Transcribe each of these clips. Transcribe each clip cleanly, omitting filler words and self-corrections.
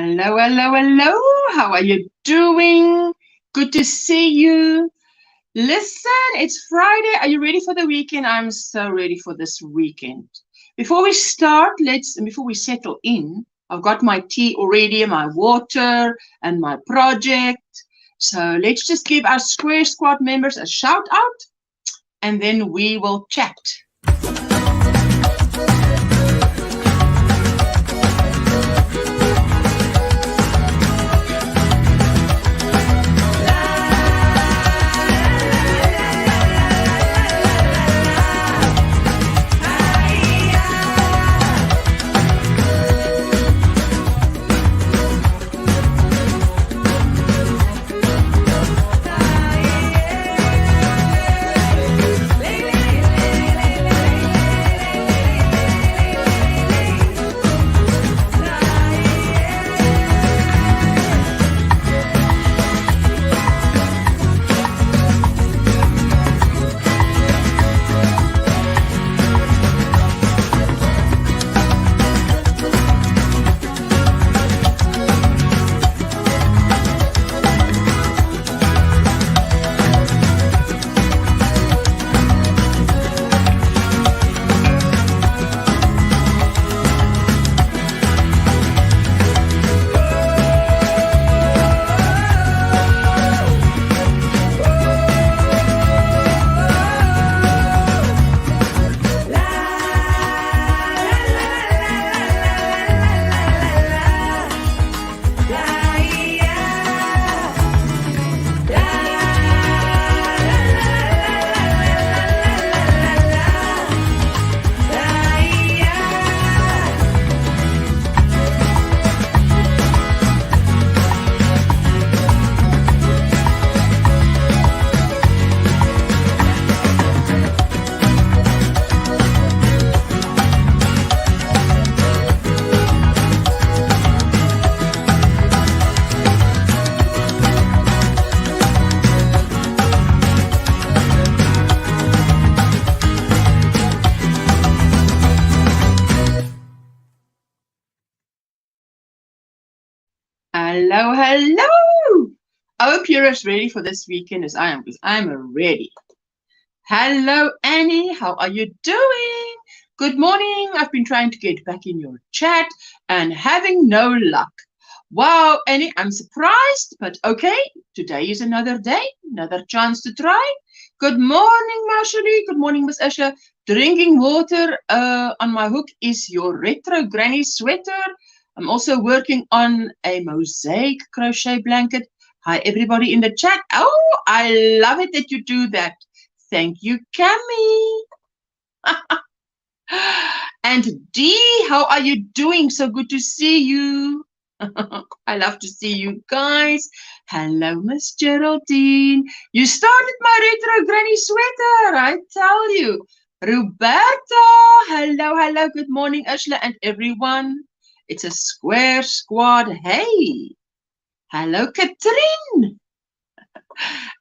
Hello, hello, hello. How are you doing? Good to see you. Listen, it's Friday. Are you ready for the weekend? I'm so ready for this weekend. Before we start, before we settle in, I've got my tea already, my water, and my project. So let's just give our Square Squad members a shout out, and then we will chat. Hello, hello. I hope you're as ready for this weekend as I am, because I'm ready. Hello, Annie. How are you doing? Good morning. I've been trying to get back in your chat and having no luck. Wow, Annie, I'm surprised, but okay. Today is another day, another chance to try. Good morning, Marshally. Good morning, Miss Asha. Drinking water on my hook is your retro granny sweater. I'm also working on a mosaic crochet blanket. Hi, everybody in the chat. Oh, I love it that you do that. Thank you, Cami. And Dee, how are you doing? So good to see you. I love to see you guys. Hello, Miss Geraldine. You started my retro granny sweater, I tell you. Roberta, hello, hello. Good morning, Ursula and everyone. It's a Square Squad. Hey. Hello, Catherine.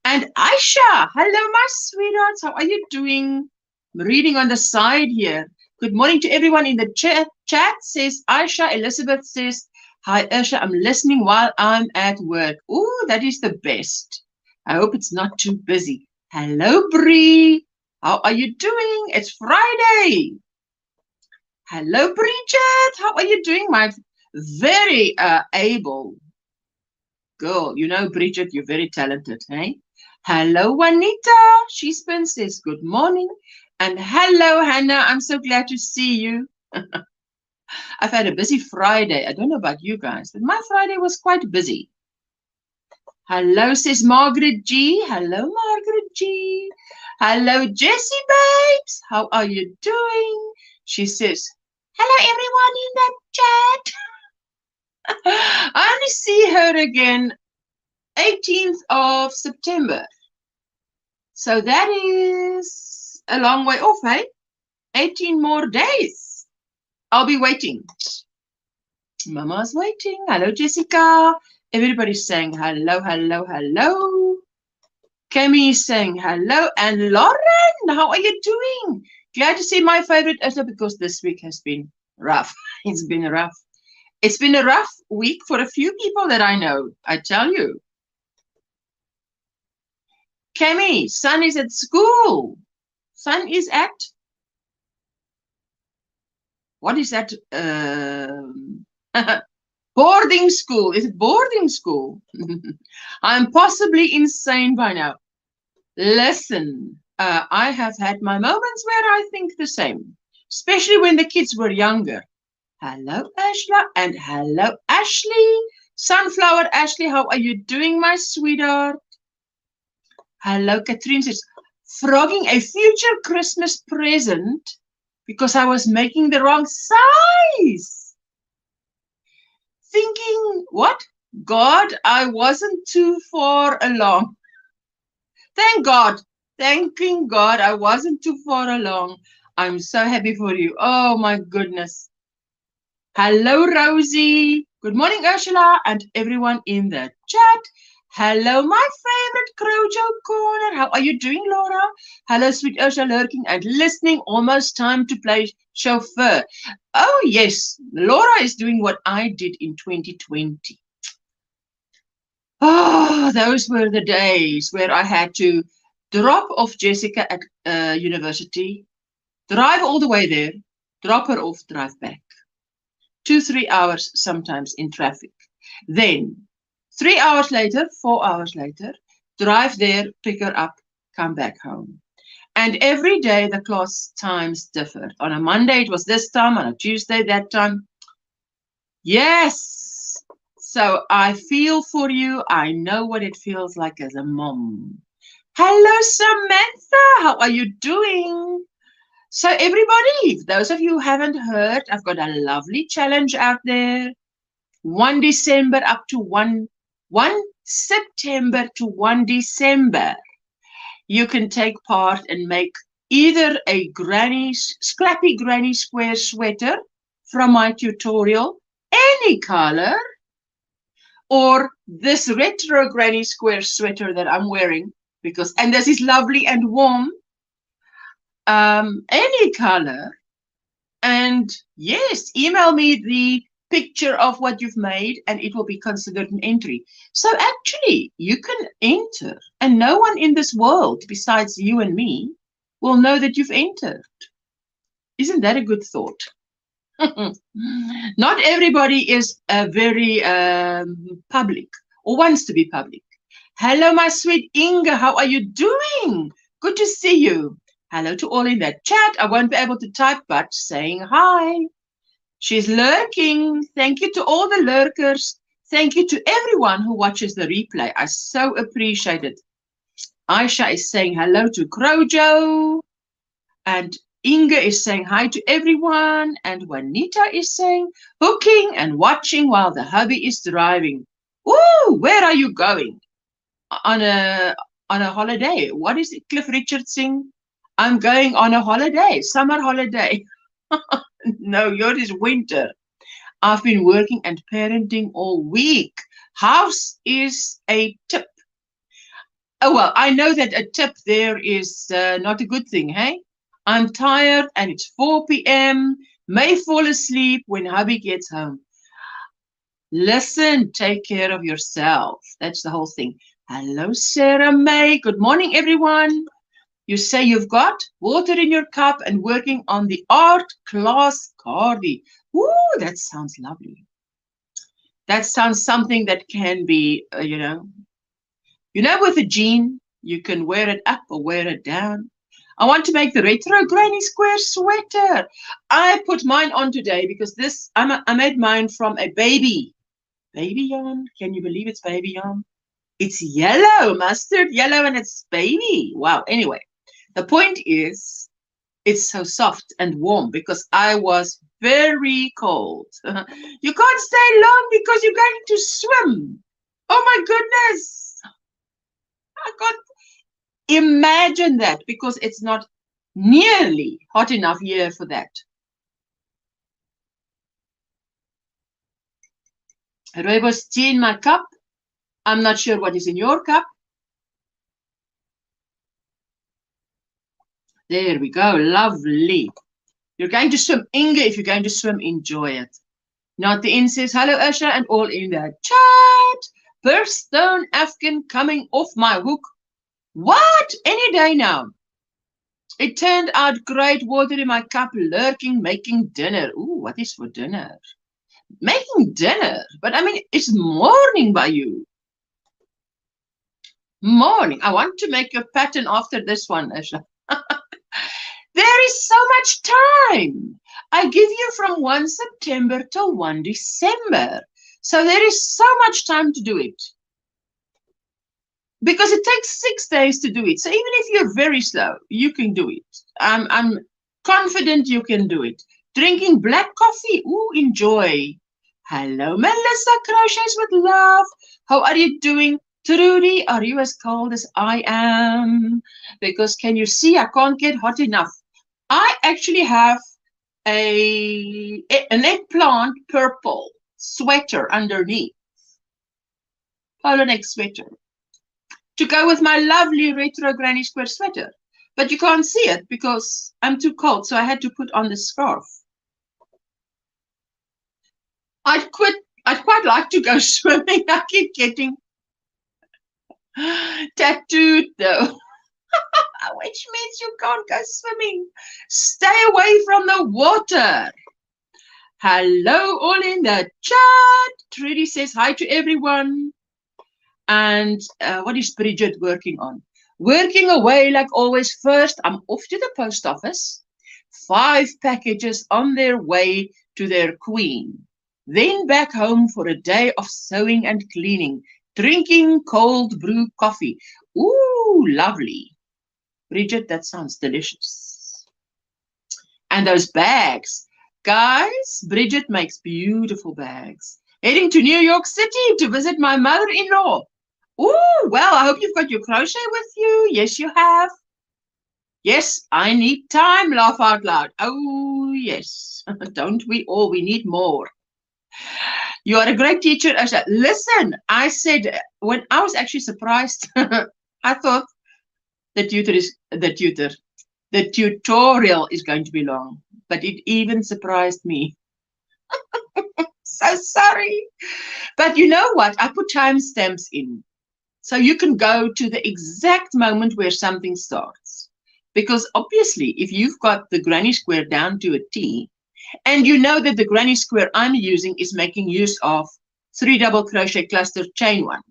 And Aisha. Hello, my sweethearts. How are you doing? I'm reading on the side here. Good morning to everyone in the chat, says Aisha. Elizabeth says, hi, Aisha. I'm listening while I'm at work. Oh, that is the best. I hope it's not too busy. Hello, Bree. How are you doing? It's Friday. Hello, Bridget. How are you doing, my very able girl? You know, Bridget, you're very talented, hey? Hello, Juanita. She says good morning. And hello, Hannah. I'm so glad to see you. I've had a busy Friday. I don't know about you guys, but my Friday was quite busy. Hello, says Margaret G. Hello, Margaret G. Hello, Jessie babes. How are you doing? She says, hello, everyone in the chat. I only see her again 18th of September. So that is a long way off, hey? 18 more days. I'll be waiting. Mama's waiting. Hello, Jessica. Everybody's saying hello, hello, hello. Kemi is saying hello. And Lauren, how are you doing? Glad to see my favorite Ursula because this week has been rough. It's been rough. It's been a rough week for a few people that I know, I tell you. Kemi, son is at school. Son is at, what is that? Boarding school. Is it boarding school? I'm possibly insane by now. Listen, I have had my moments where I think the same, especially when the kids were younger. Hello, Ashla, and hello, Ashley. Sunflower Ashley, how are you doing, my sweetheart? Hello, Katrine says, frogging a future Christmas present because I was making the wrong size. Thinking, what? God, I wasn't too far along. Thank God. Thanking God I wasn't too far along. I'm so happy for you. Oh, my goodness. Hello, Rosie. Good morning, Ursula, and everyone in the chat. Hello, my favorite Crochet Corner. How are you doing, Laura? Hello, sweet Ursula, lurking and listening. Almost time to play chauffeur. Oh, yes. Laura is doing what I did in 2020. Oh, those were the days where I had to drop off Jessica at university, drive all the way there, drop her off, drive back. 2-3 hours sometimes in traffic. Then 3 hours later, 4 hours later, drive there, pick her up, come back home. And every day the class times differed. On a Monday it was this time, on a Tuesday that time. Yes. So I feel for you. I know what it feels like as a mom. Hello, Samantha. How are you doing? So everybody, those of you who haven't heard, I've got a lovely challenge out there. 1 December up to 1 September to 1 December. You can take part and make either a scrappy granny square sweater from my tutorial, any color, or this retro granny square sweater that I'm wearing, and this is lovely and warm. Any color, and yes, email me the picture of what you've made and it will be considered an entry. So actually you can enter and no one in this world besides you and me will know that you've entered. Isn't that a good thought? Not everybody is very public or wants to be public. Hello, my sweet Inga, how are you doing? Good to see you. Hello to all in that chat. I won't be able to type, but saying hi. She's lurking. Thank you to all the lurkers. Thank you to everyone who watches the replay. I so appreciate it. Aisha is saying hello to Crojo. And Inga is saying hi to everyone. And Juanita is saying hooking and watching while the hubby is driving. Woo! Where are you going? On a holiday. What is it Cliff Richard sing? I'm going on a holiday, summer holiday. No, yours is winter. I've been working and parenting all week. House is a tip. Oh, well, I know that a tip there is not a good thing, hey? I'm tired and it's 4 p.m. May fall asleep when hubby gets home. Listen, take care of yourself. That's the whole thing. Hello, Sarah May. Good morning, everyone. You say you've got water in your cup and working on the art class cardi. Ooh, that sounds lovely. That sounds something that can be, with a jean, you can wear it up or wear it down. I want to make the retro granny square sweater. I put mine on today because I made mine from a baby yarn. Can you believe it's baby yarn? It's yellow, mustard yellow, and it's baby. Wow. Anyway, the point is it's so soft and warm because I was very cold. You can't stay long because you're going to swim. Oh my goodness. I can't imagine that because it's not nearly hot enough here for that. Rooibos tea in my cup. I'm not sure what is in your cup. There we go. Lovely. You're going to swim. Inge, if you're going to swim, enjoy it. Not the in says, hello Usha and all in the chat. Birthstone Afghan coming off my hook. What? Any day now. It turned out great. Water in my cup, lurking, making dinner. Ooh, what is for dinner? Making dinner. But I mean, it's morning by you. Morning. I want to make your pattern after this one, Usha. There is so much time. I give you from 1 September till 1 December. So there is so much time to do it. Because it takes 6 days to do it. So even if you're very slow, you can do it. I'm confident you can do it. Drinking black coffee. Ooh, enjoy. Hello, Melissa. Crochets with love. How are you doing? Trudy, are you as cold as I am? Because can you see I can't get hot enough. I actually have an eggplant purple sweater underneath. Polo neck sweater. To go with my lovely retro granny square sweater. But you can't see it because I'm too cold, so I had to put on the scarf. I'd quite like to go swimming. I keep getting tattooed though. Which means you can't go swimming. Stay away from the water. Hello, all in the chat. Trudy says hi to everyone. And what is Bridget working on? Working away like always. First, I'm off to the post office. 5 packages on their way to their queen. Then back home for a day of sewing and cleaning. Drinking cold brew coffee. Ooh, lovely. Bridget, that sounds delicious. And those bags. Guys, Bridget makes beautiful bags. Heading to New York City to visit my mother-in-law. Ooh, well, I hope you've got your crochet with you. Yes, you have. Yes, I need time, laugh out loud. Oh, yes. Don't we all? We need more. You are a great teacher, Asha. Listen, I said, when I was actually surprised, I thought the tutorial is going to be long, but it even surprised me. So sorry. But you know what? I put timestamps in. So you can go to the exact moment where something starts. Because obviously, if you've got the granny square down to a T, and you know that the granny square I'm using is making use of 3 double crochet cluster chain 1.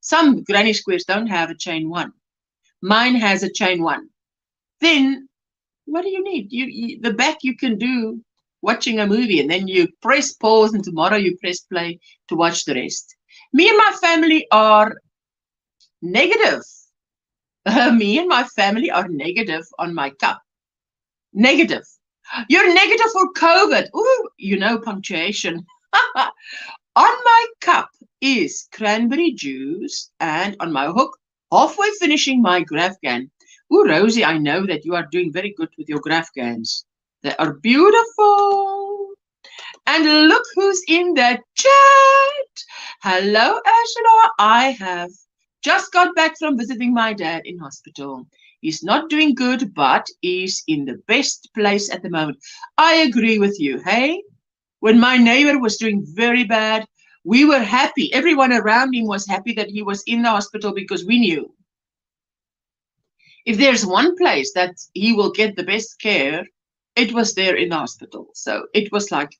Some granny squares don't have a chain 1. Mine has a chain 1. Then what do you need? The back you can do watching a movie, and then you press pause, and tomorrow you press play to watch the rest. Me and my family are negative. Me and my family are negative on my cup. Negative. You're negative for COVID. Ooh, you know punctuation. On my cup is cranberry juice, and on my hook, halfway finishing my Grafgan. Ooh, Rosie, I know that you are doing very good with your Grafgans. They are beautiful. And look who's in the chat. Hello, Ursula. I have just got back from visiting my dad in hospital. He's not doing good, but is in the best place at the moment. I agree with you, hey? When my neighbor was doing very bad, we were happy. Everyone around him was happy that he was in the hospital because we knew if there's one place that he will get the best care, it was there in the hospital. So it was like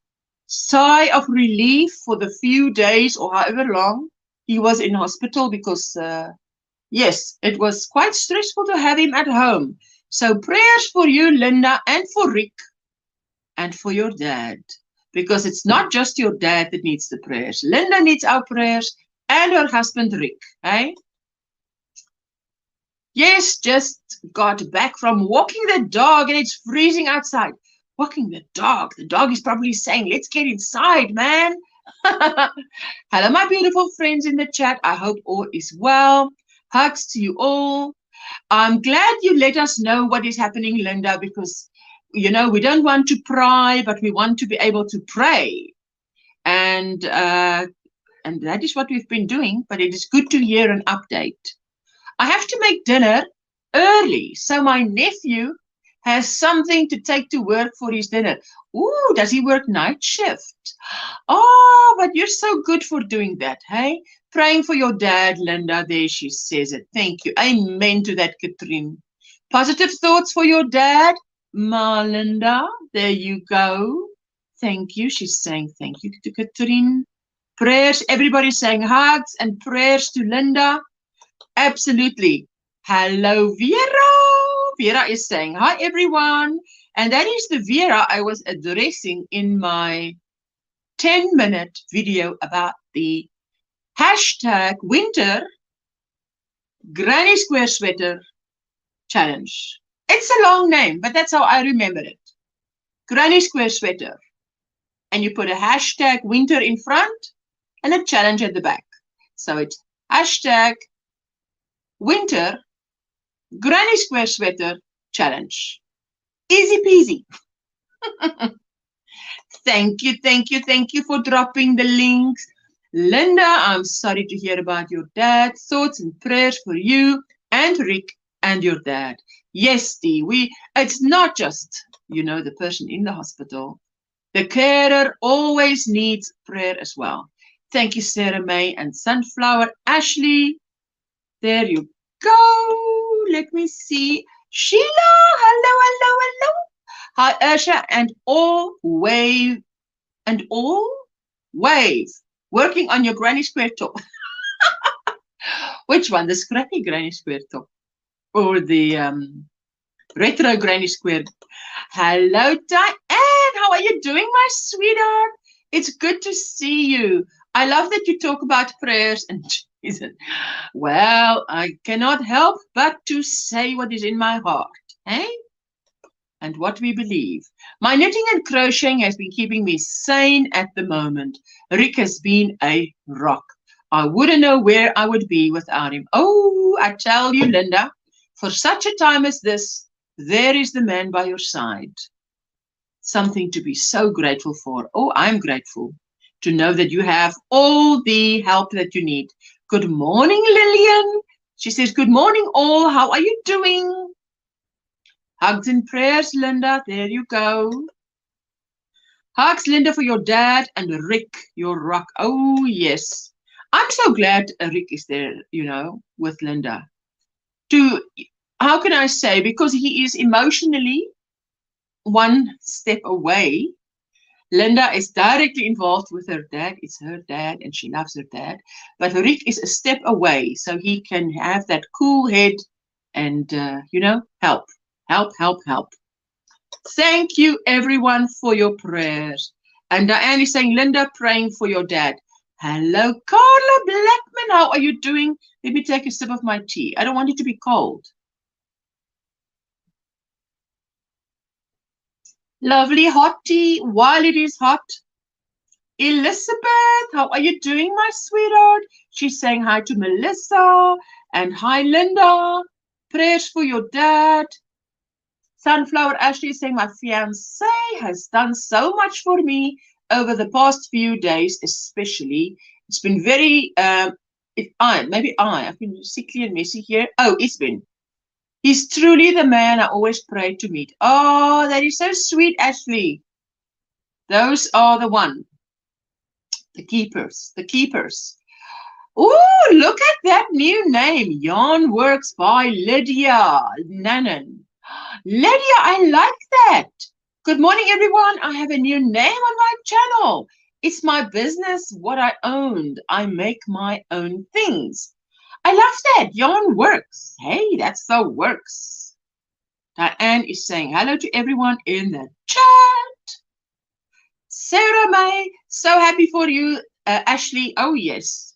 sigh of relief for the few days or however long he was in hospital because, yes, it was quite stressful to have him at home. So prayers for you, Linda, and for Rick, and for your dad. Because it's not just your dad that needs the prayers. Linda needs our prayers, and her husband, Rick. Eh? Yes, just got back from walking the dog, and it's freezing outside. Walking the dog. The dog is probably saying, let's get inside, man. Hello, my beautiful friends in the chat. I hope all is well. Hugs to you all. I'm glad you let us know what is happening, Linda, because, you know, we don't want to pry, but we want to be able to pray. And that is what we've been doing, but it is good to hear an update. I have to make dinner early, so my nephew has something to take to work for his dinner. Ooh, does he work night shift? Oh, but you're so good for doing that, hey? Praying for your dad, Linda. There she says it. Thank you. Amen to that, Katrine. Positive thoughts for your dad, Linda. There you go. Thank you. She's saying thank you to Katrine. Prayers. Everybody's saying hugs and prayers to Linda. Absolutely. Hello, Vera. Vera is saying hi, everyone. And that is the Vera I was addressing in my 10-minute video about the hashtag winter granny square sweater challenge. It's a long name, but that's how I remember it. Granny square sweater. And you put a hashtag winter in front and a challenge at the back. So it's hashtag winter granny square sweater challenge. Easy peasy. Thank you, thank you, thank you for dropping the links. Linda, I'm sorry to hear about your dad. Thoughts and prayers for you and Rick and your dad. Yes, Dee, it's not just, the person in the hospital. The carer always needs prayer as well. Thank you, Sarah May and Sunflower Ashley. There you go. Let me see. Sheila, hello, hello, hello. Hi, Ursha, and all wave. Working on your granny square top. Which one? The scrappy granny square top or the retro granny square? Hello, Diane. How are you doing, my sweetheart? It's good to see you. I love that you talk about prayers and Jesus. Well, I cannot help but to say what is in my heart, eh? And what we believe. My knitting and crocheting has been keeping me sane at the moment. Rick has been a rock. I wouldn't know where I would be without him. Oh, I tell you, Linda, for such a time as this, there is the man by your side. Something to be so grateful for. Oh, I'm grateful to know that you have all the help that you need. Good morning, Lillian. She says, good morning, all. How are you doing? Hugs and prayers, Linda. There you go. Hugs, Linda, for your dad and Rick, your rock. Oh, yes. I'm so glad Rick is there, with Linda. How can I say, because he is emotionally one step away. Linda is directly involved with her dad. It's her dad and she loves her dad. But Rick is a step away, so he can have that cool head and, help. Help. Thank you, everyone, for your prayers. And Diane is saying, Linda, praying for your dad. Hello, Carla Blackman. How are you doing? Let me take a sip of my tea. I don't want it to be cold. Lovely hot tea while it is hot. Elizabeth, how are you doing, my sweetheart? She's saying hi to Melissa. And hi, Linda. Prayers for your dad. Sunflower Ashley is saying, my fiance has done so much for me over the past few days, especially. It's been very, I've been sickly and messy here. Oh, it's been. He's truly the man I always pray to meet. Oh, that is so sweet, Ashley. Those are the one. The keepers. Oh, look at that new name. Yarn Works by Lydia Nannon. Lydia, I like that. Good morning, everyone. I have a new name on my channel. It's my business, what I owned. I make my own things. I love that. Yarn Works. Hey, that's the works. Diane is saying hello to everyone in the chat. Sarah May, so happy for you. Ashley, oh yes.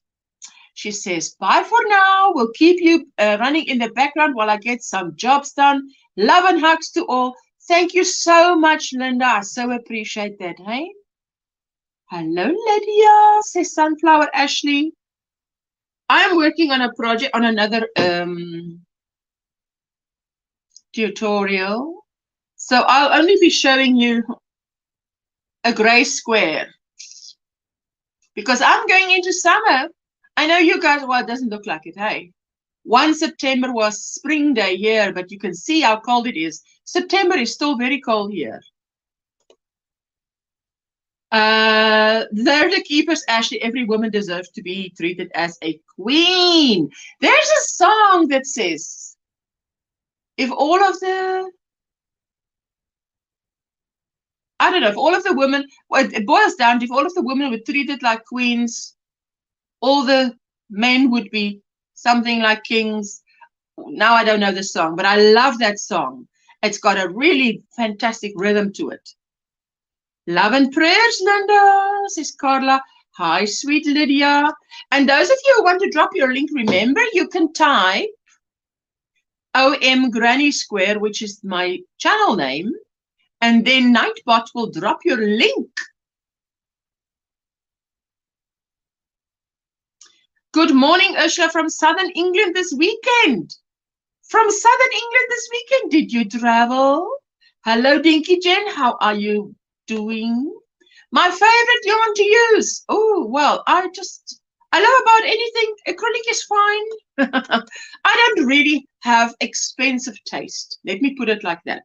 She says, bye for now. We'll keep you running in the background while I get some jobs done. Love and hugs to all. Thank you so much, Linda. I so appreciate that, hey? Hello, Lydia, says Sunflower Ashley. I'm working on a project, on another tutorial. So I'll only be showing you a gray square. Because I'm going into summer. I know you guys, well, it doesn't look like it, hey? 1 September was spring day here, but you can see how cold it is. September is still very cold here. They're the keepers, Ashley. Every woman deserves to be treated as a queen. There's a song that says, if all of the, I don't know, if all of the women, well, it boils down to if all of the women were treated like queens, all the men would be something like kings. Now I don't know the song, but I love that song. It's got a really fantastic rhythm to it. Love and prayers, Linda, says Carla. Hi, sweet Lydia. And those of you who want to drop your link, remember you can type OM Granny Square, which is my channel name, and then Nightbot will drop your link. Good morning, Ursula, from Southern England this weekend. From Southern England this weekend, did you travel? Hello, Dinky Jen, how are you doing? My favorite yarn to use. Oh, well, I love about anything. Acrylic is fine. I don't really have expensive taste. Let me put it like that.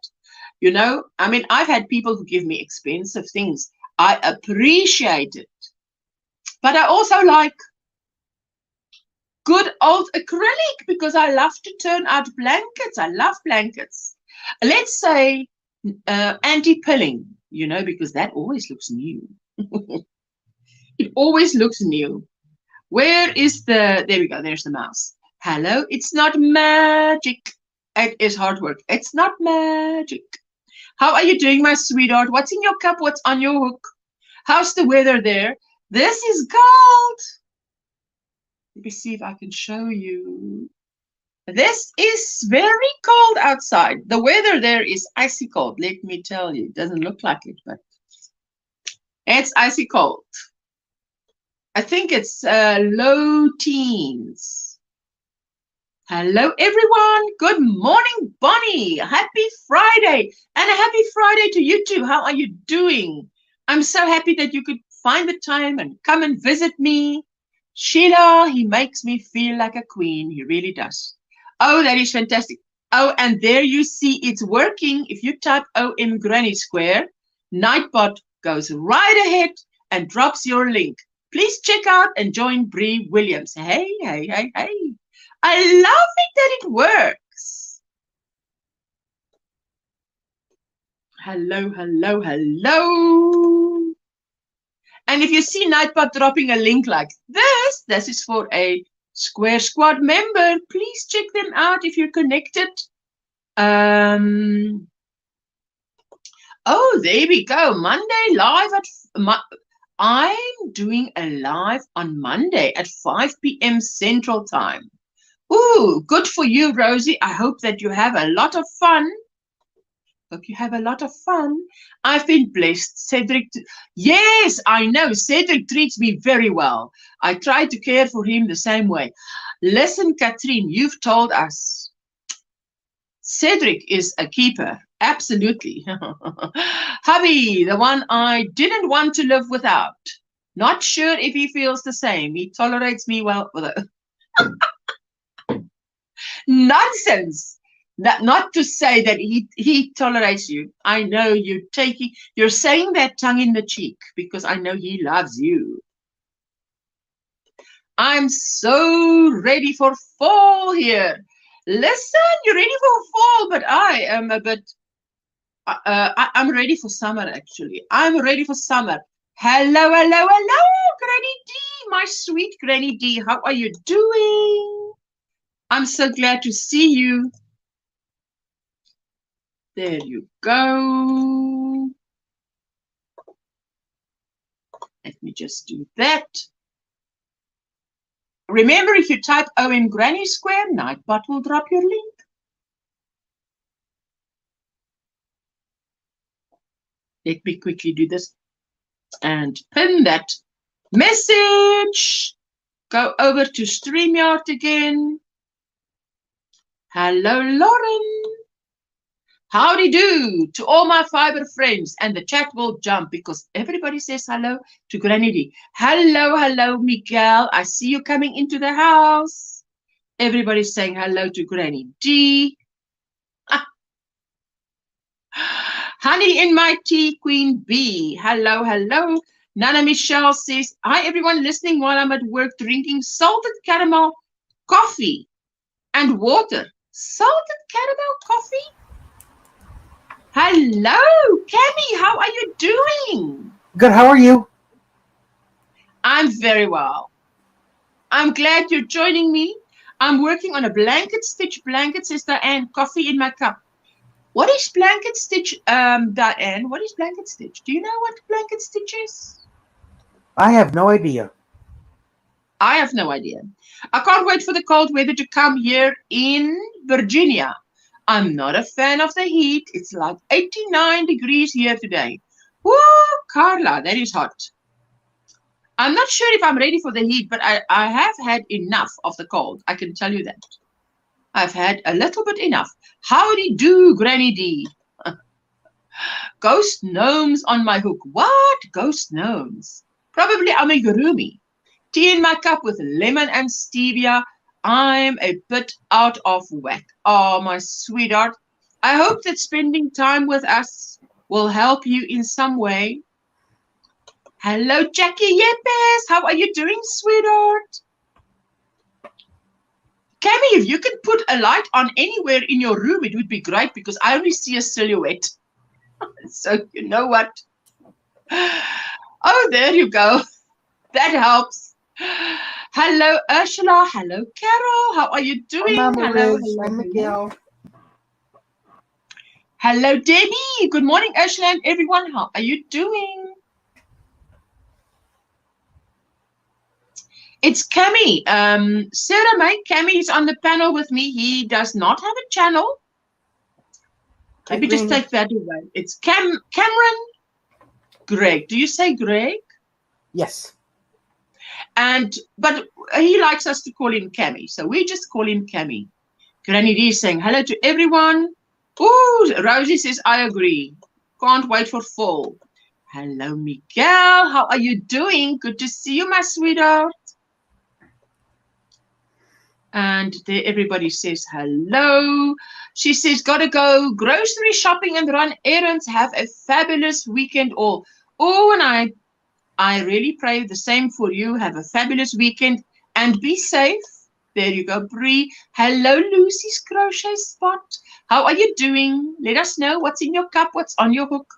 You know, I mean, I've had people who give me expensive things. I appreciate it. But I also like good old acrylic because I love to turn out blankets. I love blankets. Let's say anti-pilling, you know, because that always looks new. It always looks new. Where is the, there we go, there's the mouse. Hello, it's not magic. It is hard work. It's not magic. How are you doing, my sweetheart? What's in your cup? What's on your hook? How's the weather there? This is cold. Let me see if I can show you. This is very cold outside. The weather there is icy cold. Let me tell you. It doesn't look like it, but it's icy cold. I think it's low teens. Hello, everyone. Good morning, Bonnie. Happy Friday. And a happy Friday to you too. How are you doing? I'm so happy that you could find the time and come and visit me. Sheila, he makes me feel like a queen. He really does. Oh, that is fantastic. Oh, and there you see it's working. If you type OM Granny Square, Nightbot goes right ahead and drops your link. Please check out and join Bree Williams. Hey, hey, hey, hey. I love it that it works. Hello, hello, hello. And if you see Nightbot dropping a link like this is for a Square Squad member. Please check them out if you're connected. Oh, there we go. Monday live at... I'm doing a live on Monday at 5 p.m. Central Time. Ooh, good for you, Rosie. I hope that you have a lot of fun. Hope you have a lot of fun. I've been blessed. Cedric, yes, I know. Cedric treats me very well. I try to care for him the same way. Listen, Katrine, you've told us. Cedric is a keeper. Absolutely. Hubby, the one I didn't want to live without. Not sure if he feels the same. He tolerates me well. Nonsense. Not to say that he tolerates you. I know you're saying that tongue in the cheek because I know he loves you. I'm so ready for fall here. Listen, you're ready for fall, but I am a bit, I'm ready for summer actually. I'm ready for summer. Hello, hello, hello, Granny D, my sweet Granny D. How are you doing? I'm so glad to see you. There you go. Let me just do that. Remember, if you type OM Granny Square, Nightbot will drop your link. Let me quickly do this and pin that message. Go over to StreamYard again. Hello, Lauren. Howdy do to all my fiber friends, and the chat will jump because everybody says hello to Granny D. Hello, hello, Miguel. I see you coming into the house. Everybody's saying hello to Granny D. Honey in my tea, Queen B. Hello, hello. Nana Michelle says, hi everyone listening while I'm at work drinking salted caramel coffee and water. Salted caramel coffee? Hello, Cammy, how are you doing? Good, how are you? I'm very well. I'm glad you're joining me. I'm working on a blanket stitch blanket, sister, and coffee in my cup. What is blanket stitch, Diane? What is blanket stitch? Do you know what blanket stitch is? I have no idea. I have no idea. I can't wait for the cold weather to come here in Virginia. I'm not a fan of the heat. It's like 89 degrees here today. Woo, Carla, that is hot. I'm not sure if I'm ready for the heat, but I have had enough of the cold. I can tell you that. I've had a little bit enough. Howdy do, Granny D. Ghost gnomes on my hook. What? Ghost gnomes? Probably amigurumi. Tea in my cup with lemon and stevia. I'm a bit out of whack. Oh, my sweetheart. I hope that spending time with us will help you in some way. Hello, Jackie Yepes. How are you doing, sweetheart? Cammy, if you can put a light on anywhere in your room, it would be great because I only see a silhouette. So you know what? Oh, there you go. That helps. Hello, Ursula. Hello, Carol. How are you doing? Hello, I'm Miguel. Hello, Debbie. Good morning, Ursula and everyone. How are you doing? It's Cammy. Sarah May, Cammy is on the panel with me. He does not have a channel. Let me just take that away. It's Cameron Greg. Do you say Greg? Yes. But he likes us to call him Cammy, so we just call him Cammy. Granny D is saying hello to everyone. Ooh, Rosie says I agree. Can't wait for fall. Hello, Miguel. How are you doing? Good to see you, my sweetheart. And there everybody says hello. She says, gotta go grocery shopping and run errands. Have a fabulous weekend all. Oh, and I really pray the same for you. Have a fabulous weekend and be safe. There you go, Bree. Hello, Lucy's Crochet Spot. How are you doing? Let us know what's in your cup, what's on your hook.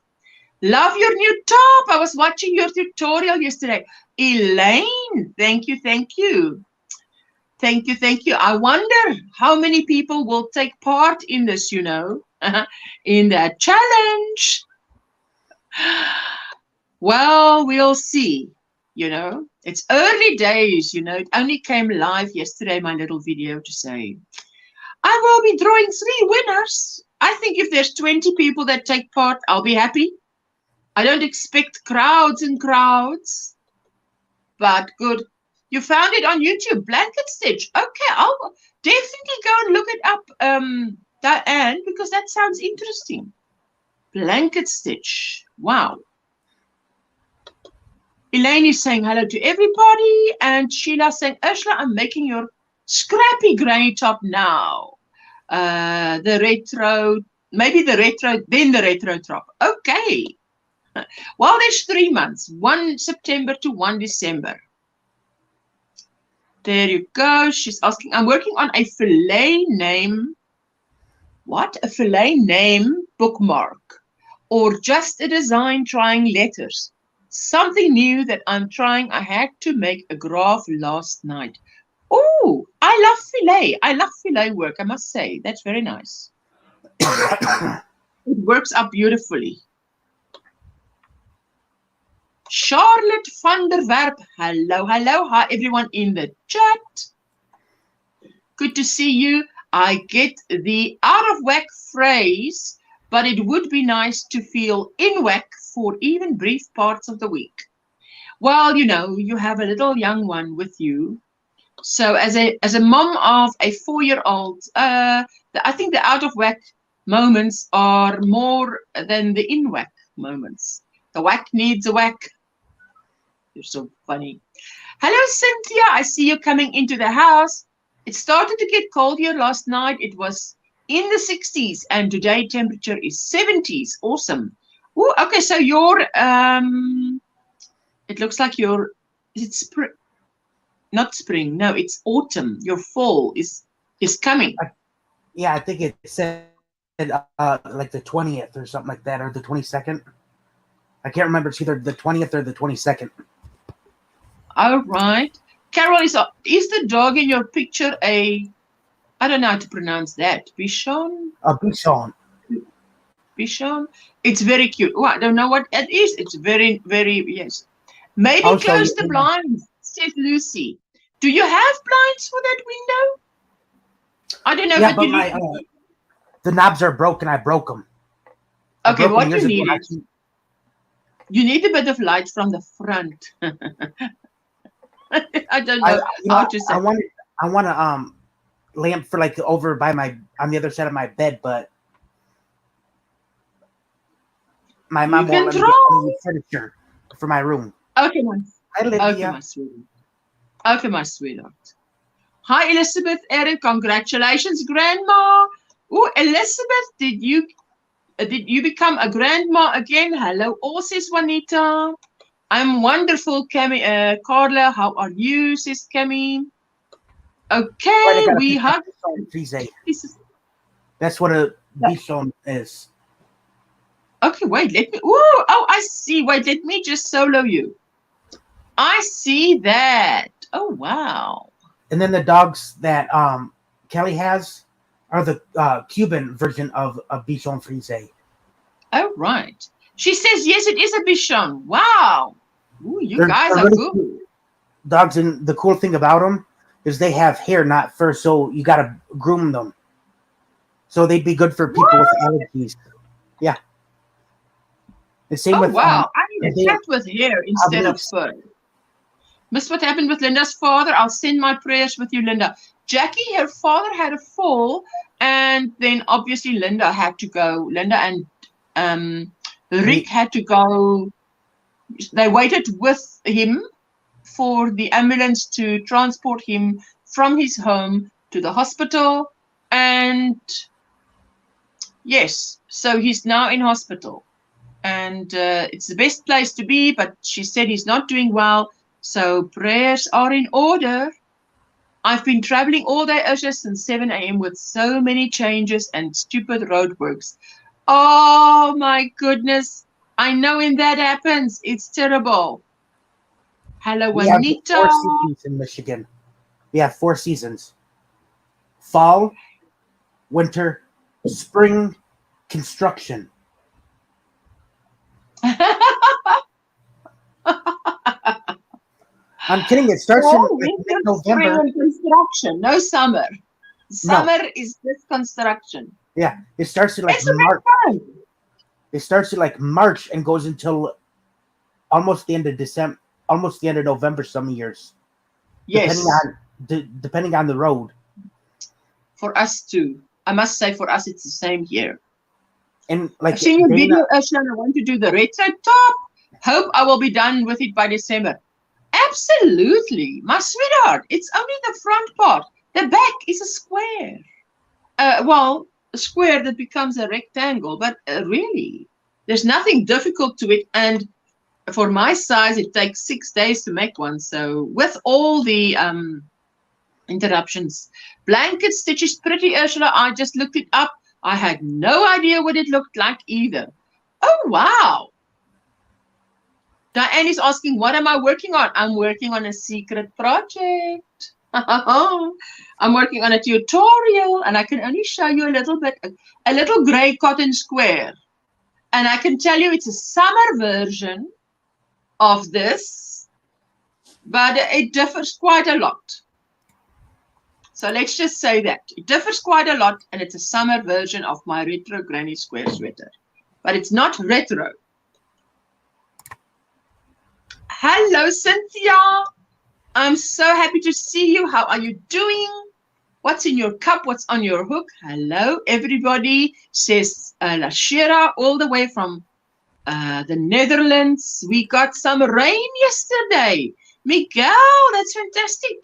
Love your new top. I was watching your tutorial yesterday. Elaine, thank you, thank you. Thank you, thank you. I wonder how many people will take part in this, you know, in the challenge. Well, we'll see, you know. It's early days, you know. It only came live yesterday, my little video to say, I will be drawing 3 winners. I think if there's 20 people that take part, I'll be happy. I don't expect crowds and crowds, but good. You found it on YouTube, blanket stitch. Okay, I'll definitely go and look it up, Diane, because that sounds interesting. Blanket stitch. Wow. Elaine is saying hello to everybody, and Sheila saying, Ursula, I'm making your scrappy granny top now. The retro, maybe the retro, then the retro top. Okay. Well, there's 3 months, 1 September to 1 December. There you go. She's asking, I'm working on a filet name. What? A filet name bookmark. Or just a design trying letters. Something new that I'm trying. I had to make a graph last night. Oh, I love filet. I love filet work, I must say. That's very nice. It works up beautifully. Charlotte van der Werp. Hello, hello. Hi, everyone in the chat. Good to see you. I get the out of whack phrase, but it would be nice to feel in whack for even brief parts of the week. Well, you know, you have a little young one with you. So as a mom of a 4-year-old, I think the out of whack moments are more than the in whack moments. The whack needs a whack. You're so funny. Hello, Cynthia. I see you coming into the house. It started to get cold here last night. It was in the 60s, and today temperature is 70s. Awesome. Oh, okay. So your it looks like your, is it spring? Not spring. No, it's autumn. Your fall is coming. Yeah, I think it said like the 20th or something like that, or the 22nd. I can't remember. It's either the 20th or the 22nd. All right. Carol, is the dog in your picture I don't know how to pronounce that. Bichon? Bichon. Bichon? It's very cute. Oh, I don't know what it is. It's very, very, yes. Maybe I'll show close you. the blinds, said Lucy. Do you have blinds for that window? I don't know. Yeah, but you the knobs are broken. I broke them. Okay, what you need is, you need a bit of light from the front. I don't know how to say. I want a lamp for like over by on the other side of my bed, but my mom won't let me get any furniture for my room. Okay, my sweetheart. Hi, Elizabeth, Erin. Congratulations, Grandma. Oh, Elizabeth, did you become a grandma again? Hello, all, says Juanita. I'm wonderful, Cami. Carla, how are you, says Cami. Okay, we have. That's what a bichon is. Okay, wait, let me. Oh, I see. Wait, let me just solo you. I see that. Oh, wow. And then the dogs that Kelly has are the Cuban version of a bichon frise. Oh, right. She says, yes, it is a bichon. Wow. Ooh, you guys are really good. Dogs, and the cool thing about them is they have hair, not fur, so you got to groom them. So they'd be good for people with allergies. Yeah. The same with. Wow. I need a cat with hair instead of fur. Missed what happened with Linda's father. I'll send my prayers with you, Linda. Jackie, her father had a fall, and then obviously Linda had to go. Linda and Rick had to go. They waited with him for the ambulance to transport him from his home to the hospital. And yes, so he's now in hospital. And it's the best place to be, but she said he's not doing well. So prayers are in order. I've been traveling all day, Usher, since 7 a.m. with so many changes and stupid roadworks. Oh, my goodness. I know when that happens. It's terrible. Hello, Juanita. We have 4 seasons in Michigan. We have 4 seasons. Fall, winter, spring, construction. I'm kidding. It starts in November. Construction, no summer. Summer is this construction. Yeah, it starts in like March. It starts in like March and goes until almost the end of December, almost the end of November. Some years, yes, depending on the road. For us too, I must say, for us it's the same here. And like I've seen your video, Ursula. I want to do the retro top. Hope I will be done with it by December. Absolutely, my sweetheart. It's only the front part. The back is a square. Well, a square that becomes a rectangle. But really, there's nothing difficult to it. And for my size, it takes 6 days to make one. So with all the interruptions, blanket stitch is pretty, Ursula. I just looked it up. I had no idea what it looked like either. Oh, wow. Diane is asking, what am I working on? I'm working on a secret project. I'm working on a tutorial, and I can only show you a little bit, a little gray cotton square. And I can tell you it's a summer version of this, but it differs quite a lot. So let's just say that. It differs quite a lot, and it's a summer version of my retro granny square sweater. But it's not retro. Hello, Cynthia. I'm so happy to see you. How are you doing? What's in your cup? What's on your hook? Hello, everybody, says Lashira, all the way from the Netherlands. We got some rain yesterday. Miguel, that's fantastic.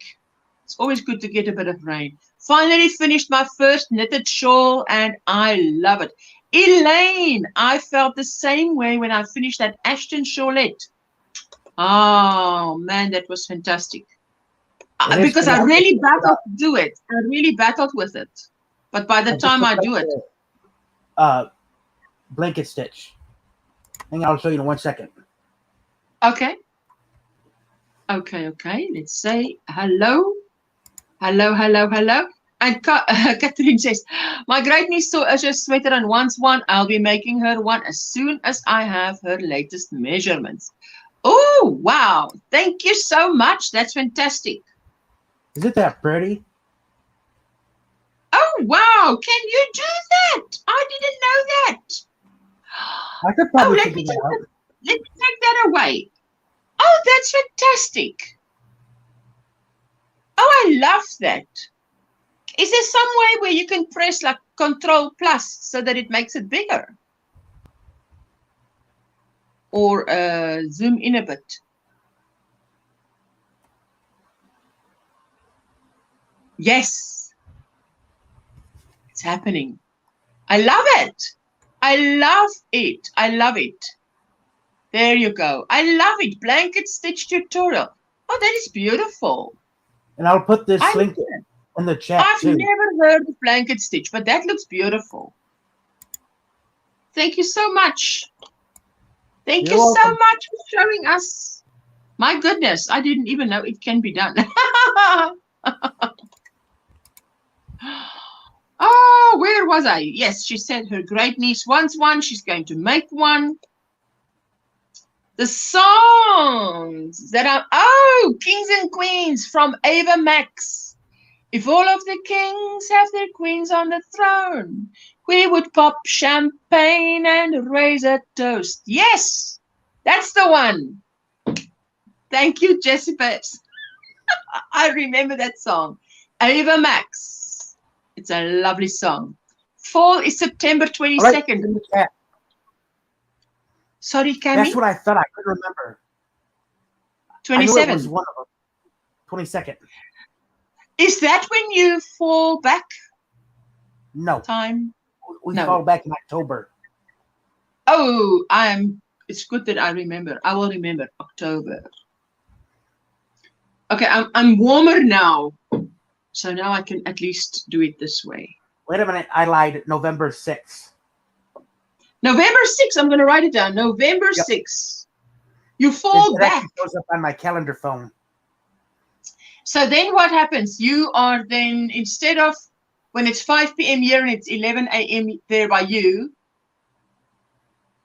It's always good to get a bit of rain. Finally finished my first knitted shawl and I love it. Elaine, I felt the same way when I finished that Ashton shawlette. Oh man, that was fantastic. Because I really battled to do it. I really battled with it. But by the time I do it. Blanket stitch. Hang on, I'll show you in 1 second. Okay. Okay. Let's say hello. Hello. And Catherine says, my great niece saw Usher's sweater and wants one. I'll be making her one as soon as I have her latest measurements. Oh, wow. Thank you so much. That's fantastic. Isn't that pretty? Oh, wow. Can you do that? I didn't know that. I could probably figure that out. Let me take that away. Oh, that's fantastic. Oh, I love that. Is there some way where you can press like Control Plus so that it makes it bigger? Or zoom in a bit? Yes. It's happening. I love it. I love it. I love it. There you go. I love it. Blanket stitch tutorial. Oh, that is beautiful. And I'll put this link in the chat. I've never heard of blanket stitch, but that looks beautiful. Thank you so much. Thank you so much for showing us. My goodness, I didn't even know it can be done. Oh, where was I? Yes, she said her great niece wants one. She's going to make one. The songs that are, oh, Kings and Queens from Ava Max. If all of the kings have their queens on the throne, we would pop champagne and raise a toast. Yes, that's the one. Thank you, Jessica. I remember that song. Ava Max. It's a lovely song. Fall is September 22nd. Right. Sorry, Cammy? That's what I thought. I couldn't remember. 27. I knew it was one of them. 22nd. Is that when you fall back? No. Time? We fall back in October. Oh, it's good that I remember. I will remember October. Okay, I'm warmer now. So now I can at least do it this way. Wait a minute. I lied. November 6th. November 6th. I'm going to write it down. November 6th. You fall back. It goes up on my calendar phone. So then what happens? You are then, instead of when it's 5 p.m. here and it's 11 a.m. there by you,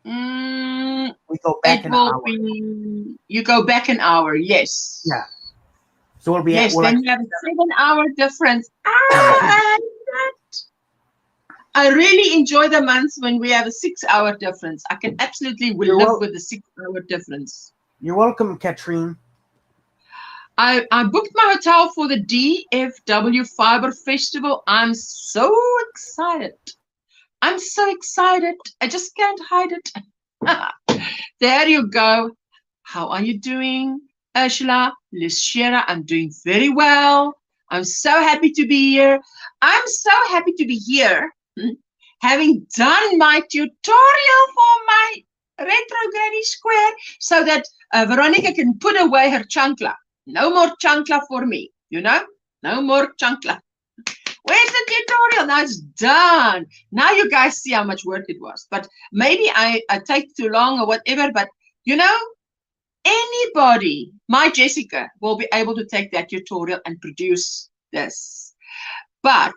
we go back an hour. You go back an hour, yes. Yeah. So we'll be then you have a 7-hour difference. I really enjoy the months when we have a 6-hour difference. I can absolutely live with the 6-hour difference. You're welcome, Katrine. I booked my hotel for the DFW Fiber Festival. I'm so excited. I'm so excited. I just can't hide it. There you go. How are you doing, Ursula? Lishera, I'm doing very well. I'm so happy to be here. I'm so happy to be here, having done my tutorial for my Retro Granny Square so that Veronica can put away her chancla. No more chancla for me, you know? No more chancla. Where's the tutorial? Now it's done. Now you guys see how much work it was. But maybe I take too long or whatever. But, you know, anybody, my Jessica, will be able to take that tutorial and produce this. But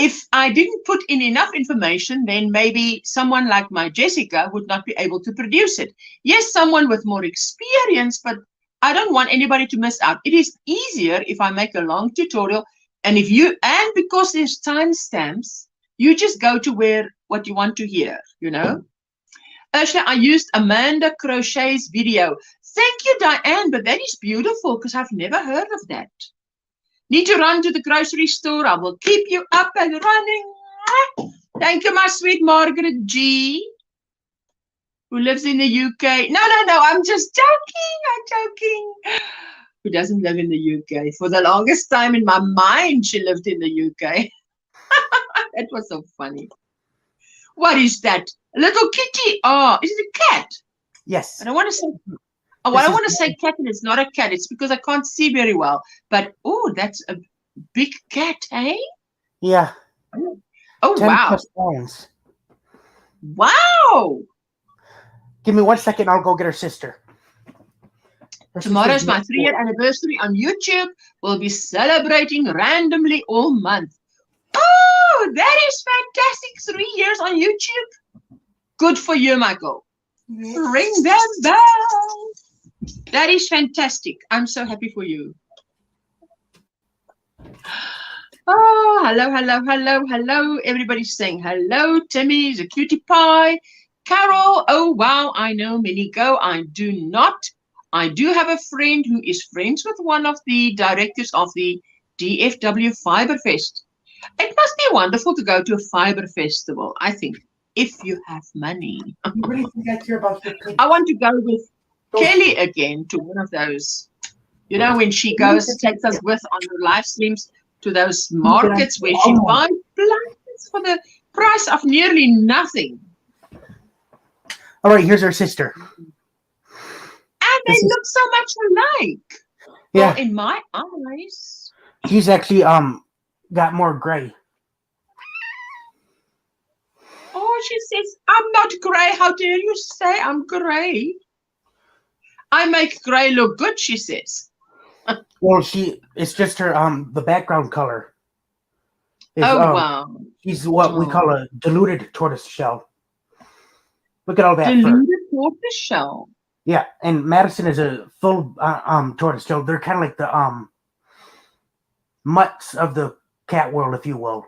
if I didn't put in enough information, then maybe someone like my Jessica would not be able to produce it. Yes, someone with more experience, but I don't want anybody to miss out. It is easier if I make a long tutorial, and because there's timestamps, you just go to what you want to hear, you know. Actually, I used Amanda Crochet's video. Thank you, Diane, but that is beautiful because I've never heard of that. Need to run to the grocery store. I will keep you up and running. Thank you, my sweet Margaret G, who lives in the UK. No, I'm just joking. I'm joking. who doesn't live in the UK. For the longest time in my mind, she lived in the UK. That was so funny. What is that? A little kitty. Oh, is it a cat? Yes. I don't want to say. Oh, well, I want to say cat, and it's not a cat. It's because I can't see very well. But oh, that's a big cat, eh? Yeah. Oh, 10 wow. plus pounds. Wow. Give me 1 second. I'll go get her sister. Tomorrow's my 3-year anniversary on YouTube. We'll be celebrating randomly all month. Oh, that is fantastic. 3 years on YouTube. Good for you, Michael. Yes. Ring them bells. That is fantastic. I'm so happy for you. Oh, hello, hello, hello, hello. Everybody's saying hello. Timmy's a cutie pie. Carol, oh, wow, I know many go. I do not. I do have a friend who is friends with one of the directors of the DFW Fiber Fest. It must be wonderful to go to a fiber festival, I think, if you have money. You really think I care about your kids? I want to go with Kelly again to one of those. You know, when she goes, takes us with on the live streams to those markets where she buys blankets for the price of nearly nothing. All right, here's her sister. And they look so much alike. Yeah. Well, in my eyes. She's actually got more gray. Oh, she says, I'm not gray. How dare you say I'm gray? I make gray look good, she says. Well, it's just her the background color. Wow. She's what we call a diluted tortoise shell. Look at all that. Diluted tortoise shell. Yeah, and Madison is a full tortoise shell. They're kind of like the mutts of the cat world, if you will.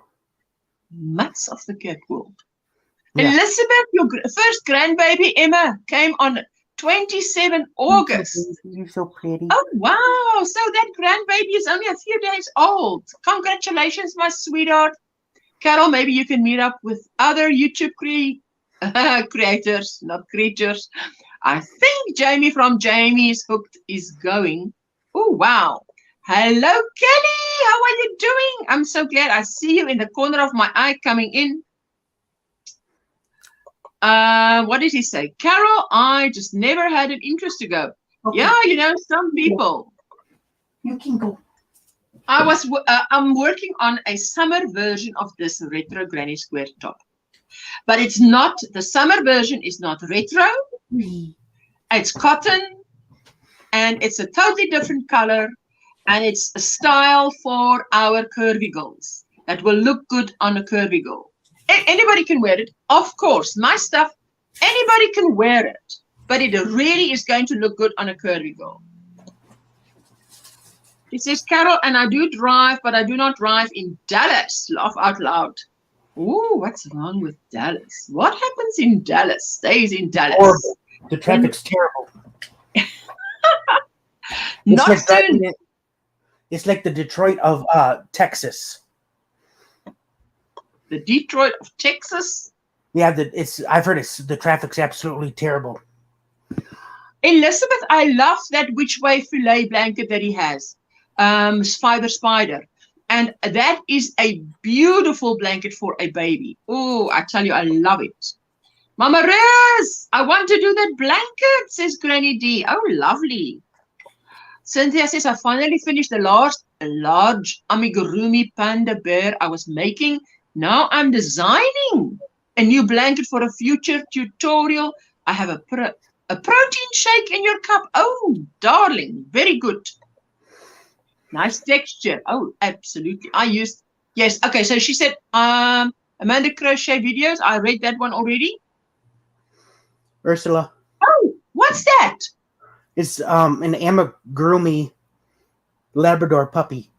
Mutts of the cat world. Yeah. Elizabeth, your first grandbaby Emma came on 27 August. You're so pretty. Oh, wow. So that grandbaby is only a few days old. Congratulations, my sweetheart. Carol, maybe you can meet up with other YouTube creators, not creatures. I think Jamie from Jamie's Hooked is going. Oh, wow. Hello, Kelly. How are you doing? I'm so glad I see you in the corner of my eye coming in. What did he say? Carol, I just never had an interest to go. Okay. Yeah, you know, some people. You can go. I'm working on a summer version of this retro granny square top. But it's not, the summer version is not retro. It's cotton. And it's a totally different color. And it's a style for our curvy girls that will look good on a curvy girl. Anybody can wear it. Of course, my stuff, anybody can wear it. But it really is going to look good on a curvy girl. It says, Carol, and I do drive, but I do not drive in Dallas. Laugh out loud. Ooh, what's wrong with Dallas? What happens in Dallas stays in Dallas. Horrible. The traffic's terrible. Not soon. It's like the Detroit of Texas. The Detroit of Texas? Yeah, I've heard the traffic's absolutely terrible. Elizabeth, I love that Which Way Filet blanket that he has. Fiber Spider. And that is a beautiful blanket for a baby. Oh, I tell you, I love it. Mama Riz, I want to do that blanket, says Granny D. Oh, lovely. Cynthia says, I finally finished the large amigurumi panda bear I was making. Now I'm designing a new blanket for a future tutorial. I have a protein shake in your cup. Oh, darling, very good. Nice texture. Oh, absolutely. Yes. Okay, so she said, Amanda Crochet videos. I read that one already. Ursula. Oh, what's that? It's an amigurumi Labrador puppy.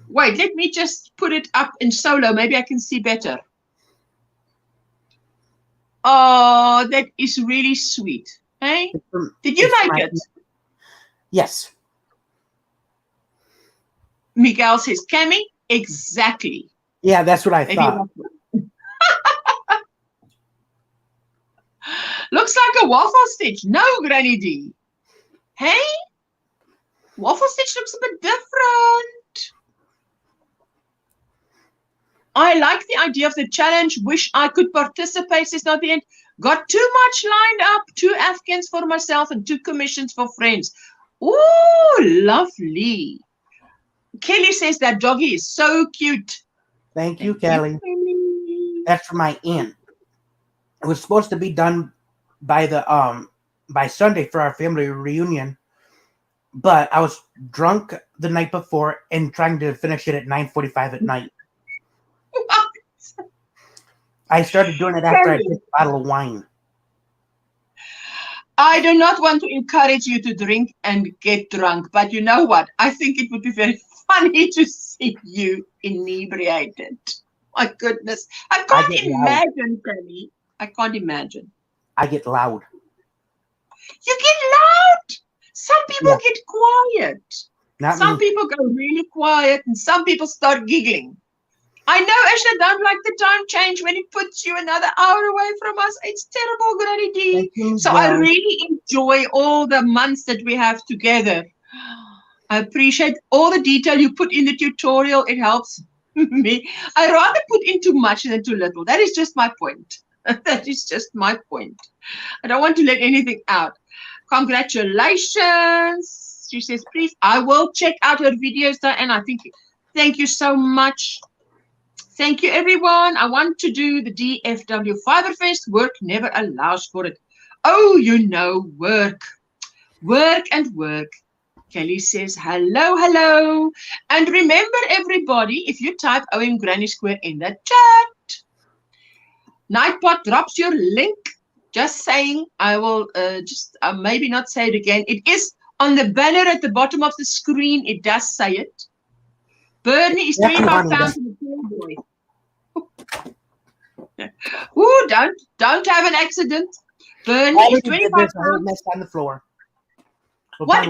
Wait, let me just put it up in solo. Maybe I can see better. Oh, that is really sweet. Hey, did you make it? Yes. Miguel says, Cammy, exactly. Yeah, that's what I thought. Looks like a waffle stitch. No, Granny D. Hey? Waffle stitch looks a bit different. I like the idea of the challenge. Wish I could participate. Says not the end. Got too much lined up. 2 Afghans for myself and 2 commissions for friends. Ooh, lovely. Kelly says that doggy is so cute. Thank you, Kelly. That's for my aunt. It was supposed to be done by the by Sunday for our family reunion, but I was drunk the night before and trying to finish it at 9:45 at night. I started doing it after I drank a bottle of wine. I do not want to encourage you to drink and get drunk, but you know what? I think it would be very funny to see you inebriated. My goodness. I can't imagine, Penny. I can't imagine. I get loud. You get loud? Some people get quiet. Some people go really quiet and some people start giggling. I know Asha don't like the time change when it puts you another hour away from us. It's terrible, Granny D. So I really enjoy all the months that we have together. I appreciate all the detail you put in the tutorial. It helps me. I rather put in too much than too little. That is just my point. That is just my point. I don't want to let anything out. Congratulations. She says, please, I will check out her videos, Diane. I think, thank you so much. Thank you, everyone. I want to do the DFW Fiberfest. Work never allows for it. Oh, you know, work. Work and work. Kelly says, hello, hello. And remember, everybody, if you type OM Granny Square in the chat, Nightbot drops your link. Just saying, I will maybe not say it again. It is on the banner at the bottom of the screen. It does say it. Bernie is 25 pounds in the pool boy. Ooh, don't have an accident. Bernie is 25 pounds. I messed on the floor. What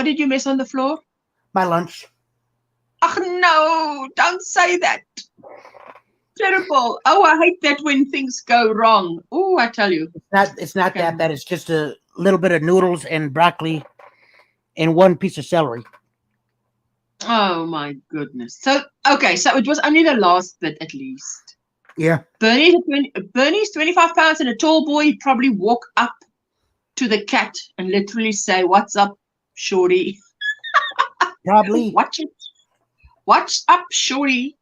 did you miss on the floor? My lunch. Oh no, don't say that. Terrible. Oh, I hate that when things go wrong. Oh, I tell you. It's not that bad. It's just a little bit of noodles and broccoli and 1 piece of celery. Oh my goodness. So okay, so it was only the last bit at least. Yeah. Bernie's 25 pounds and a tall boy. He'd probably walk up to the cat and literally say, what's up, shorty? Probably. Watch it. What's up, shorty?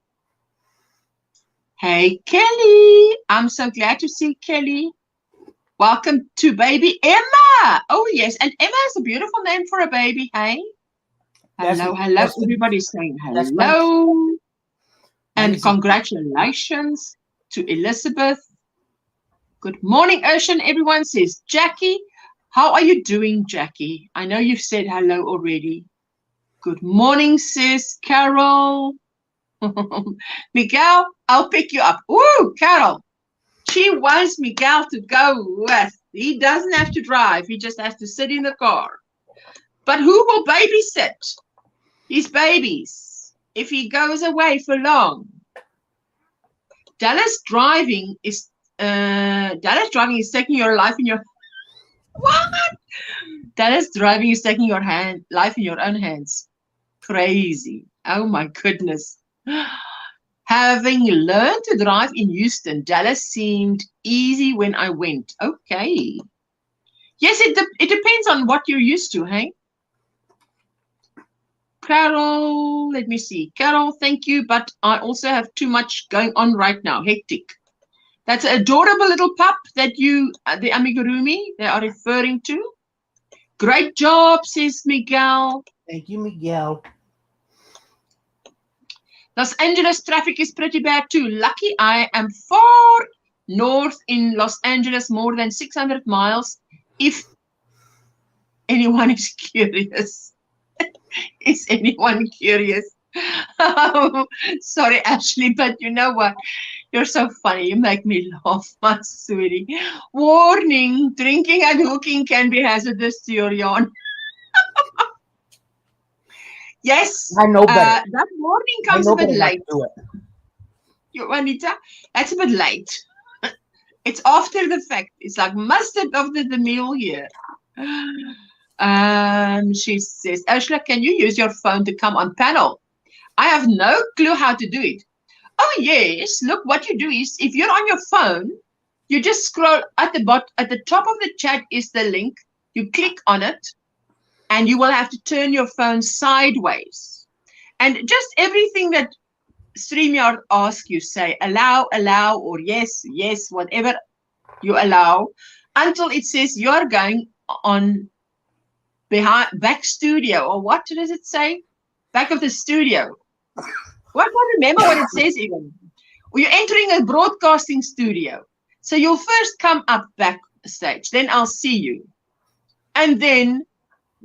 Hey, Kelly. I'm so glad to see Kelly. Welcome to baby Emma. Oh, yes. And Emma is a beautiful name for a baby, hey? Hello, hello. Everybody's saying hello. And congratulations to Elizabeth. Good morning, Ocean. Everyone says, Jackie. How are you doing, Jackie? I know you've said hello already. Good morning, sis. Carol. Miguel, I'll pick you up. Ooh, Carol. She wants Miguel to go with. He doesn't have to drive. He just has to sit in the car. But who will babysit his babies if he goes away for long? Dallas driving is taking your life in your what? Dallas driving is taking your life in your own hands. Crazy. Oh my goodness. Having learned to drive in Houston, Dallas seemed easy when I went. Okay. Yes, it depends on what you're used to, hey? Carol, let me see. Carol, thank you, but I also have too much going on right now. Hectic. That's an adorable little pup that you, the amigurumi, they are referring to. Great job, says Miguel. Thank you, Miguel. Los Angeles traffic is pretty bad too. Lucky I am far north in Los Angeles, more than 600 miles. If anyone is curious. Is anyone curious? Oh, sorry, Ashley, but you know what? You're so funny. You make me laugh, my sweetie. Warning, drinking and hooking can be hazardous to your yawn. Yes, I know better. That warning comes a bit late. You, Anita, that's a bit late. It's after the fact. It's like mustard after the meal here. She says, Ursula, can you use your phone to come on panel? I have no clue how to do it. Oh yes, look, what you do is if you're on your phone, you just scroll at the at the top of the chat is the link. You click on it, and you will have to turn your phone sideways. And just everything that StreamYard asks you, say allow, allow, or yes, yes, whatever you allow, until it says you're going on back studio, or what does it say? Back of the studio. Well, I can't remember what it says even. You're entering a broadcasting studio. So you'll first come up backstage, then I'll see you. And then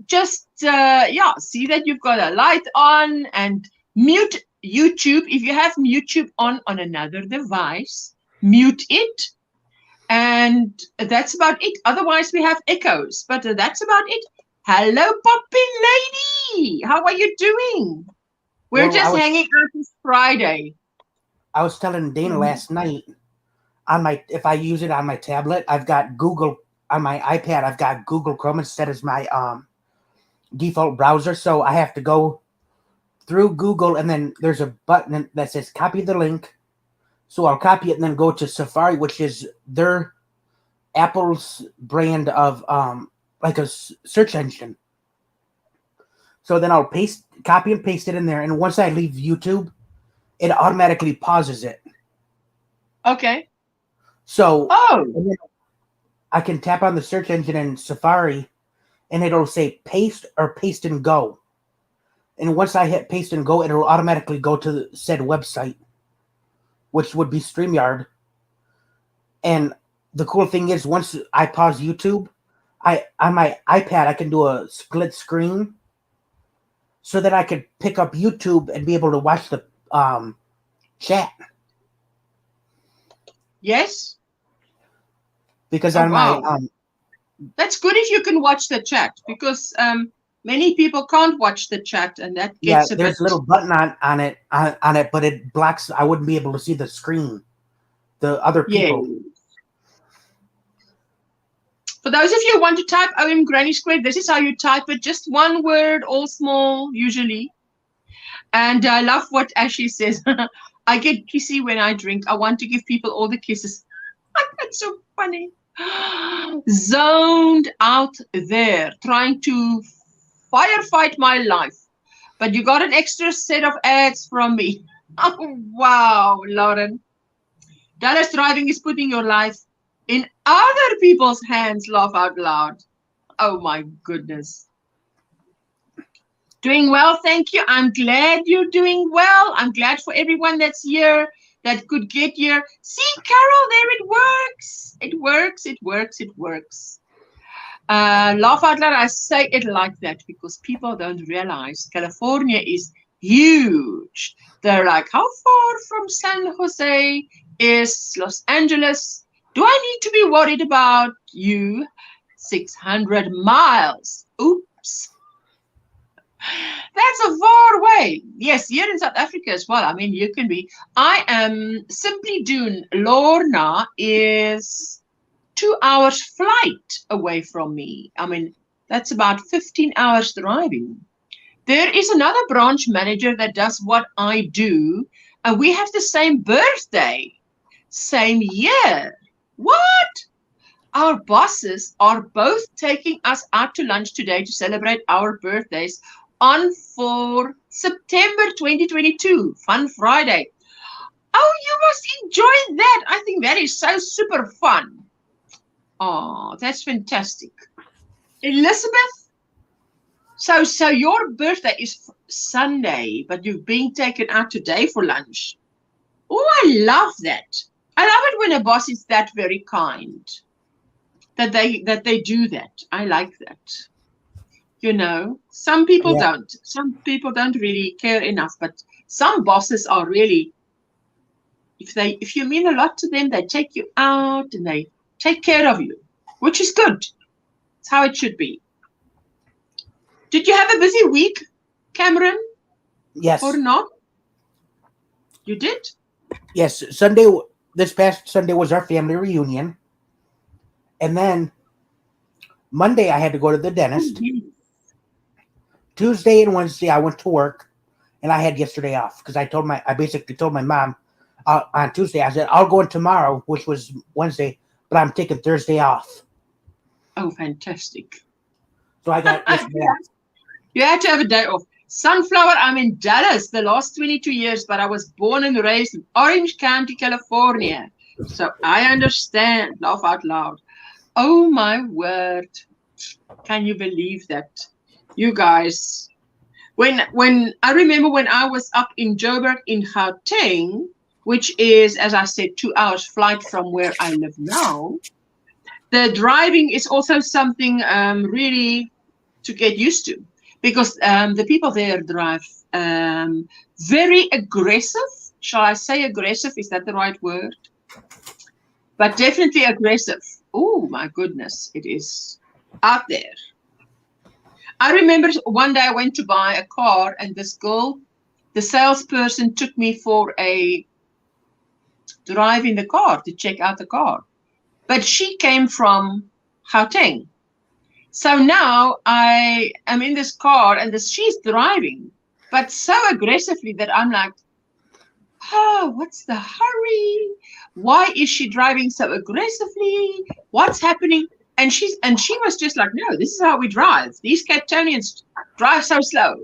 just, see that you've got a light on, and mute YouTube. If you have YouTube on another device, mute it. And that's about it. Otherwise, we have echoes, but that's about it. Hello, Poppy Lady. How are you doing? We're just hanging out this Friday. I was telling Dana last night, if I use it on my tablet, I've got Google on my iPad. I've got Google Chrome instead as my default browser, so I have to go through Google, and then there's a button that says copy the link. So I'll copy it and then go to Safari, which is their Apple's brand of like a search engine. So then I'll copy and paste it in there, and once I leave YouTube, it automatically pauses it. Okay. So I can tap on the search engine in Safari, and it'll say paste or paste and go. And once I hit paste and go, it'll automatically go to the said website, which would be StreamYard. And the cool thing is, once I pause YouTube, on my iPad I can do a split screen, so that I could pick up YouTube and be able to watch the chat. Yes. Because on my that's good if you can watch the chat, because many people can't watch the chat, and that gets there's a little button on it, but it blocks. I wouldn't be able to see the screen, the other people. Yeah. For those of you who want to type OM Granny Squared, this is how you type it. Just one word, all small, usually. And I love what Ashley says. I get kissy when I drink. I want to give people all the kisses. That's so funny. Zoned out there, trying to firefight my life. But you got an extra set of ads from me. Oh, wow, Lauren. Dallas driving is putting your life in other people's hands. Laugh out loud. Oh, my goodness. Doing well, thank you. I'm glad you're doing well. I'm glad for everyone that's here, that could get here. See, Carol, there it works. It works, it works, it works. Laugh out loud, I say it like that because people don't realize California is huge. They're like, how far from San Jose is Los Angeles? Do I need to be worried about you? 600 miles. Oops. That's a far way. Yes, here in South Africa as well. I mean, you can be. I am Simply Dune. Lorna is 2 hours flight away from me. I mean, that's about 15 hours driving. There is another branch manager that does what I do, and we have the same birthday, same year. What? Our bosses are both taking us out to lunch today to celebrate our birthdays on for September 2022. Fun Friday. Oh, you must enjoy that. I think that is so super fun. Oh, that's fantastic. Elizabeth, so your birthday is Sunday, but you've been taken out today for lunch. Oh, I love that. I love it when a boss is that very kind, that they do that. I like that. You know, some people don't. Some people don't really care enough, but some bosses are really, if you mean a lot to them, they take you out and they take care of you, which is good. It's how it should be. Did you have a busy week, Cameron? Yes. Or not? You did? Yes. This past Sunday was our family reunion. And then Monday, I had to go to the dentist. Mhm. Tuesday and Wednesday, I went to work, and I had yesterday off because I basically told my mom on Tuesday, I said, I'll go in tomorrow, which was Wednesday, but I'm taking Thursday off. Oh, fantastic. So I got yesterday off. You had to have a day off. Sunflower, I'm in Dallas the last 22 years, but I was born and raised in Orange County, California. So I understand. Laugh out loud. Oh, my word. Can you believe that? You guys. When I remember when I was up in Joburg in Gauteng, which is, as I said, 2 hours flight from where I live now, the driving is also something really to get used to, because the people there drive very aggressive. Shall I say aggressive? Is that the right word? But definitely aggressive. Oh, my goodness, it is out there. I remember one day I went to buy a car, and this girl, the salesperson, took me for a drive in the car to check out the car. But she came from Gauteng. So now I am in this car, and she's driving, but so aggressively that I'm like, oh, what's the hurry? Why is she driving so aggressively? What's happening? And she was just like, no, this is how we drive. These Cape Townians drive so slow.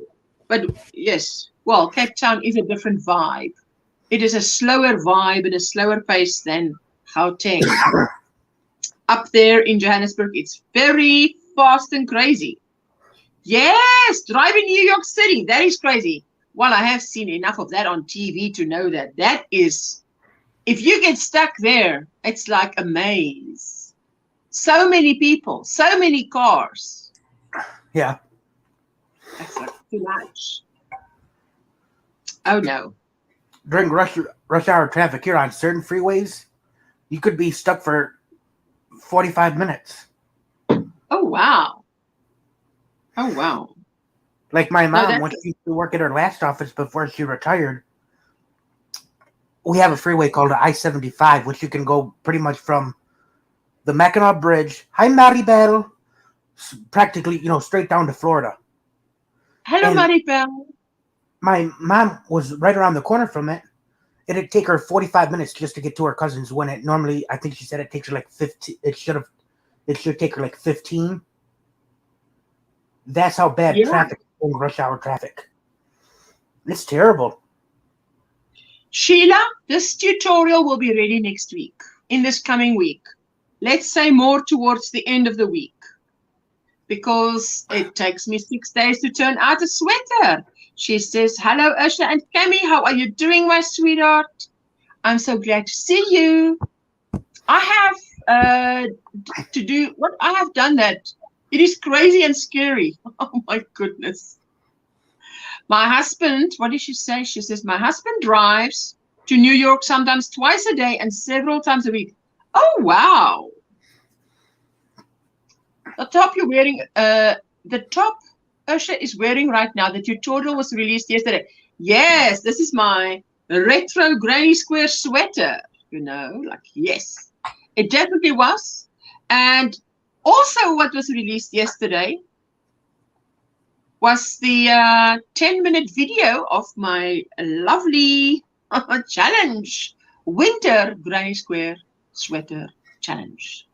But yes, well, Cape Town is a different vibe. It is a slower vibe and a slower pace than Gauteng. Up there in Johannesburg, it's very fast and crazy. Yes, driving New York City, that is crazy. Well, I have seen enough of that on TV to know that is, if you get stuck there, it's like a maze. So many people, so many cars. Yeah. That's like too much. Oh, no. During rush hour traffic here on certain freeways, you could be stuck for 45 minutes. Oh, wow. Oh, wow. Like my mom, when she used to work at her last office before she retired, we have a freeway called the I-75, which you can go pretty much from the Mackinac Bridge. Hi, Maribel. Practically, straight down to Florida. Hello, Maribel. My mom was right around the corner from it. It'd take her 45 minutes just to get to her cousins, when it normally, I think she said it takes her like 15. It should take her like 15. That's how bad traffic is in rush hour traffic. It's terrible. Sheila, this tutorial will be ready next week, in this coming week. Let's say more towards the end of the week, because it takes me 6 days to turn out a sweater. She says, hello, Ursula and Cammy. How are you doing, my sweetheart? I'm so glad to see you. I have to do what I have done that. It is crazy and scary. Oh, my goodness. My husband, what did she say? She says, my husband drives to New York sometimes twice a day and several times a week. Oh, wow. The top you're wearing, the top Ursula is wearing right now, the tutorial was released yesterday. Yes, this is my retro granny square sweater, yes, it definitely was. And also what was released yesterday was the 10-minute video of my lovely challenge, winter granny square sweater challenge.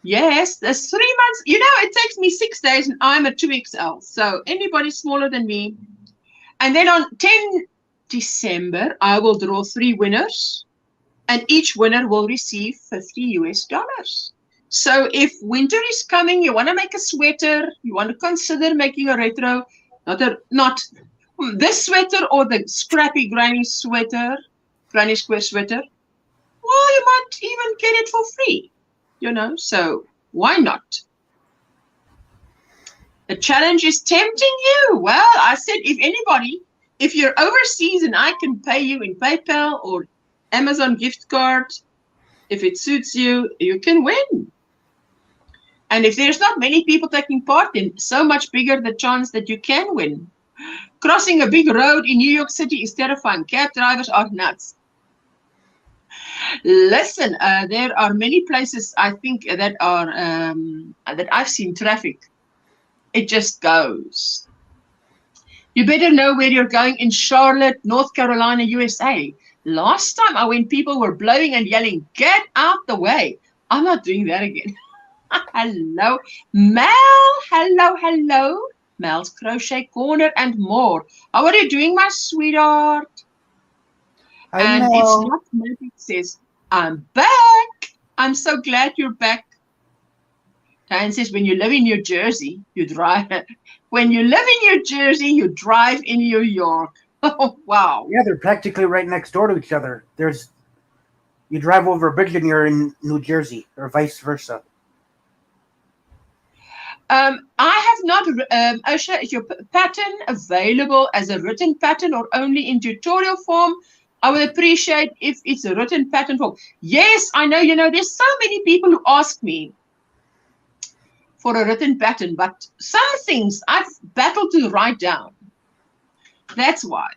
Yes, there's 3 months. It takes me 6 days, and I'm a 2XL. So anybody smaller than me. And then on 10 December, I will draw 3 winners, and each winner will receive $50. So if winter is coming, you want to make a sweater, you want to consider making a retro, not this sweater or the scrappy granny sweater, granny square sweater, well, you might even get it for free. So why not? The challenge is tempting you. Well, I said, if you're overseas and I can pay you in PayPal or Amazon gift card, if it suits you, you can win. And if there's not many people taking part, then so much bigger the chance that you can win. Crossing a big road in New York City is terrifying. Cab drivers are nuts. Listen, there are many places I think that are that I've seen traffic. It just goes. You better know where you're going in Charlotte, North Carolina, USA. Last time I went, people were blowing and yelling, "Get out the way." I'm not doing that again. Hello, Mel. Hello, hello. Mel's Crochet Corner and more. How are you doing, my sweetheart? I And know. it's not magic says, "I'm back. I'm so glad you're back." Diane says, when you live in New Jersey, you drive. When you live in New Jersey, you drive in New York. Oh, wow. Yeah, they're practically right next door to each other. You drive over a bridge and you're in New Jersey, or vice versa. I have not, Osha, is your pattern available as a written pattern or only in tutorial form? I would appreciate if it's a written pattern form. Yes, I know, there's so many people who ask me for a written pattern, but some things I've battled to write down. That's why.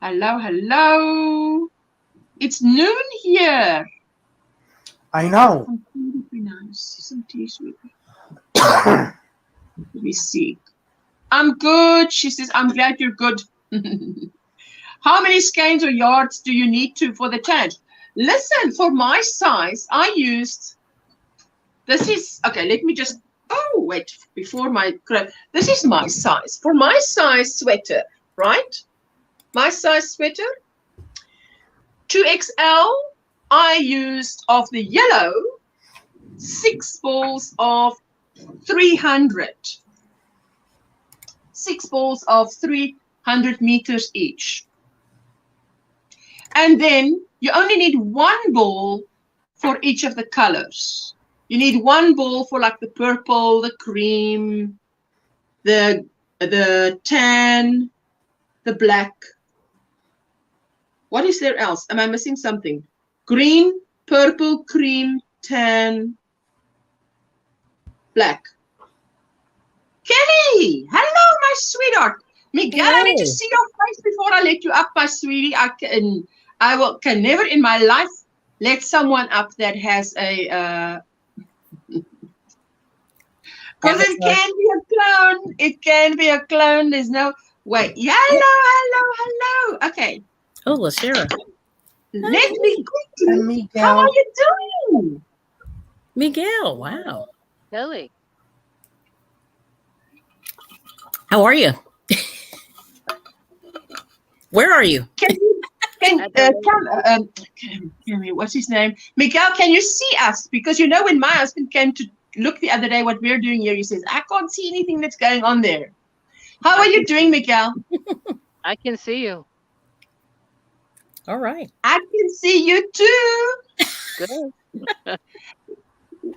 Hello, hello. It's noon here. I know. Some tea, sweetie. Let me see. I'm good. She says, I'm glad you're good. How many skeins or yards do you need for the challenge? Listen, for my size, I used, this is, okay, let me just, oh, wait, this is my size. For my size sweater, right? My size sweater, 2XL, I used of the yellow, 6 balls of 300. 6 balls of 300 meters each. And then you only need 1 ball for each of the colors. You need 1 ball for like the purple, the cream, the tan, the black. What is there else? Am I missing something? Green, purple, cream, tan, black. Kelly, hello, my sweetheart. Miguel, I need to see your face before I let you up, my sweetie. I can never in my life let someone up that has a because it can be a clone. It can be a clone. There's no way. Yeah, hello. Okay. Oh, Lashera. Let me quickly. Miguel. How are you doing? Miguel, wow. Kelly. How are you? Where are you? What's his name? Miguel, can you see us? Because when my husband came to look the other day what we're doing here, he says, I can't see anything that's going on there. How are you doing, Miguel? I can see you. All right. I can see you too. Good.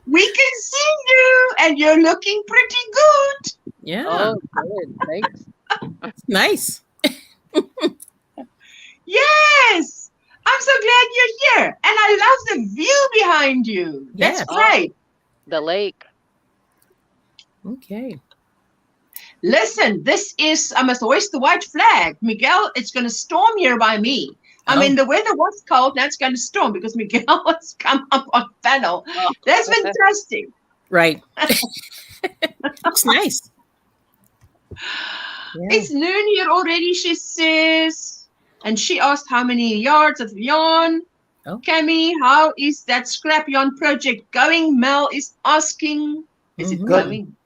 We can see you, and you're looking pretty good. Yeah. Oh, good. Thanks. Nice. Yes. I'm so glad you're here. And I love the view behind you. That's great. The lake. Okay. Listen, this is, I must hoist the white flag. Miguel, it's going to storm here by me. I mean, the weather was cold. Now it's going to storm because Miguel has come up on panel. That's fantastic. Right. It's nice. Yeah. It's noon here already, she says. And she asked how many yards of yarn. Oh. Cami, how is that scrap yarn project going? Mel is asking. Is it going?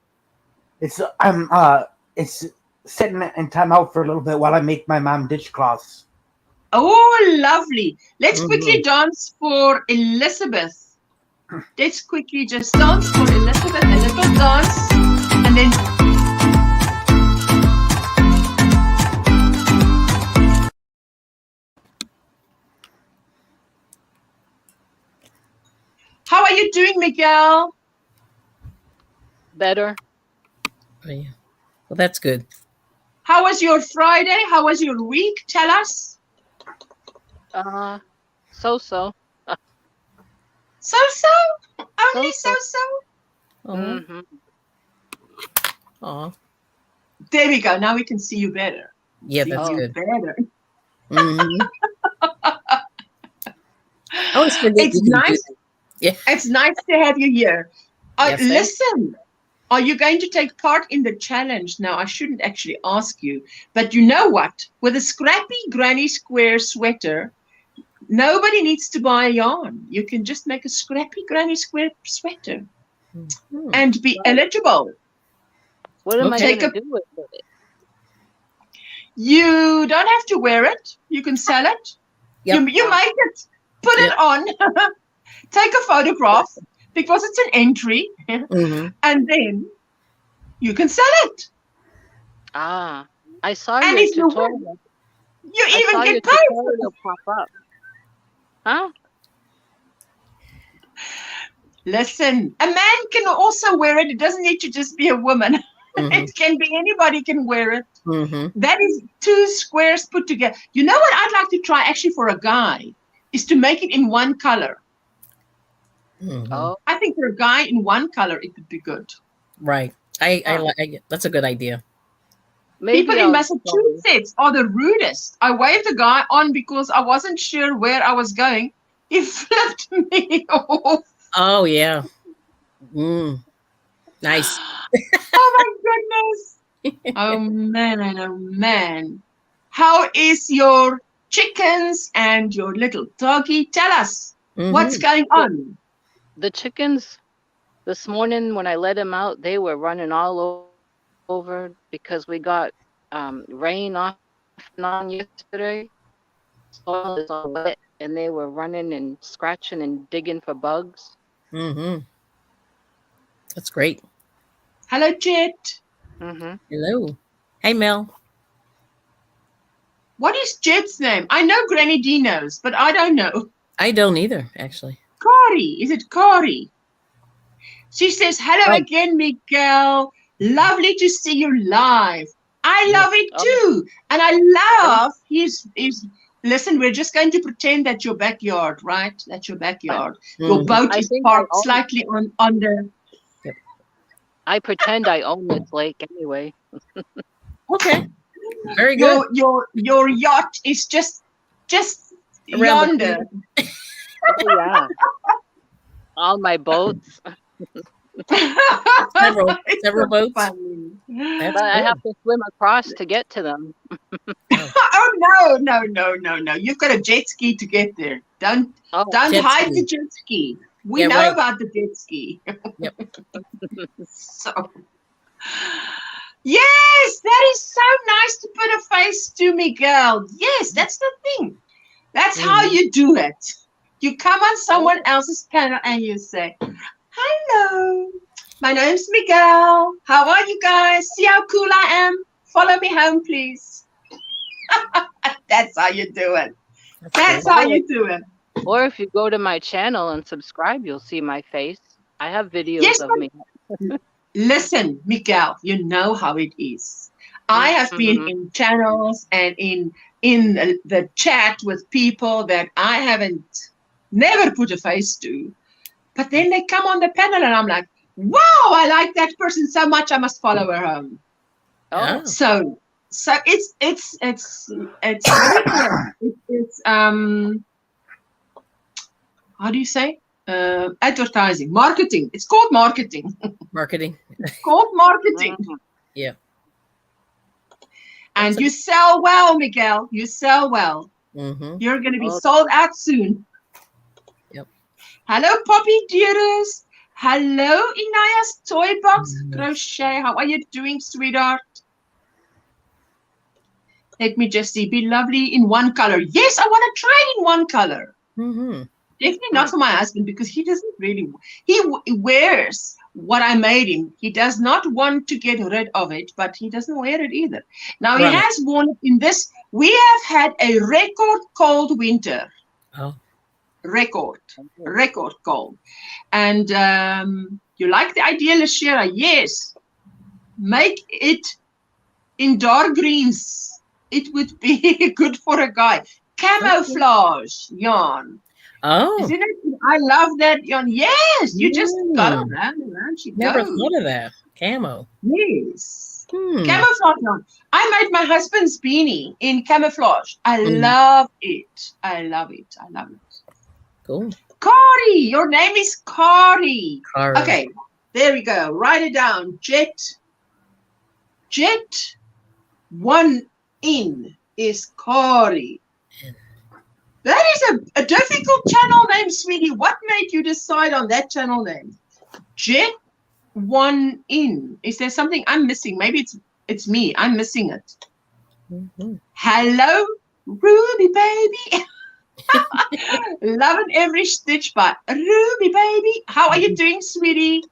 It's sitting in time out for a little bit while I make my mom dishcloths. Oh, lovely. Let's quickly dance for Elizabeth. Let's quickly just dance for Elizabeth, a little dance. And then... How are you doing, Miguel? Better. Oh, yeah. Well, that's good. How was your Friday? How was your week? Tell us. So-so. So-so? Only so-so? Mm-hmm. Oh. There we go. Now we can see you better. Yeah, that's good. Better. Mm-hmm. I always forget It's you can do nice. that. Yeah. It's nice to have you here. Yes, thank- Listen, are you going to take part in the challenge? Now, I shouldn't actually ask you, but you know what? With a scrappy granny square sweater, nobody needs to buy yarn. You can just make a scrappy granny square sweater Mhm. and be eligible. What am I Okay. gonna do with it? You don't have to wear it. You can sell it. Yep. You make it. Put Yep. it on. Take a photograph because it's an entry. Hmm. And then you can sell it. Ah, I saw And your if you win, tutorial. you I even saw your get paid for it. tutorial pop up. Huh? Listen, a man can also wear it. It doesn't need to just be a woman. Hmm. It can be anybody can wear it. Hmm. That is 2 squares put together. You know what I'd like to try actually for a guy is to make it in one color. Hmm. Oh, I think for a guy in one color, it would be good. Right. I that's a good idea. maybe People in I'll. Massachusetts are the rudest. I waved the guy on because I wasn't sure where I was going. He flipped me off. Oh yeah. Mm. Nice. Oh my goodness. Oh man, oh man. How is your chickens and your little doggy? Tell us what's Mhm. going on. The chickens this morning when I let them out, they were running all over because we got rain off and on yesterday. Soil is all wet, and they were running and scratching and digging for bugs. Mhm. That's great. Hello, Jet. Mm-hmm. Hello. Hey Mel. What is Jet's name? I know Granny D knows, but I don't know. I don't either, actually. Kari. Is it Kari? She says, hello Right. again, Miguel. Lovely to see you live. I Yeah. love it Oh. too. And I love his listen, we're just going to pretend that's your backyard, right? That's your backyard. Your Mhm. boat I is think I parked own- slightly on the I pretend I own this lake anyway. Okay. Very good. your yacht is just Around the yonder. Oh yeah, all my boats, Several It's several so boats. funny. That's but I good. have to swim across to get to them. Oh no. You've got a jet ski to get there. Don't Oh, Don't Jet hide ski. the jet ski. We Yeah, know right. about the jet ski. Yep. So, yes, that is so nice to put a face to, Miguel. Yes, that's the thing. That's how Mhm. you do it. You come on someone else's panel and you say, hello, my name's Miguel. How are you guys? See how cool I am? Follow me home, please. That's how you do it. That's cool. how you do it. or if you go to my channel and subscribe, you'll see my face. I have videos Yes, of me. listen, Miguel, you know how it is. I have been Mhm. in channels and in the chat with people that I haven't never put a face to, but then they come on the panel and I'm like, wow, I like that person so much I must follow her home. Oh, So it's what do you call it? It's how do you say? Advertising, marketing. It's called marketing. Marketing. It's called marketing. Mhm. Yeah. And That's you sell well, Miguel. You sell well. Mhm. You're going to be Oh. sold out soon. Yep. Hello, Poppy dearest. Hello, Inaya's Toy Box Mhm. Crochet. How are you doing, sweetheart? Let me just see. Be lovely in one color. Yes, I want to try it in one color. Mhm. Definitely not for my husband because he doesn't really. He wears what I made him. He does not want to get rid of it, but he doesn't wear it either. Now he Right. has worn it in this. We have had a record cold winter. Oh. Record cold. And you like the idea, Lashira? Yes. Make it in dark greens. It would be good for a guy. Camouflage yarn. Oh. Isn't it? I love that yarn. Yes, you just got Mm. around and around she Never goes. thought of that. Camo. Yes. Hmm. Camouflage yarn. I made my husband's beanie in camouflage. I Mhm. love it. I love it. I love it. Cool. Kari, your name is Kari. Kari. Okay, there we go. Write it down. Jet 1 in is Kari. That is a difficult channel name, sweetie. What made you decide on that channel name? Jet 1 in. Is there something I'm missing? Maybe it's me. I'm missing it. Mm-hmm. Hello, Ruby baby. Loving every stitch, but Ruby baby. How are you doing, sweetie?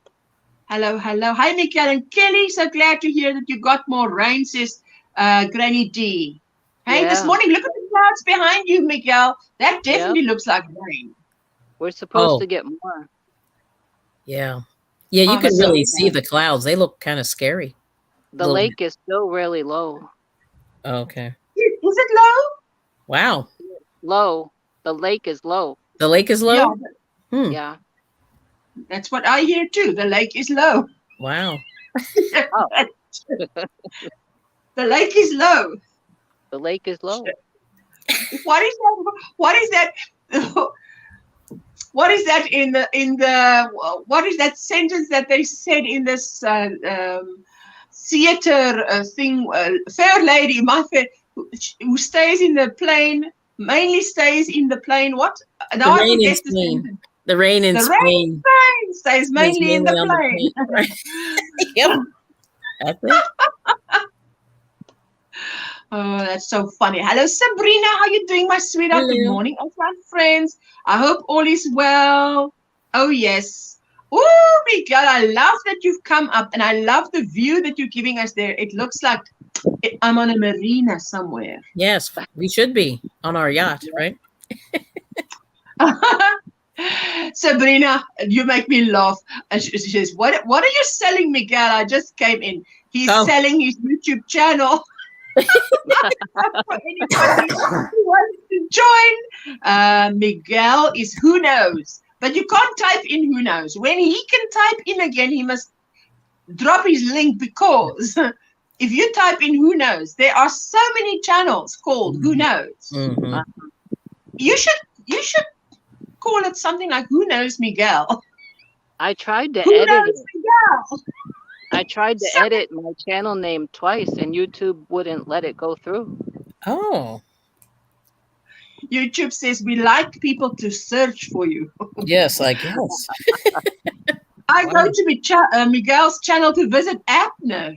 Hello, hello. Hi, Mikael and Kelly. So glad to hear that you got more rain, says Granny D. Hey, this Yeah. morning, look at the clouds behind you, Miguel. That definitely looks like rain. We're supposed Oh. to get more. Yeah. Yeah, you Oh, can so really bad. see the clouds. They look kind of scary. The Little lake is still really low. Okay. Is it low? Wow. Low. The lake is low. The lake is low? Yeah, Yeah. that's what I hear too. The lake is low. Wow. The lake is low. The lake is low. What is that? What is that? What is that in the what is that sentence that they said in this theater thing? Fair lady, my fair, who stays in the plane, mainly stays in the plane. What? Now I rain in forget the Spain. sentence. The rain in The rain Spain. stays mainly in the on plane. Right. Yep. That's it. Oh, that's so funny. Hello, Sabrina. How you doing, my sweetheart? Good Hello. morning, all my friends. I hope all is well. Oh, yes. Oh, Miguel, I love that you've come up, and I love the view that you're giving us there. It looks like I'm on a marina somewhere. Yes, we should be on our yacht, right? Sabrina, you make me laugh. And she says, what are you selling, Miguel? I just came in. He's selling his YouTube channel. For anybody who wants to join, Miguel is who knows. But you can't type in who knows. When he can type in again, he must drop his link, because if you type in who knows, there are so many channels called who knows. Mm-hmm. You should call it something like who knows Miguel. I tried to Who edit knows it. Miguel? I tried to edit my channel name twice, and YouTube wouldn't let it go through. Oh. YouTube says we like people to search for you. Yes, I guess. I go to Miguel's channel to visit Abner.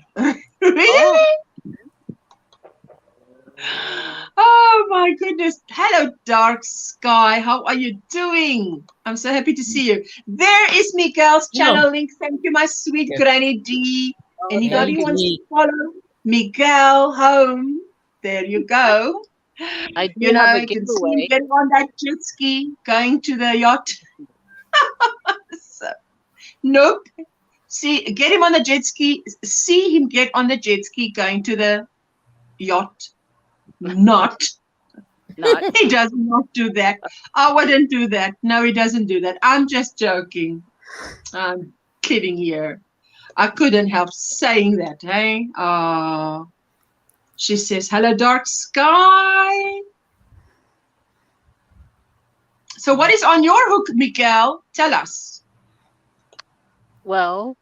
Really? Oh my goodness. Hello, Dark Sky. How are you doing? I'm so happy to see you. There is Miguel's channel link. Thank you, my sweet Granny D. Anybody wants to follow Miguel home? There you go. I do have a you can see giveaway. him getting on that jet ski, going to the yacht. Nope. See, get him on the jet ski. See him get on the jet ski, going to the yacht. Not. He does not do that. I wouldn't do that. No, he doesn't do that. I'm just joking. I'm kidding here. I couldn't help saying that, hey? She says, hello, Dark Sky. So what is on your hook, Miguel? Tell us. Well,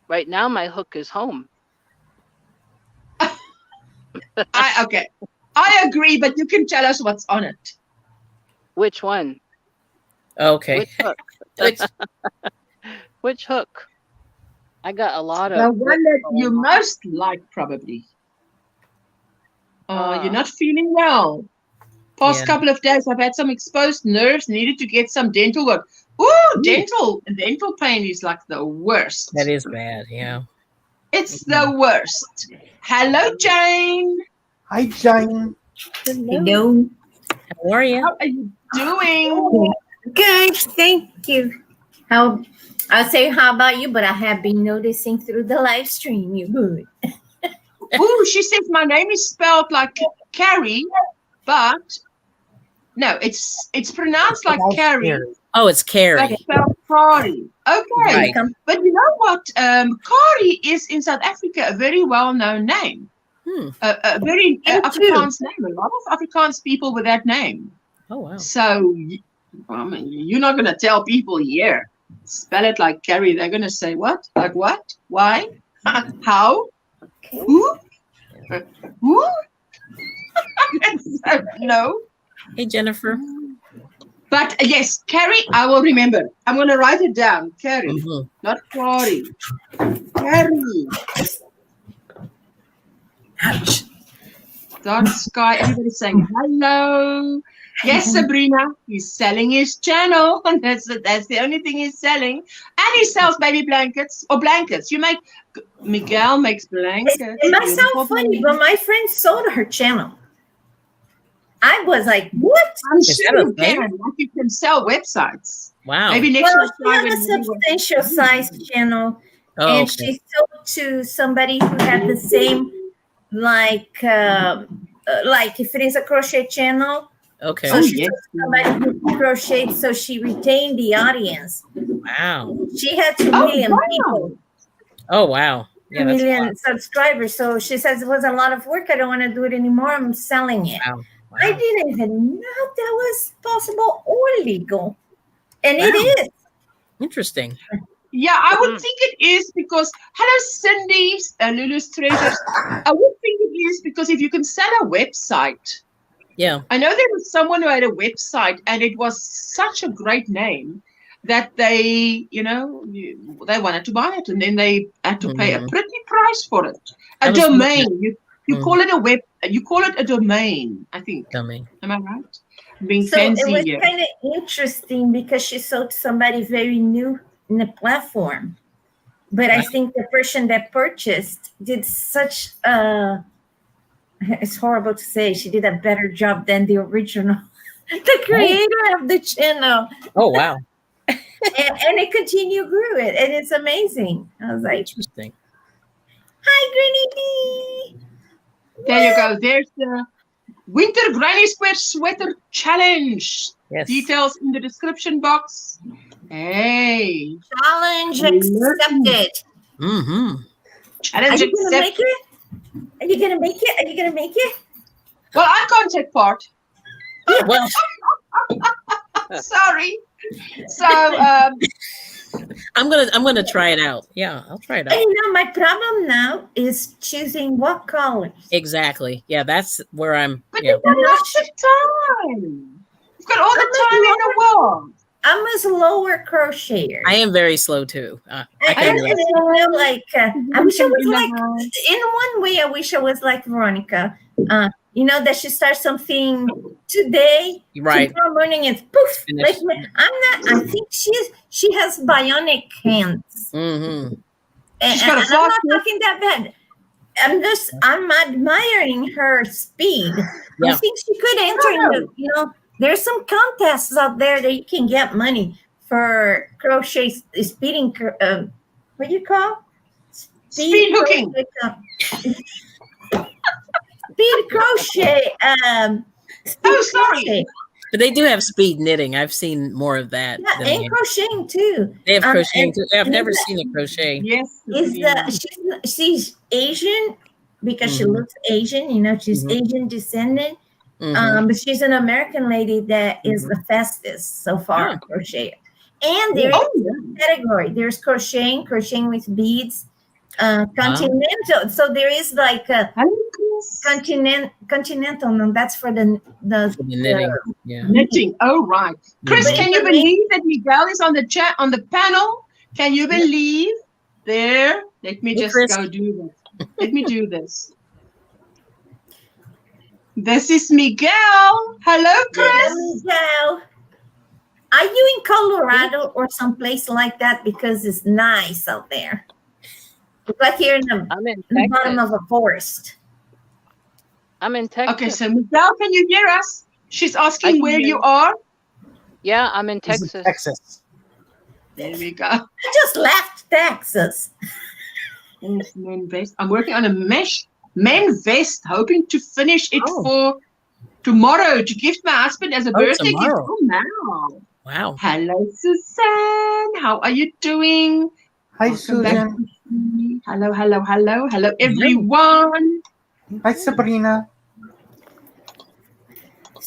right now my hook is home. Okay. I agree, but you can tell us what's on it. Which one? Okay. Which hook? Which hook? I got a lot of. The one that you most like, probably. You're not feeling well. Past couple of days, I've had some exposed nerves, needed to get some dental work. Ooh, dental pain is like the worst. That is bad, yeah. It's the worst. Hello, Jane. Hi, Jane. Hello. How are you? How are you doing? Good, thank you. I'll say how about you, but I have been noticing through the live stream you're good. Ooh, she says my name is spelled like Carrie, but no, it's pronounced like Carrie. Oh, it's Carrie. But spelled Kari. Okay. Right. But you know what? Kari is in South Africa a very well-known name. A very Afrikaans name. A lot of Afrikaans people with that name. Oh, wow. So You're not gonna tell people here. Spell it like Carrie. They're gonna say what? Like what? Why? How? Okay. Who? Who? No. Hey, Jennifer. But yes, Carrie, I will remember. I'm going to write it down. Carrie, Mhm. not Corey. Carrie. Ouch. Dot Sky. Everybody's saying hello. Yes, Sabrina. He's selling his channel. That's the only thing he's selling. And he sells baby blankets or blankets. Miguel makes blankets. It might sound funny, but my friend sold her channel. I was like, what? I'm Is sure that a you thing? can. Like you can sell websites. Wow. Maybe next Well, she time. had a substantial size channel, Oh, and okay. she sold to somebody who had the same, like if it is a crochet channel. Okay. So Oh, she yes. sold to somebody who crocheted, so she retained the audience. Wow. She had 2 Oh, million wow. people. Oh, wow. 2 Yeah, that's a million lot. subscribers. So she says it was a lot of work. I don't want to do it anymore. I'm selling it. Wow. I Wow. didn't even know that was possible or legal. And Wow. it is. Interesting. Yeah, I would think it is because, hello, Cindy, Lulu's Treasures. I would think it is because if you can sell a website, Yeah. I know there was someone who had a website and it was such a great name that they, they wanted to buy it and then they had to pay a Mhm. pretty price for it. A I was looking at- domain. You call it you call it a domain, I think. Dummy. Am I right? Being So fancy it was here. kind of interesting because she sold to somebody very new in the platform. But I Wow. think the person that purchased did such a, it's horrible to say, she did a better job than the original, the creator of the channel. Oh, wow. And it continued grew it. And it's amazing. I was like, Interesting. hi, Granny. There you go. There's the Winter Granny Square Sweater Challenge. Yes. Details in the description box. Hey. Challenge Learn. accepted. Mm-hmm. Are Challenge you going to make accepted. it? Are you going to make it? Are you going to make it? Well, I can't take part. Well, Sorry. So, I'm gonna try it out. Yeah, I'll try it And out. my problem now is choosing what colors. Exactly. Yeah, that's where I'm. but Yeah. you've got lots of time. You've got all the time in the world. I'm a slower crocheter. I am very slow too. I I can. feel like I wish I was In the like. house. In one way, I wish I was like Veronica. That she starts something today, Right. tomorrow morning, and poof. Finish. Like I'm not. I think she has bionic hands, Mm-hmm. and, She's got a and I'm not fast- talking that bad. I'm admiring her speed. I Yeah. think she could enter in the, there's some contests out there that you can get money for crochet speeding. What do you call? Speed hooking. Speed crochet. Oh, sorry. But they do have speed knitting. I've seen more of that. Yeah, than and they- crocheting too. They have crocheting and- too. I've and never is seen a crochet. Yes. She's Asian because she Mhm. looks Asian. She's Mhm. Asian descendant. Mhm. But she's an American lady that is the fastest so far Oh. crochet. And there's Oh, yeah. category. There's crocheting with beads, continental. So there is like a Hello, Chris. continental. No, that's for the For the knitting. Yeah. Knitting. Oh, right. Chris, Mhm. can you believe that Miguel is on the chat, on the panel? Can you believe? There. Let me Hey, just Chris. go do this. Let me do this. This is Miguel. Hello, Chris. Miguel. Are you in Colorado or someplace like that? Because it's nice out there. It's like here in the, I'm in the bottom Texas. of a forest. I'm in Texas. Okay, so Miguel, can you hear us? She's I asking can where hear you you. are. Yeah, I'm in This is Texas. Texas. There we go. I just left Texas. Men vest. I'm working on a men vest, hoping to finish it Oh. for tomorrow to gift my husband as a birthday gift. tomorrow. Oh, now. Wow. Hello, Suzanne. How are you doing? Hi, Welcome back Susan. to me. Hello, hello, hello. Hello, everyone. Hi, Sabrina.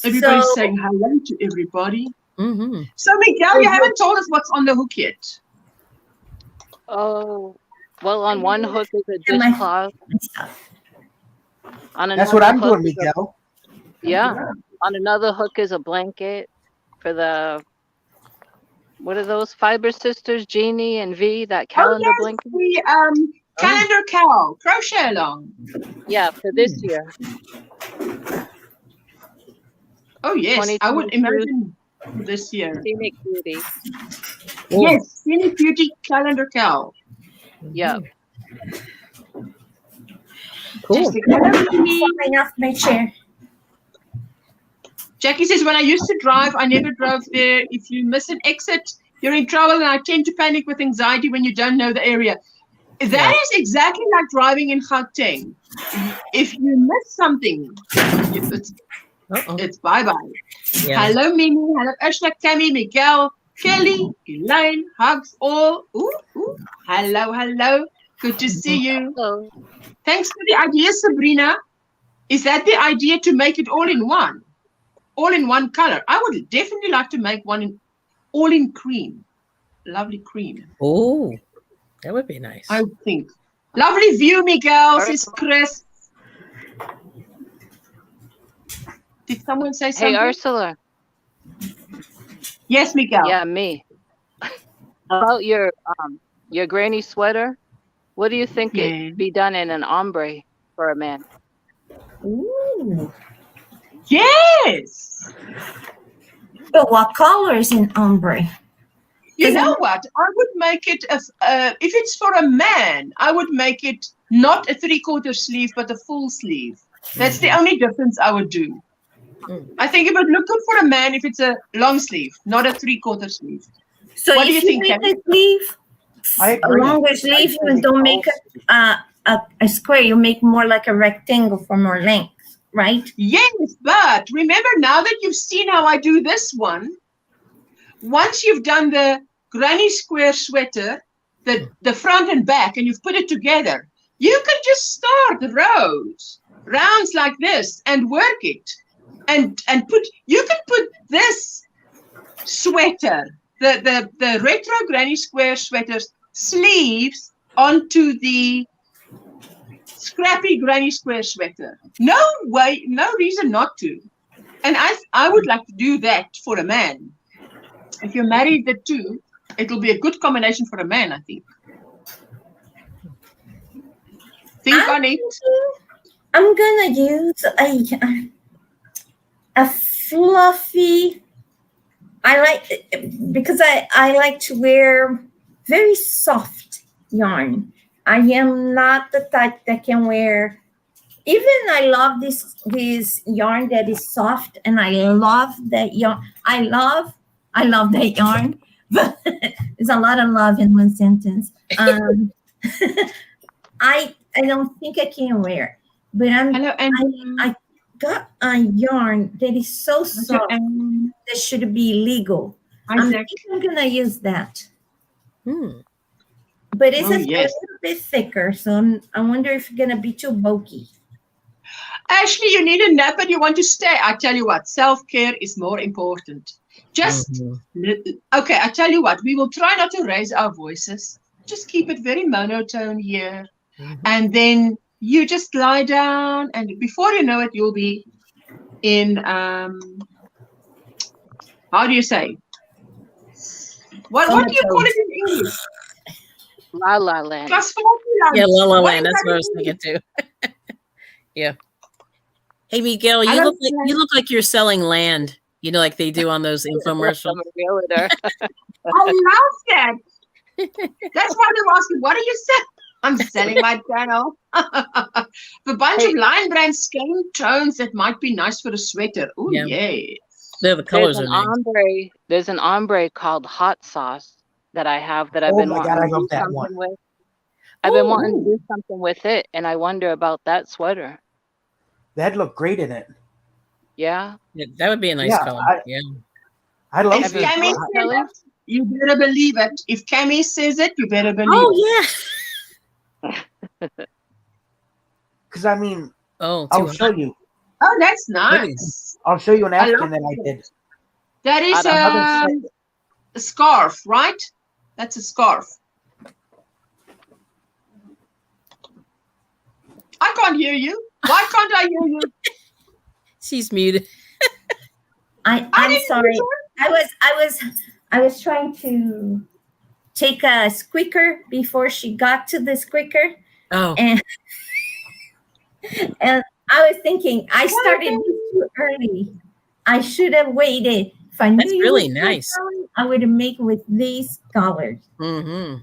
Everybody's So- saying hello to everybody. Mm-hmm. So Miguel, you haven't told us what's on the hook yet. Oh, well, on one hook is a And my- dishcloth. On That's what another I'm hook doing, is a- Miguel. yeah. On another hook is a blanket for the, what are those Fiber Sisters, Jeannie and V, that calendar blanket? The calendar cowl, crochet along. Yeah, for this year. Oh yes, I would 2022 imagine this year. Scenic Beauty. Yes, Scenic Beauty calendar cowl. Yeah. Cool. Just a calendar. Falling off my chair. Jackie says, when I used to drive, I never drove there. If you miss an exit, you're in trouble, and I tend to panic with anxiety when you don't know the area. That is exactly like driving in Gauteng. If you miss something, it's bye-bye. Yeah. Hello, Mimi. Hello, Ursula, Tammy, Miguel, Kelly, Elaine, hugs all. Ooh, ooh. Hello, hello. Good to see you. So, Thanks for the idea, Sabrina. Is that the idea, to make it all in one? All in one color? I would definitely like to make one all in cream. Lovely cream. Oh, that would be nice. I would think. Lovely view, Miguel, says Chris. Did someone say something? hey, Ursula. Yes, Miguel. Yeah, me. About your granny sweater, what do you think it'd be done in an ombre for a man? Ooh. Yes. But what color is in ombre? You know what? I would make it, if it's for a man, I would make it not a 3/4 sleeve, but a full sleeve. That's the only difference I would do. I think it would look good for a man if it's a long sleeve, not a 3/4 sleeve. So What do if you you think, make a sleeve, I a agree. longer sleeve, you don't make a square. You make more like a rectangle for more length, right? Yes, but remember, now that you've seen how I do this one, once you've done the granny square sweater, the front and back, and you've put it together, you can just start rounds like this, and work it, and you can put this sweater, the retro granny square sweaters sleeves onto the scrappy granny square sweater. No way, no reason not to. And I would like to do that for a man. If you marry the two, it'll be a good combination for a man, I think. Think on it. I'm gonna use a fluffy. I like, because I like to wear very soft yarn. I am not the type that can wear. Even I love this yarn that is soft, and I love that yarn. I love that yarn, but there's a lot of love in one sentence. I don't think I can wear it, but Hello, I got a yarn that is so soft that should be legal. I think I'm gonna use that. But it's a little bit thicker, so I wonder if it's gonna be too bulky. Ashley, you need a nap and you want to stay. I tell you what, self-care is more important. Just, okay, I tell you what, we will try not to raise our voices. Just keep it very monotone here. And then you just lie down, and before you know it, you'll be in, how do you say? What do you call it in English? La La Land. Class 40 land. Yeah, La La What Land. is That's that what I was in thinking too. Yeah. Hey, Miguel, I you look like you're selling land. You know, like they do on those infomercials. I'm a realtor. I love that. That's why they're asking, what are you selling? I'm selling my channel. A bunch of line brand skin tones that might be nice for a sweater. Oh, yeah. The colors are nice. There's an ombre called Hot Sauce that I have that I've been wanting to do something with. I've been wanting to do something with it, and I wonder about that sweater. That'd look great in it. Yeah. That would be a nice color. I love it. If Cammy says it, you better believe it. If Cammy says it, you better believe it. Oh, yeah. Because I mean, I'll show you. Oh, that's nice. I'll show you an napkin that I did. That is a scarf, right? That's a scarf. I can't hear you. Why can't I hear you? She's muted. I'm sorry. I was trying to take a squeaker before she got to the squeaker, Oh, and I was thinking I started this too early. I should have waited. If I knew that's you really would nice. come, I would have made with these colors. Mm-hmm.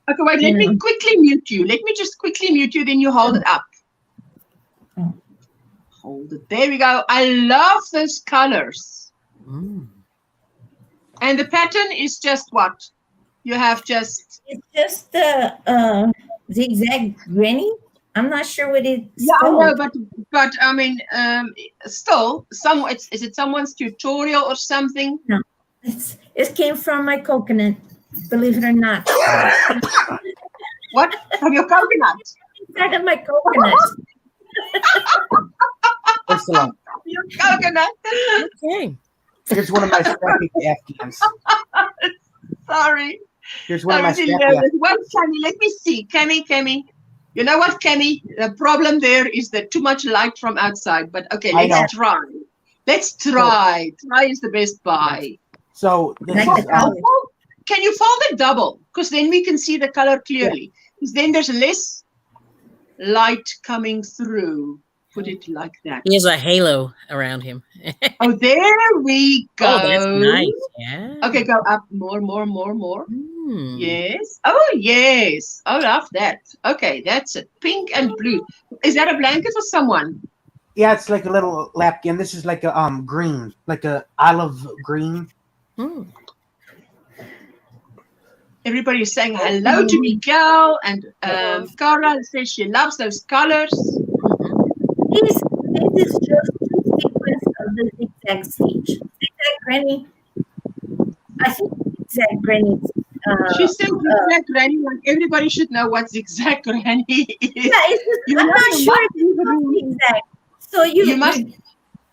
Okay, wait, let me quickly mute you. Let me just quickly mute you, then you hold it up. Oh. Hold it. There we go. I love those colors. Mm. And the pattern is just what? You have just... It's just the zigzag granny. I'm not sure what it's Yeah, I called. know, but I mean, still, is it someone's tutorial or something? No, it came from my coconut, believe it or not. What? From your coconut? Inside of my coconut. Ursula, Your coconut. Okay. here's one of my scrappy Afghans. Sorry. Here's one of I my really scrappy love it. What, Cammy? Let me see. Cammy. You know what, Cammy? The problem there is that too much light from outside. But okay, I know. let's try. Let's try. Try is the best buy. So this Like is the color. Can you fold it double? Because then we can see the color clearly. Because then there's less light coming through. Put it like that. He has a halo around him. Oh, there we go. Oh, that's nice. Yeah. Okay, go up more. Mm. Yes. Oh, yes. I love that. Okay, that's it. Pink and blue. Is that a blanket for someone? yeah, it's like a little lapkin. This is like a green, like a olive green. Mm. Everybody's saying hello to Miguel, and Cara says she loves those colors. This is just the sequence of the zigzag stitch. Zigzag granny. I think zigzag granny. She said zigzag granny, like everybody should know what zigzag granny is. Yeah, it's just, You I'm know, not you sure must if it's not zigzag. So you must.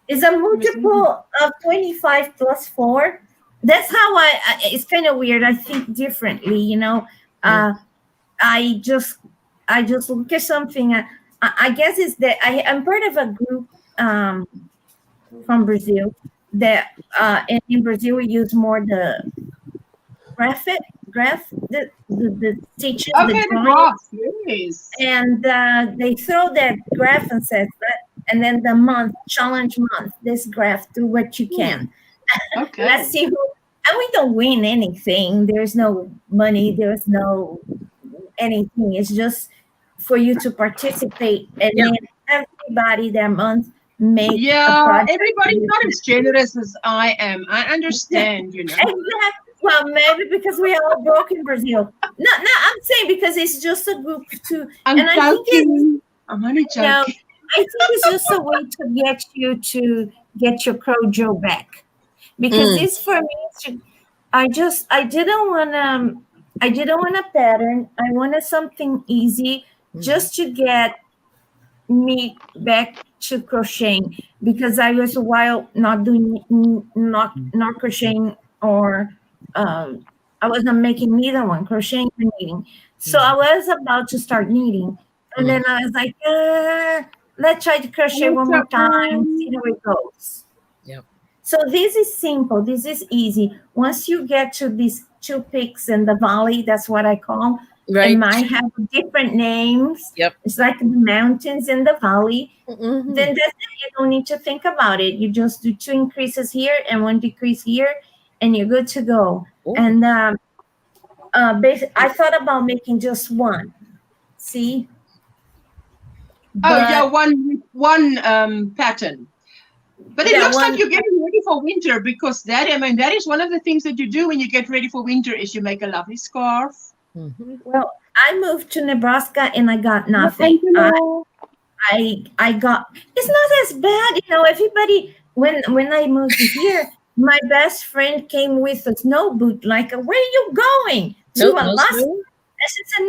It's a multiple of 25 plus 4. That's how it's kind of weird. I think differently, you know. I just look at something. I guess it's that I'm part of a group from Brazil that and in Brazil we use more the graph, the stitches, Okay, the the drawing, graphs, yes. and they throw that graph and says that, and then the month challenge month. This graph, do what you can. Okay. Let's see who. And we don't win anything. There's no money. There's no anything. It's just for you to participate, and then everybody that month make a Yeah, project. everybody's not as generous as I am. I understand, you know. Exactly. Well, maybe because we are all broke in Brazil. No, I'm saying because it's just a group too. I'm And I think it's, I'm only you know, joking. I think it's just a way to get you to get your Crojo back. Because it's for me. I didn't want a pattern. I wanted something easy just to get me back to crocheting, because I was a while not doing not crocheting, or I wasn't making neither one, crocheting or knitting. So I was about to start knitting, and then I was like, let's try to crochet one more time, see how it goes. Yep. So this is simple. This is easy. Once you get to these 2 peaks in the valley, that's what I call. Right. It might have different names. Yep. It's like the mountains in the valley. Mm-hmm. Then that's it. You don't need to think about it. You just do 2 increases here and 1 decrease here, and you're good to go. Ooh. And I thought about making just 1. See? One pattern. But it looks like you're getting ready for winter, because that is one of the things that you do when you get ready for winter is you make a lovely scarf. Mm-hmm. Well, I moved to Nebraska and I got nothing. I got, it's not as bad, you know. Everybody, when I moved here, my best friend came with a snow boot. Like, where are you going? To Alaska? I said,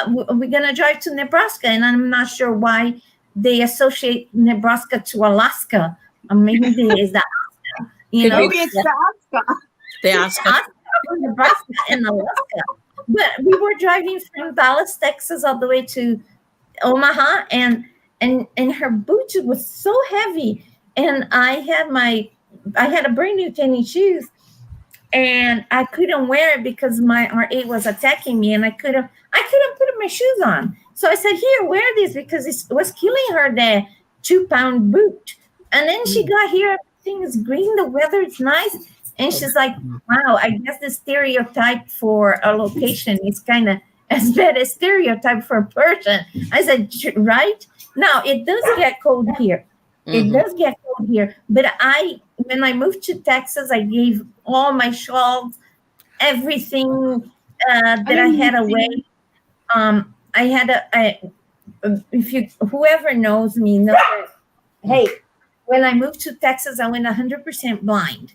no, we're gonna drive to Nebraska, and I'm not sure why they associate Nebraska to Alaska. Maybe it's that, You know, Maybe it's the Oscar. They ask us. from Nebraska and Alaska. But we were driving from Dallas, Texas, all the way to Omaha, and her boot was so heavy, and I had a brand new tennis shoes, and I couldn't wear it because my RA was attacking me, and I couldn't put my shoes on. So I said, "Here, wear this," because it was killing her, the 2-pound boot. And then she got here, everything is green, the weather is nice. And she's like, wow, I guess the stereotype for a location is kind of as bad as stereotype for a person. I said, right? Now, it does get cold here. It does get cold here. But when I moved to Texas, I gave all my shawls, everything that I had away. I had whoever knows me knows that, hey, when I moved to Texas, I went 100% blind.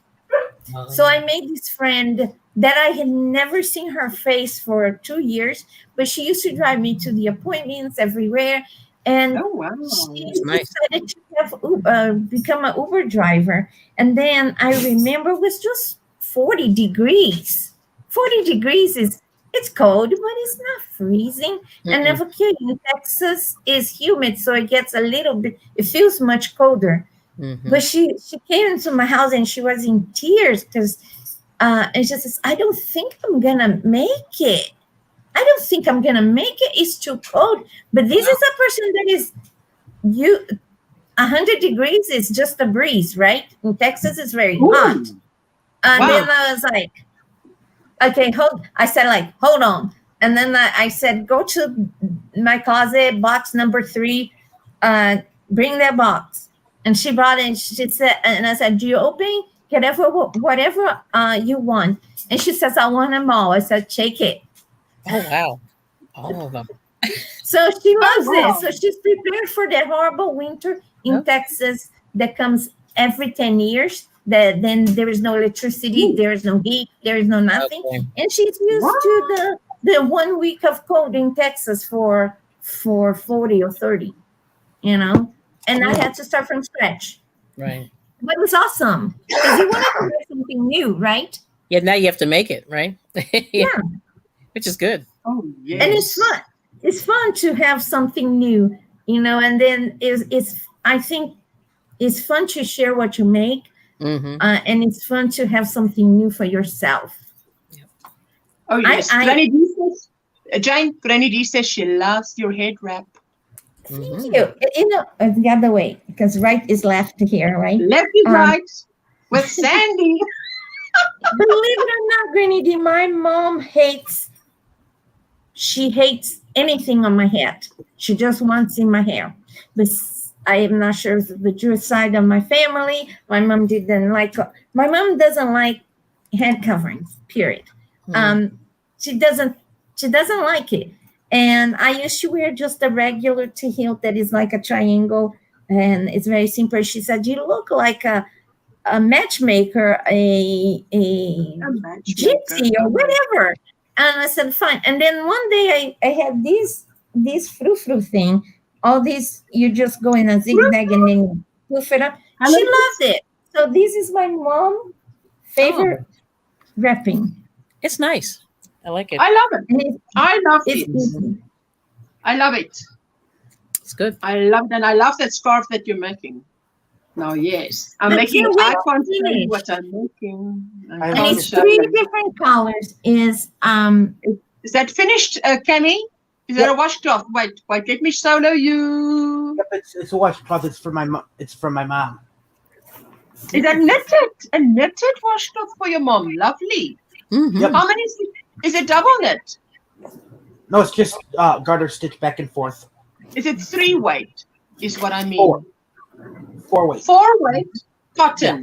So I made this friend that I had never seen her face for 2 years, but she used to drive me to the appointments everywhere. And she decided to become an Uber driver. And then I remember it was just 40 degrees. 40 degrees it's cold, but it's not freezing. And okay, in Texas is humid, so it gets a little bit, it feels much colder. But she came into my house and she was in tears because and she says, I don't think I'm gonna make it. I don't think I'm gonna make it. It's too cold. But this is a person that is 100 degrees is just a breeze, right? In Texas, it's very hot. And then I was like, okay, hold on. And then I said, go to my closet, box number 3, bring that box. And she brought it, and she said, and I said, do you open whatever you want? And she says, I want them all. I said, take it. Oh, wow. All of them. So she loves it. So she's prepared for that horrible winter in Texas that comes every 10 years. Then there is no electricity, there is no heat, there is no nothing. Okay. And she's used to the 1 week of cold in Texas for 40 or 30, you know? And I had to start from scratch. Right. But it was awesome because you wanted to do something new, right? Yeah, now you have to make it, right? Yeah. Which is good. Oh, yes. And it's fun. It's fun to have something new, you know, and then I think it's fun to share what you make. And it's fun to have something new for yourself. Yep. Oh, yes. Granny D says she loves your head wrap. Thank you. You know, the other way, because right is left here, right? Left is right with Sandy. Believe it or not, Granny D, my mom hates anything on my head. She just wants in my hair. But I am not sure if the Jewish side of my family. My mom doesn't like head coverings, period. She doesn't like it. And I used to wear just a regular tehil that is like a triangle, and it's very simple. She said, you look like a matchmaker, a gypsy or whatever. And I said, fine. And then one day I had this frou-frou thing. All these, you just go in a zigzag and then you poof it up. She loved it. So this is my mom's favorite wrapping. It's nice. I like it. I love it. I love it. I love it. It's good. I love it. And I love that scarf that you're making. Now, yes. I can't see what I'm making. And it's 3 different colors. Is that finished, Cammy? Is that a washcloth? Wait, let me solo you. Yep, it's a washcloth. It's from my mom. It's from my mom. Is that knitted? A knitted washcloth for your mom. Lovely. Yep. How many is it double knit? No, it's just garter stitch back and forth. Is it 3 weight? Is what I mean. 4 weight. 4 weight cotton.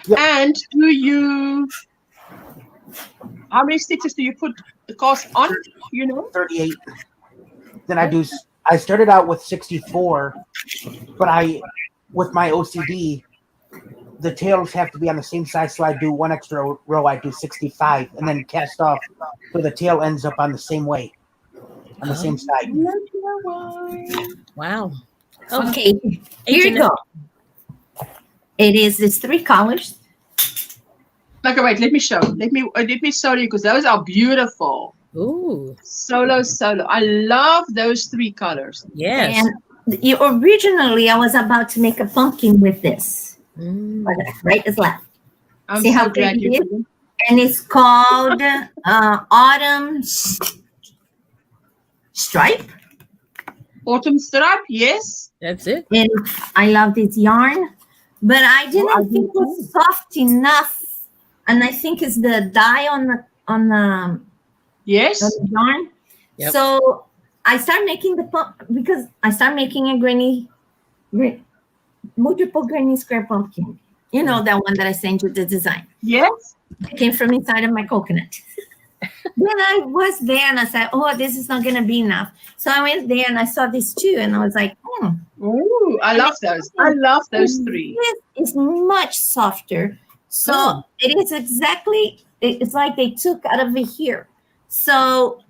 Yep. And do you? How many stitches do you put the cast on? You know, 38. Then I started out with 64, but with my OCD, the tails have to be on the same size, so I do 1 extra row. I do 65, and then cast off, so the tail ends up on the same way, on the same side. Wow. Okay, here you go. It is these 3 colors. Okay, wait. Let me show. Let me show you because those are beautiful. Ooh, Solo. I love those 3 colors. yes. And originally, I was about to make a pumpkin with this. Mm. Right is left. I'm See so how glad pretty you it is? did. And it's called Autumn Stripe. Autumn stripe. Yes. That's it. And I love this yarn, but I I didn't do think it was soft enough. And I think it's the dye on the Yes. yarn. Yep. So I started making because I started making a multiple granny square pumpkin. You know that one that I sent you the design. Yes. It came from inside of my coconut. Then I was there and I said, "Oh, this is not gonna be enough." So I went there and I saw this 2, and I was like, Ooh, I love those. I love those 3. This is much softer. So Oh. it is exactly. It's like they took out of it here. So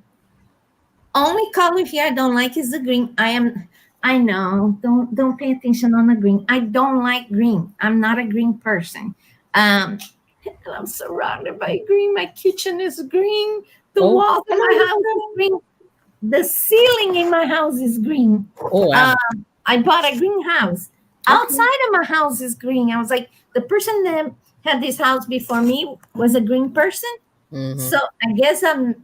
only color here I don't like is the green. I know. Don't pay attention on the green. I don't like green. I'm not a green person. I'm surrounded by green. My kitchen is green. The Oh. walls in my house is green. The ceiling in my house is green. Oh, wow. I bought a greenhouse. Outside of my house is green. I was like, the person that had this house before me was a green person. Mhm. So I guess I'm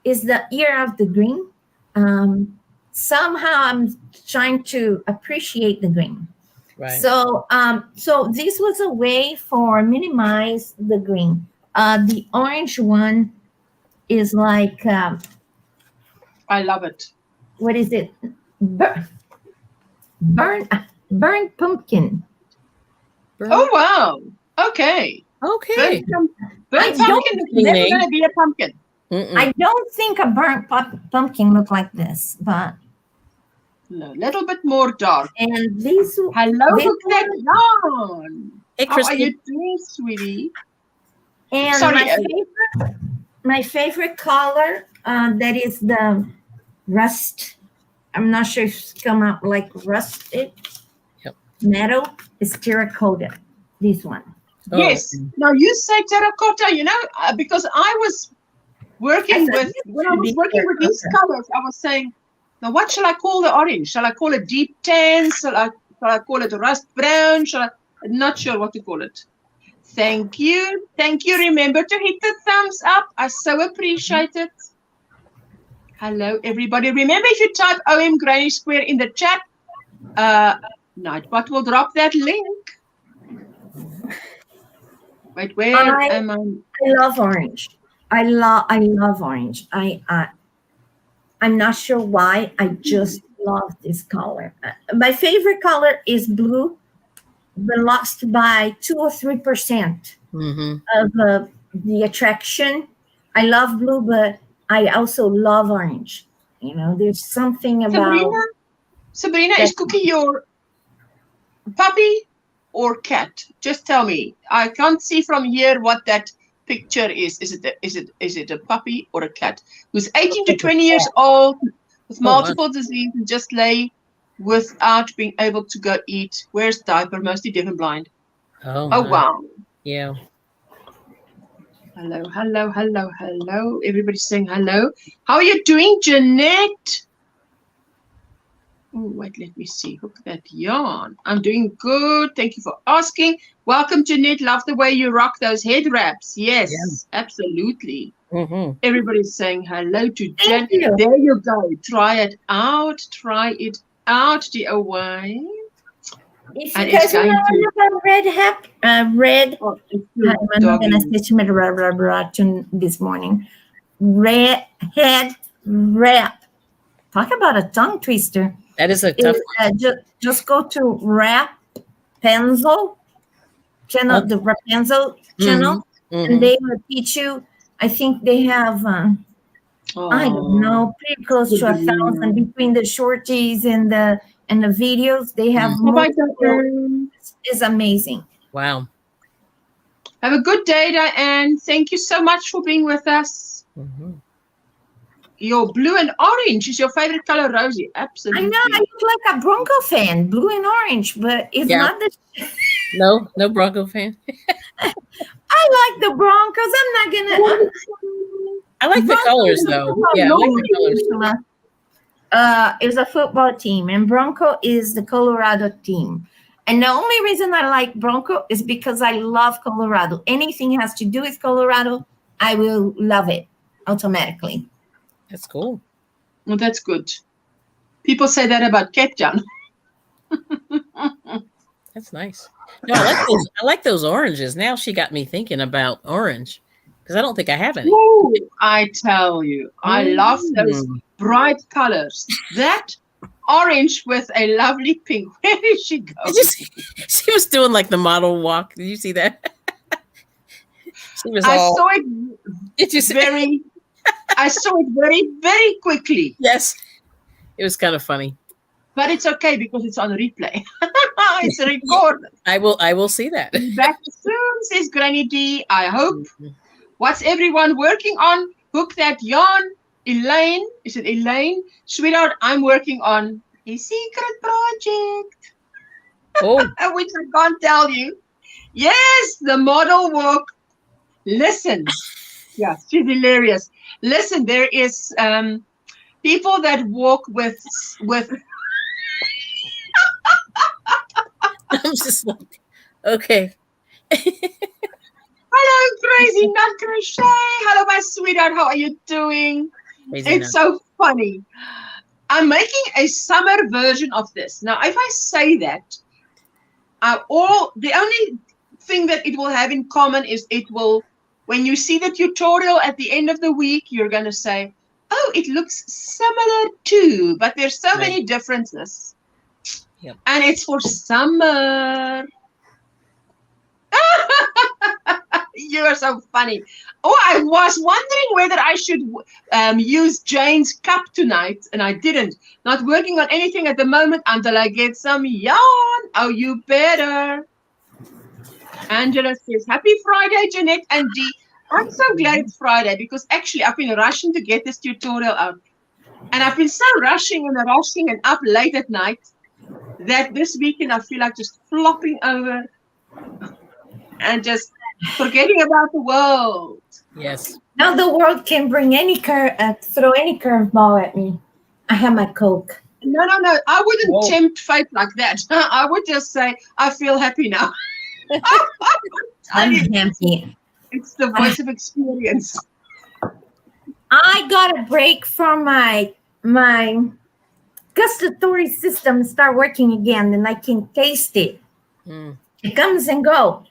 is the year of the green. Somehow I'm trying to appreciate the green. Right. So so this was a way for minimize the green. The orange one is like I love it. what is it? Burn pumpkin. Oh wow. Okay. Okay. Burnt I don't pumpkin is never think- going to be a pumpkin. Mm-mm. I don't think a burnt pumpkin look like this, but No, a little bit more dark. and these Hello, this Buklet Yarn. Hey, How are Christine. you doing, sweetie? and Sorry, my favorite color that is the rust. I'm not sure if it's come out like rusted Yep. metal. It's terracotta. This one. Oh. Yes. Now you say terracotta, you know, because I was working I said with, it when I should was be working with these terracotta. colors, I was saying, now what shall I call the orange? Shall I call it deep tan? Shall I call it rust brown? I'm not sure what to call it. Thank you. Thank you. Remember to hit the thumbs up. I so appreciate it. Hello, everybody. Remember, if you type OM Granny Square in the chat, Nightbot will drop that link. Wait, where am I? I love orange. I love orange. I'm not sure why. I just love this color. My favorite color is blue, but lost by 2 or 3% Mm-hmm. of the attraction. I love blue, but I also love orange. You know, there's something about Sabrina, is Cookie your puppy or cat? Just tell me. I can't see from here what that picture is. Is it a puppy or a cat who's 18 to 20 years old with multiple disease and just lay without being able to go eat? Wears diaper, mostly deaf and blind. Oh, Oh my. wow. Yeah. Hello, hello, hello, hello. Everybody's saying hello. How are you doing, Jeanette? Oh, wait, let me see. Look at that yarn. I'm doing good. Thank you for asking. Welcome, Jeanette. Love the way you rock those head wraps. Yes, absolutely. Mm-hmm. Everybody's saying hello to Jen. Thank you. There you go. Try it out. Try it out, DOY. if And you it's guys know going to- about red Oh, it's your I'm not gonna doggy. stitch me this morning. Red head wrap. Talk about a tongue twister. That is a tough Just go to Rapunzel channel, the Rapunzel channel, Mm-hmm. and they will teach you. I think they have I don't know, pretty close to 1,000 between the shorties and the videos. They have multiple. It's amazing. Wow. Have a good day, Diane. Thank you so much for being with us. Mm-hmm. Your blue and orange is your favorite color, Rosie. Absolutely. I know I look like a Bronco fan, blue and orange, but it's Yeah. not the No Bronco fan. I like the Broncos. I'm not gonna. I like the Broncos colors is a though. football Yeah, I like the team, colors. Ursula. Is a football team, and Bronco is the Colorado team. And the only reason I like Bronco is because I love Colorado. Anything has to do with Colorado, I will love it automatically. That's cool. Well, that's good. People say that about Cape Town. That's nice. No, I like those oranges. Now she got me thinking about orange because I don't think I have any. Ooh, I tell you, I love those bright colors. That orange with a lovely pink. Where did she go? She was doing like the model walk. Did you see that? She was I all, saw it did you see very I saw it very, very quickly. Yes. It was kind of funny. But it's okay because it's on replay. It's recorded. I will see that. Back soon, says Granny D. I hope. What's everyone working on? Hook that yarn. Elaine, is it Elaine? Sweetheart, I'm working on a secret project. Oh. Which I can't tell you. Yes, the model walk. Listen. Yeah, she's hilarious. Listen, there is people that walk with I'm just like, okay. Hello, Crazy Nut Crochet. Hello, my sweetheart. How are you doing? It's so funny. I'm making a summer version of this. Now, if I say that, the only thing that it will have in common is it will, when you see the tutorial at the end of the week, you're going to say, oh, it looks similar to, but there's so many differences. Yep. And it's for summer. You are so funny. Oh, I was wondering whether I should use Jane's cup tonight, and I didn't. Not working on anything at the moment until I get some yarn. Oh, you better. Angela says, happy Friday, Jeanette and Dee. I'm so glad it's Friday because actually I've been rushing to get this tutorial out. And I've been so rushing and up late at night that this weekend I feel like just flopping over and just forgetting about the world. Yes. Now the world can bring throw any curveball at me. I have my Coke. No. I wouldn't tempt fate like that. I would just say, I feel happy now. I'm happy. It's the voice of experience. I got a break from my gustatory system start working again, and I can taste it. It comes and go.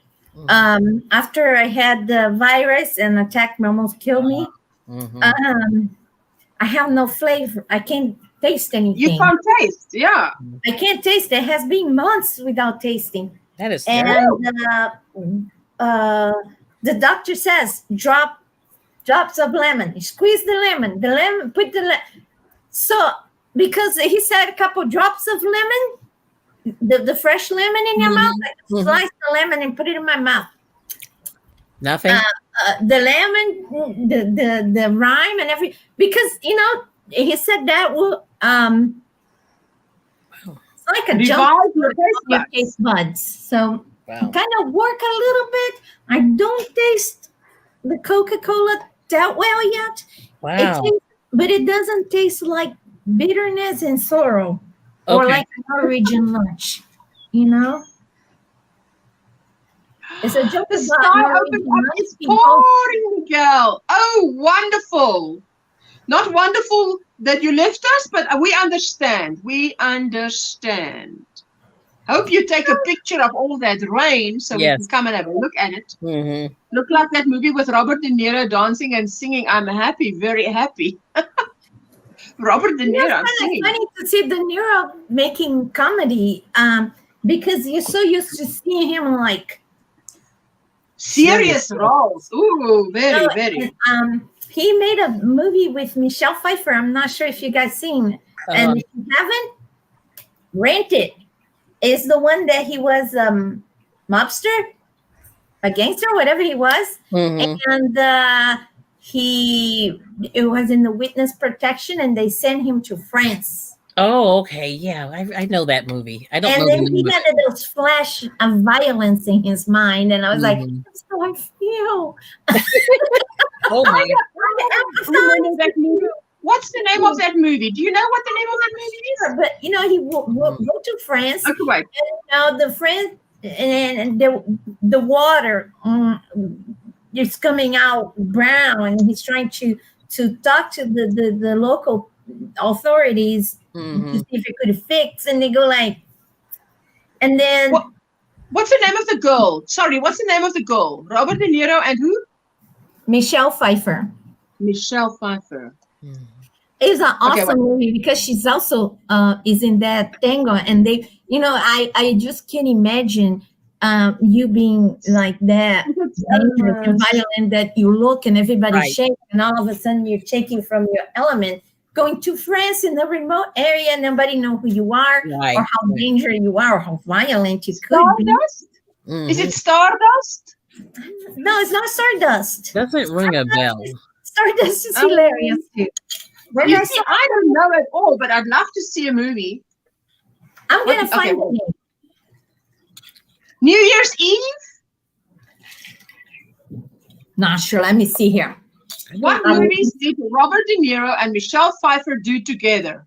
After I had the virus and attack almost killed me, I have no flavor. I can't taste anything. You can't taste, yeah. I can't taste. It has been months without tasting. That is terrible. And the doctor says drops of lemon. You squeeze the lemon. Put the lemon. So because he said a couple drops of lemon, the fresh lemon in your mouth, I slice the lemon and put it in my mouth. Nothing. The lemon, the rime and everything, because he said that will it's like a jump on your taste buds. So kind of work a little bit. I don't taste the Coca-Cola that well yet. Wow. But it doesn't taste like bitterness and sorrow or like an Norwegian lunch, It's a joke. The sky opened up. It's pouring, Miguel. Oh, wonderful. Not wonderful that you left us, but we understand. We understand. Hope you take a picture of all that rain so we can come and have a look at it. Look like that movie with Robert De Niro dancing and singing. I'm happy, very happy. Robert De Niro. It's funny to see De Niro making comedy because you're so used to seeing him like serious roles. Ooh, very. He made a movie with Michelle Pfeiffer. I'm not sure if you guys seen it. And if you haven't, rent it. It's the one that he was mobster, a gangster, whatever he was. And it was in the witness protection and they sent him to France. Oh, okay. Yeah, I know that movie. I don't And know then the he name of had it. those flash of violence in his mind, and I was like, Mhm. "That's how I feel." Oh my. I Remember that movie? empathize. What's the name of that movie? Do you know what the name of that movie is? But you know, he go to France. Okay, wait. Now the France and the water is coming out brown, and he's trying to talk to the local authorities to Mhm. see if it could fix, and they go like, and then What? What's the name of the girl? Sorry, what's the name of the girl? Robert De Niro and who? Michelle Pfeiffer. Michelle Pfeiffer. Mhm. It's an Okay, awesome movie because she's also is in that tango, and they, you know, I just can't imagine you being like that dangerous and violent that you look and everybody's Right. shaking, and all of a sudden you're shaking from your element, going to France in a remote area, and nobody know who you are Right. or how Right. dangerous you are or how violent you could be. Stardust? Is Mhm. it Stardust? No, it's not Stardust. Doesn't ring a bell. Stardust is hilarious too. When You I see, saw, I don't know at all, but I'd love to see a movie. I'm gonna Okay, find well. the name. New Year's Eve? Not sure. Let me see here. What movies did Robert De Niro and Michelle Pfeiffer do together?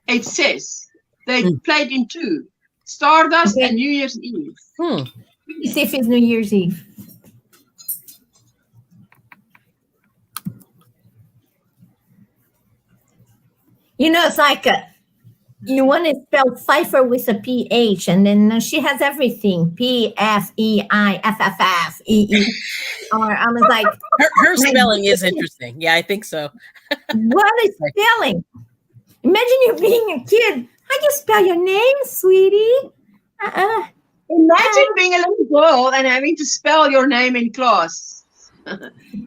It says they played in two, Stardust Okay. and New Year's Eve. Hmm. Let me see if it's New Year's Eve. You know, it's like you want to spell Pfeiffer with a PH, and then she has everything. PFEIFFFEE. Or I was like, Her spelling is interesting. Yeah, I think so. what is spelling? Imagine you being a kid. How do you spell your name, sweetie? Imagine being a little girl and having to spell your name in class.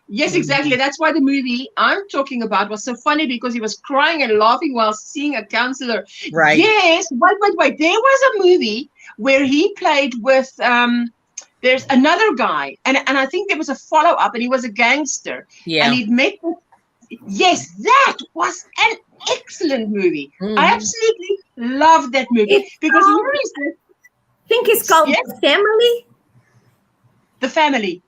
Yes, exactly. That's why the movie I'm talking about was so funny, because he was crying and laughing while seeing a counselor. Right. Yes. Wait. There was a movie where he played with there's another guy, and I think there was a follow-up, and he was a gangster. Yeah. And he'd met with, yes, that was an excellent movie. Mhm. I absolutely loved that movie It's because called- here is I think it's called Yes. The Family. the family.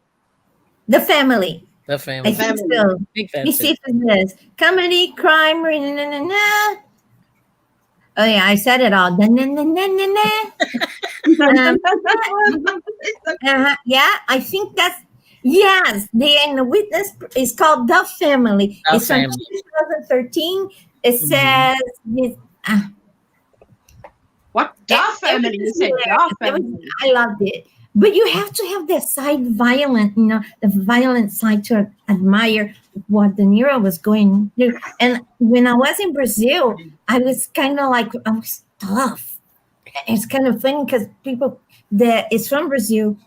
The Family. The I family. think Family. so. I think Let me that's see it. if it is. Comedy, crime, na. Oh yeah, I said it all. Yeah, I think that's yes. The witness is called The Family. The It's from Family. 2013. It says this. What? It The was family. You said hilarious. the family. I loved it. But you have to have that side violent, you know, the violent side to admire what De Niro was going through. And when I was in Brazil, I was kind of like, I was tough. It's kind of funny because people that is from Brazil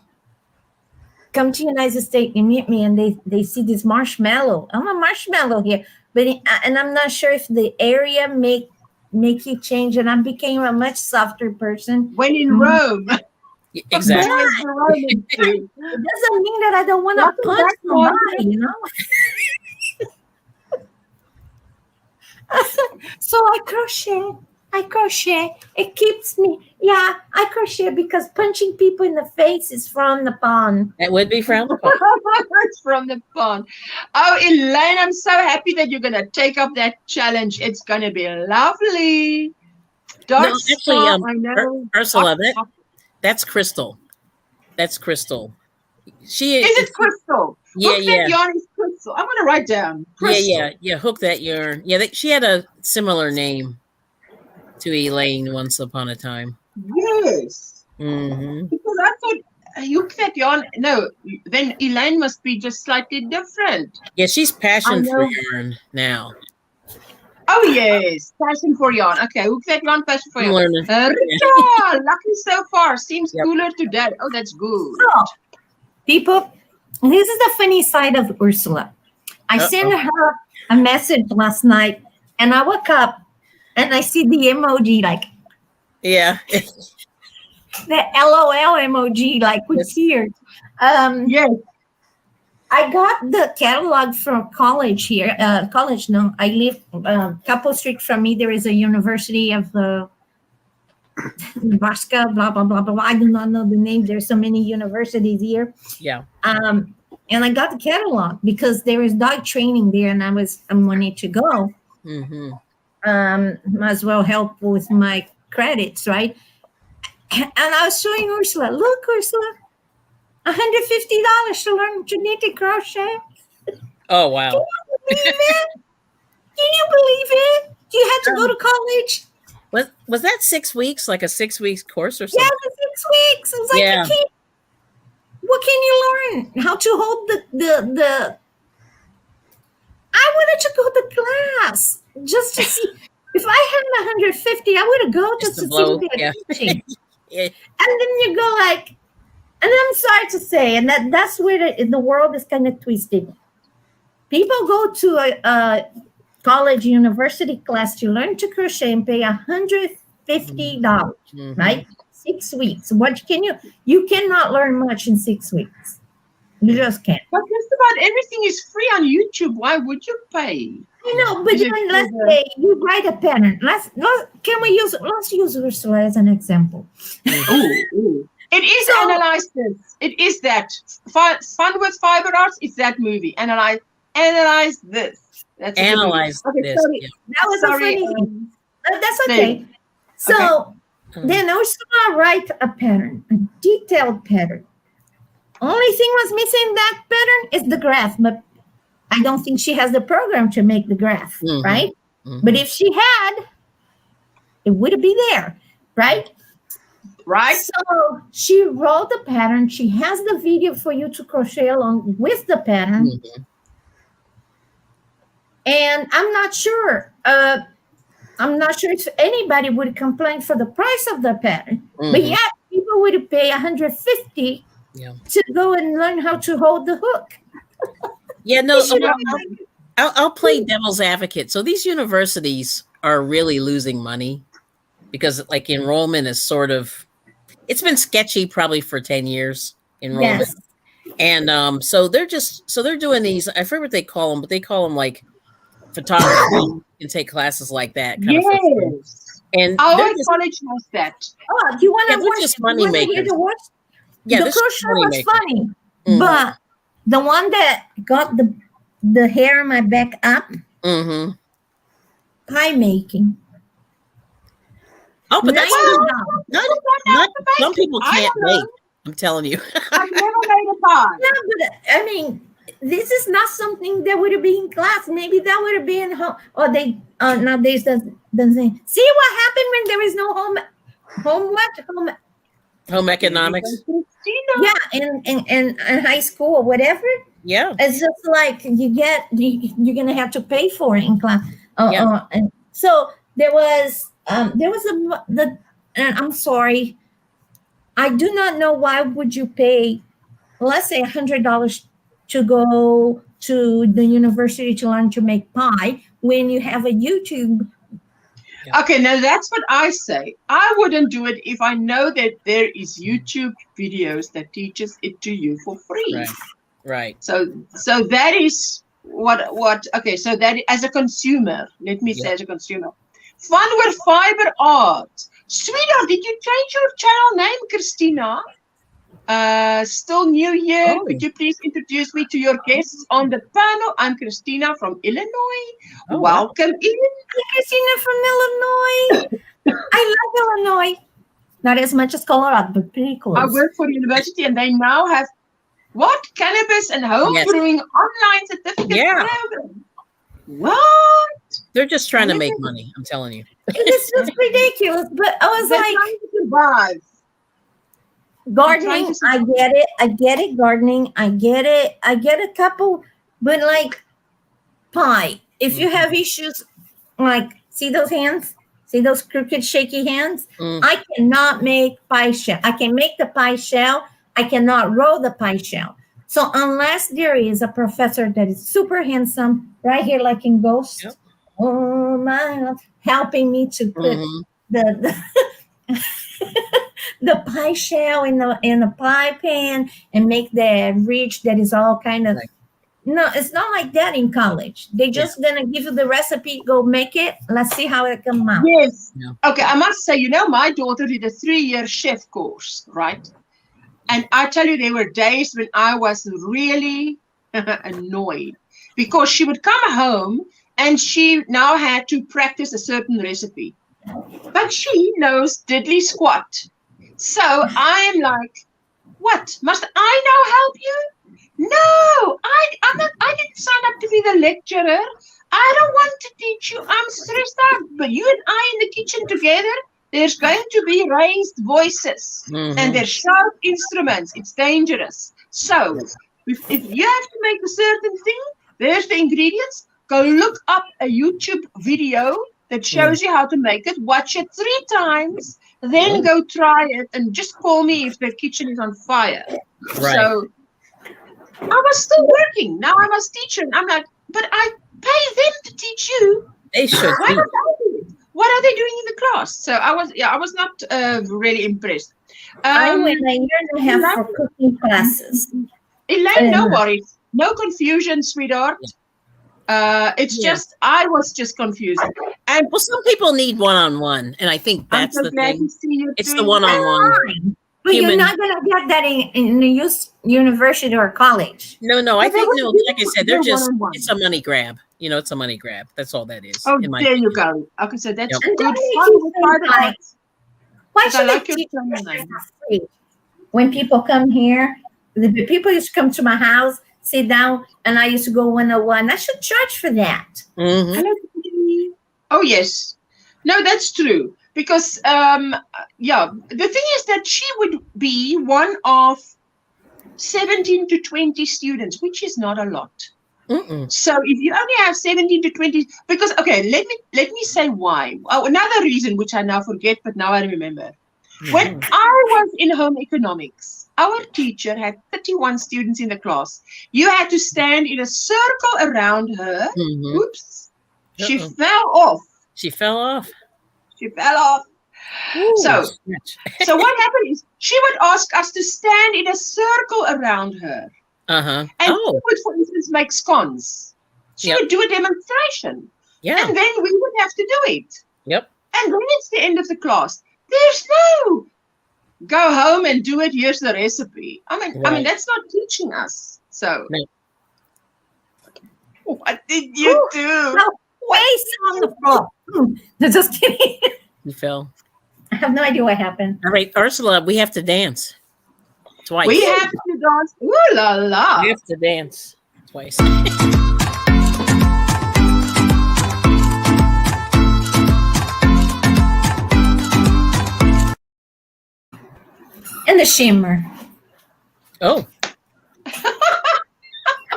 come to United States and meet me, and they see this marshmallow. I'm a marshmallow here, but and I'm not sure if the area make you change. And I became a much softer person. When in Rome. Exactly. Who is the Roman too? It doesn't mean that I don't want to Welcome punch back, Monica. somebody, you know. So I crochet. It keeps me. Yeah, I crochet because punching people in the face is frowned upon. That would be frowned upon. It's from the pond. Oh, Elaine, I'm so happy that you're going to take up that challenge. It's going to be lovely. Dark No, actually, Star, I know. Ursula, that's Crystal. That's Crystal. She Is it Crystal? Yeah, Hook that yarn is Crystal. I'm going to write down. Crystal. Yeah. Hook that yarn. Yeah, she had a similar name to Elaine once upon a time. Yes. Mm-hmm. Because I thought hook that yarn. No, then Elaine must be just slightly different. Yeah, she's passion for know. yarn now. Oh, yes. Passion for yarn. Okay, hook that yarn, passion for I'm yarn. learning. Rita, lucky so far. Seems Yep. cooler today. Oh, that's good. So, people, this is the funny side of Ursula. I sent her a message last night, and I woke up and I see the emoji, like Yeah. the LOL emoji, like with Yes. tears. Yes. I got the catalog from college here. College, no, I live a couple streets from me. There is a University of Nebraska, blah blah blah blah. I do not know the name. There's so many universities here. Yeah. And I got the catalog because there is dog training there, and I wanted to go. Mm-hmm. Might as well help with my credits, right? And I was showing Ursula, look, Ursula, $150 to learn to knit and crochet. Oh wow. Can you believe it? Can you believe it? You had to go to college. Was that 6 weeks, like a 6 weeks course or something? Yeah, for 6 weeks. I was like, Yeah. what can you learn? How to hold the I wanted to go to class just to see. If I had 150, I would have gone just to see what they're teaching. Yeah. And then you go like, and I'm sorry to say, and that's where the world is kind of twisted. People go to a college, university class to learn to crochet and pay $150, Mm-hmm. right? 6 weeks. What can you cannot learn much in 6 weeks. You just can't. But just about everything is free on YouTube. Why would you pay? I know, but let's say you write a pattern. Let's use Ursula as an example. Ooh. It is Analyze This. It is that. Fun with Fiber Arts. It's that movie. Analyze This. That's Analyze Okay, this. sorry. Yeah. That was a funny thing. That's okay. So then Ursula write a pattern, a detailed pattern. Only thing was missing in that pattern is the graph, but I don't think she has the program to make the graph, Mhm. right? Mhm. But if she had, it would be there, right? Right. So she wrote the pattern. She has the video for you to crochet along with the pattern. Mhm. And I'm not sure if anybody would complain for the price of the pattern. But Mhm. yet people would pay $150 Yeah. to go and learn how to hold the hook. Yeah, no, You should I'll play devil's advocate. So these universities are really losing money because like enrollment is sort of, it's been sketchy probably for 10 years, enrollment. Yes. And so they're doing these, I forget what they call them, but they call them like photography. You can take classes like that. Kind of for free. Yes. And Our they're just, college has that. Oh, do you want Yeah, to they're watch? just You wanna money hear makers. the words? yeah, The they're just crochet money was makers. funny, Mhm. but the one that got the hair on my back up, Mhm. pie making. Oh, but that's $90. not some people I can't don't know. bake. I'm telling you. I've never made a pie. Yeah, but I mean, this is not something that would have been in class. Maybe that would have been home. Or they nowadays doesn't say. See what happened when there is no home Home economics. Christina. yeah, in high school or whatever. Yeah. It's just like you're gonna have to pay for it in class. Yeah. And so there was and I'm sorry, I do not know why would you pay, let's say $100 to go to the university to learn to make pie when you have a YouTube. Okay, now that's what I say. I wouldn't do it if I know that there is YouTube videos that teaches it to you for free. Right. Right. So that is what okay, so that as a consumer, let me say as a consumer. Fun with Fiber Art. Sweetheart, did you change your channel name, Christina? Still new here. Oh. Could you please introduce me to your guests on the panel? I'm Christina from Illinois. Oh, Welcome in. Christina from Illinois. I love Illinois. Not as much as Colorado, but pretty close. I work for the university and they now have what? Cannabis and home Yes. brewing online certificate Yeah. program. What? They're just trying to make money. I'm telling you. It's just ridiculous. But I was They're like, trying to survive. gardening, to I get it. Gardening, I get it. I get a couple, but like pie, if you have issues, like see those hands, see those crooked, shaky hands. Mm. I cannot make pie shell. I can make the pie shell. I cannot roll the pie shell. So unless there is a professor that is super handsome, right here, like in Ghost, Yep. oh my, helping me to put Mhm. the the pie shell in the pie pan and make the ridge that is all kind of Right. No, it's not like that in college. They just gonna give you the recipe, go make it. Let's see how it come out. Yes. Yeah. Okay, I must say, my daughter did a 3-year chef course, right? And I tell you, there were days when I was really annoyed because she would come home and she now had to practice a certain recipe. But she knows diddly squat. So I am like, what? Must I now help you? No, I didn't sign up to be the lecturer. I don't want to teach you. I'm stressed out. But you and I in the kitchen together, there's going to be raised voices and there's sharp instruments. It's dangerous. So if you have to make a certain thing, there's the ingredients. Go look up a YouTube video that shows you how to make it. Watch it 3 times. Then go try it and just call me if the kitchen is on fire. Right. So I was still working. Now I'm a teacher. I'm like, but I pay them to teach you. They should. Why don't I do it? What are they doing in the class? So I was not really impressed. I went a year and a half for cooking classes. Elaine, no worries. No confusion, sweetheart. It's just, I was just confused. And well, some people need one-on-one, and I think that's I'm so the glad thing. to see you It's the doing one-on-one. But Human. you're not gonna get that in a university or college. No, I But they think would no. do Like I said, they're just one-on-one. it's a money grab. It's a money grab. That's all that is. Oh, in my there you opinion. go. Okay, so that's Yep. And good that makes fun. you think, like, why But I should like they your teach timeline. free? When people come here, the people used to come to my house, sit down, and I used to go 101. I should charge for that. Mhm. Hello, Tiffany. Oh, yes. No, that's true. Because, the thing is that she would be one of 17 to 20 students, which is not a lot. Mm-mm. So if you only have 17 to 20, because, okay, let me say why. Oh, another reason, which I now forget, but now I remember. When I was in home economics, our teacher had 31 students in the class. You had to stand in a circle around her. Mhm. Oops. She Uh-oh. fell off. She fell off. She fell off. Ooh, So snatch. so what happened is she would ask us to stand in a circle around her. Uh-huh. And she Oh, would, for instance, make scones. She Yep. would do a demonstration. yeah. And then we would have to do it. Yep. And then it's the end of the class. There's no go home and do it. Here's the recipe. I mean, Right. that's not teaching us. So No. what did you do? No, waste on the floor. Just kidding. You fell. I have no idea what happened. All right, Ursula, we have to dance twice. We have to dance. Ooh la la. We have to dance twice. And the shimmer. Oh,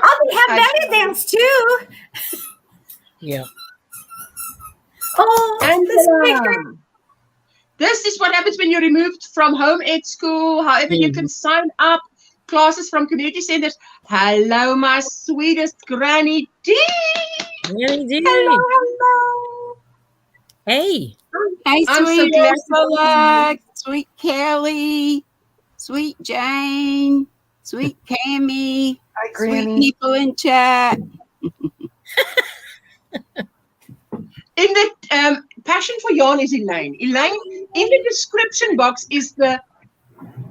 Oh, they have belly dance too. yeah. Oh, And the speaker. this is what happens when you're removed from home ed school. However, you can sign up classes from community centers. Hello, my sweetest Granny D. Really did. Hello. Hey. Hey, I'm so sweet glad to Ursula, sweet Kelly, sweet Jane, sweet Cammy, Hi, sweet Granny. people in chat. In the Passion for Yarn is Elaine. Elaine, in the description box is the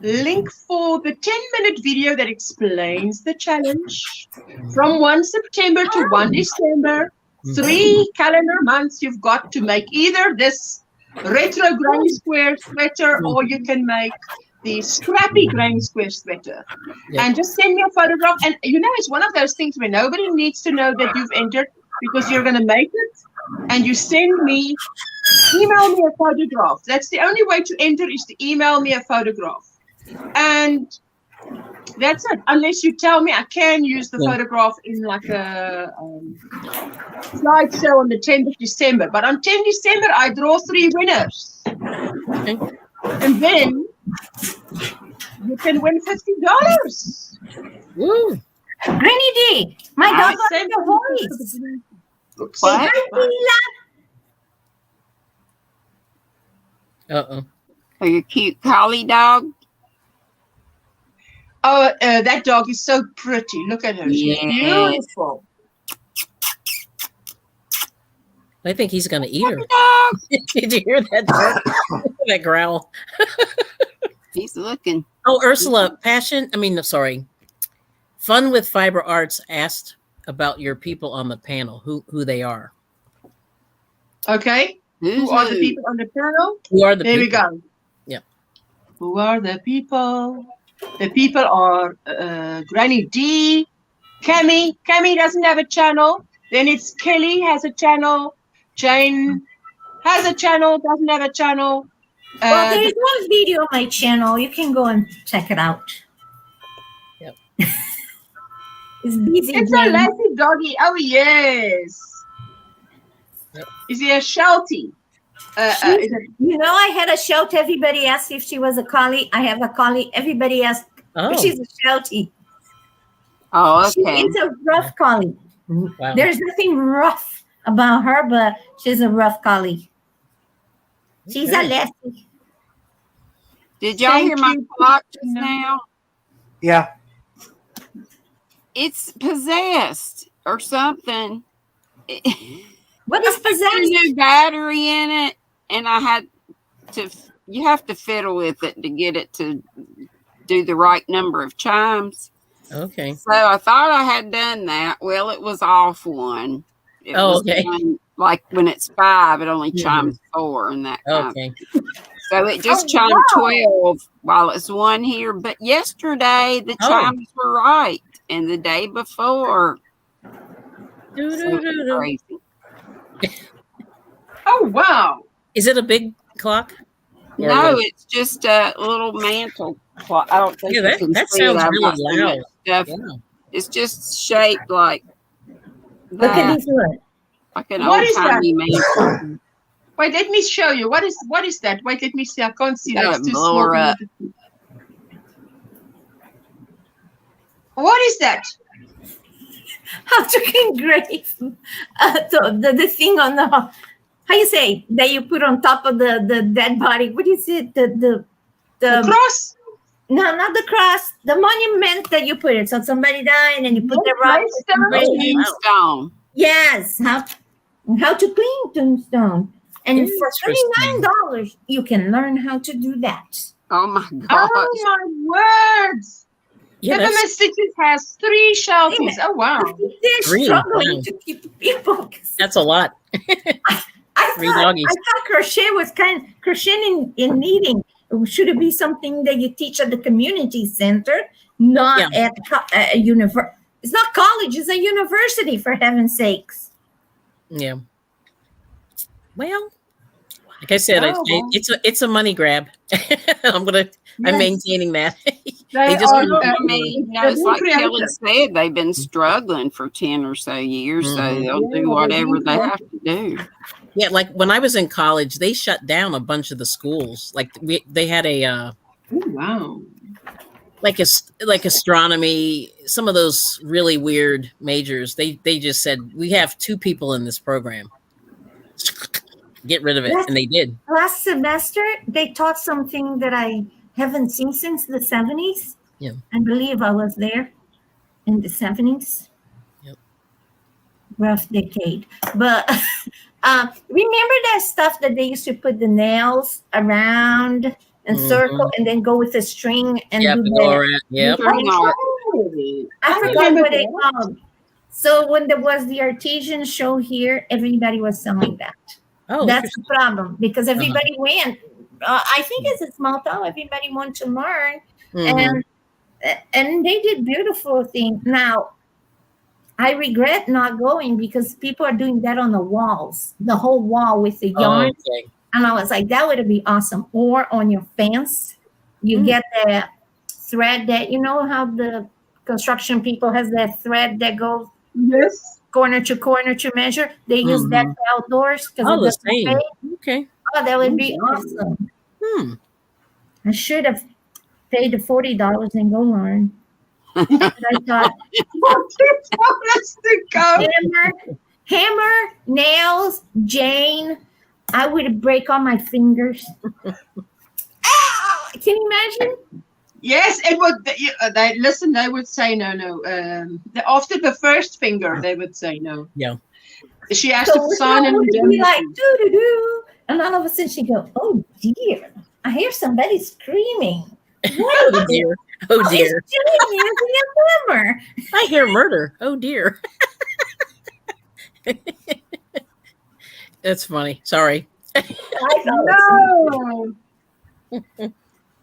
link for the 10-minute video that explains the challenge. From 1 September to 1 December, 3 calendar months you've got to make either this retro granny square sweater or you can make the scrappy granny square sweater. Yep. And just send me a photograph. And it's one of those things where nobody needs to know that you've entered because you're going to make it. And you email me a photograph. That's the only way to enter is to email me a photograph. And that's it. Unless you tell me I can use the photograph in like a slideshow on the 10th of December. But on 10 December, I draw 3 winners. Okay. And then you can win $50. Woo. Granny D, my dog got Send your voice. Oops. What? Uh-oh. Are you cute collie dog? Oh, that dog is so pretty. Look at her. She's Yes. beautiful. I think he's going to eat her. Dog. Did you hear that? That growl. He's looking. Oh, Ursula, sorry. Fun with Fiber Arts asked about your people on the panel, who they are. Okay. Who are the people on the panel? Who are the There people? we go. Yeah. Who are the people? The people are Granny D, Cammy. Cammy doesn't have a channel. Then it's Kelly has a channel. Jane has a channel, doesn't have a channel. Well, there's one video on my channel. You can go and check it out. Yep. It's busy. It's a lazy doggy. Oh, yes. Yep. Is he a Sheltie? You know, I had a Sheltie. Everybody asked if she was a collie. I have a collie. Everybody asked if she's a Sheltie. Oh, She okay. is a rough collie. Wow. There's nothing rough about her, but she's a rough collie. She's a Okay. lassie. Did y'all Thank hear my you. clock just now? Yeah. It's possessed or something. What is Put a possessed? new battery in it, and I had to. You have to fiddle with it to get it to do the right number of chimes. Okay. So I thought I had done that. Well, it was off one. It was Okay. done, like when it's 5, it only chimes 4 and that kind of. Okay. So it just chimed 12 while it's 1 here. But yesterday the chimes were right, and the day before, so it's crazy. Oh, wow. Is it a big clock? Or No, what? it's just a little mantle clock. I don't think Yeah, you can that see it. sounds I've really got so much loud. stuff. Yeah. It's just shaped like Look at that, this one. like an What old is that? timey mantle. Wait, let me show you. What is that? Wait, let me see. I can't see. Gotta That's too blow small. her up. What is that? How to engrave the thing on the, how you say, that you put on top of the dead body? What is it? The cross? No, not the cross. The monument that you put it. So somebody died and you put the rock. Tombstone. Yes. How to clean tombstone. And for Interesting. $39, you can learn how to do that. Oh my gosh. Oh, my words. Yeah, Peppermint that's Stitches has 3 Shelties. Oh, wow. They're 3, struggling wow. to keep people. a lot. I 3 thought doggies. crochet was crochet in knitting. Should it be something that you teach at the community center, not at a university? It's not college; it's a university, for heaven's sakes. Yeah. Well, like I said, it's a money grab. I'm maintaining that. They just are, want I mean, it's like Kelly said, they've been struggling for 10 or so years, so they'll do whatever they have to do. Yeah, like when I was in college, they shut down a bunch of the schools. Like they had a oh, wow. like astronomy, some of those really weird majors. They just said, we have 2 people in this program. Get rid of it, and they did. Last semester, they taught something that I haven't seen since the 70s. Yeah. I believe I was there in the 70s. Yep. Rough decade. But remember that stuff that they used to put the nails around and circle and then go with the string and do that? Yep. I forgot what they called. So when there was the artesian show here, everybody was selling that. Oh, that's the problem, because everybody went. I think it's a small town. Everybody wanted to learn, and they did beautiful things. Now, I regret not going because people are doing that on the walls, the whole wall with the yarn. Okay. And I was like, that would be awesome. Or on your fence, you get the thread that, you know how the construction people has that thread that goes corner to measure. They use that for outdoors because the same. Okay. Oh, that would be awesome. I should have paid the $40 and go learn. But I thought hammer, nails, Jane. I would break all my fingers. Can you imagine? Yes, it would. They listen. They would say no, no. After the first finger, they would say no. Yeah. She has So to we sign an would be like indemnity. doo doo doo, and all of a sudden she go, "Oh dear, I hear somebody screaming." What? Oh dear. Oh dear. It's Jillian using a hammer. I hear murder. Oh dear. That's funny. Sorry. I thought No.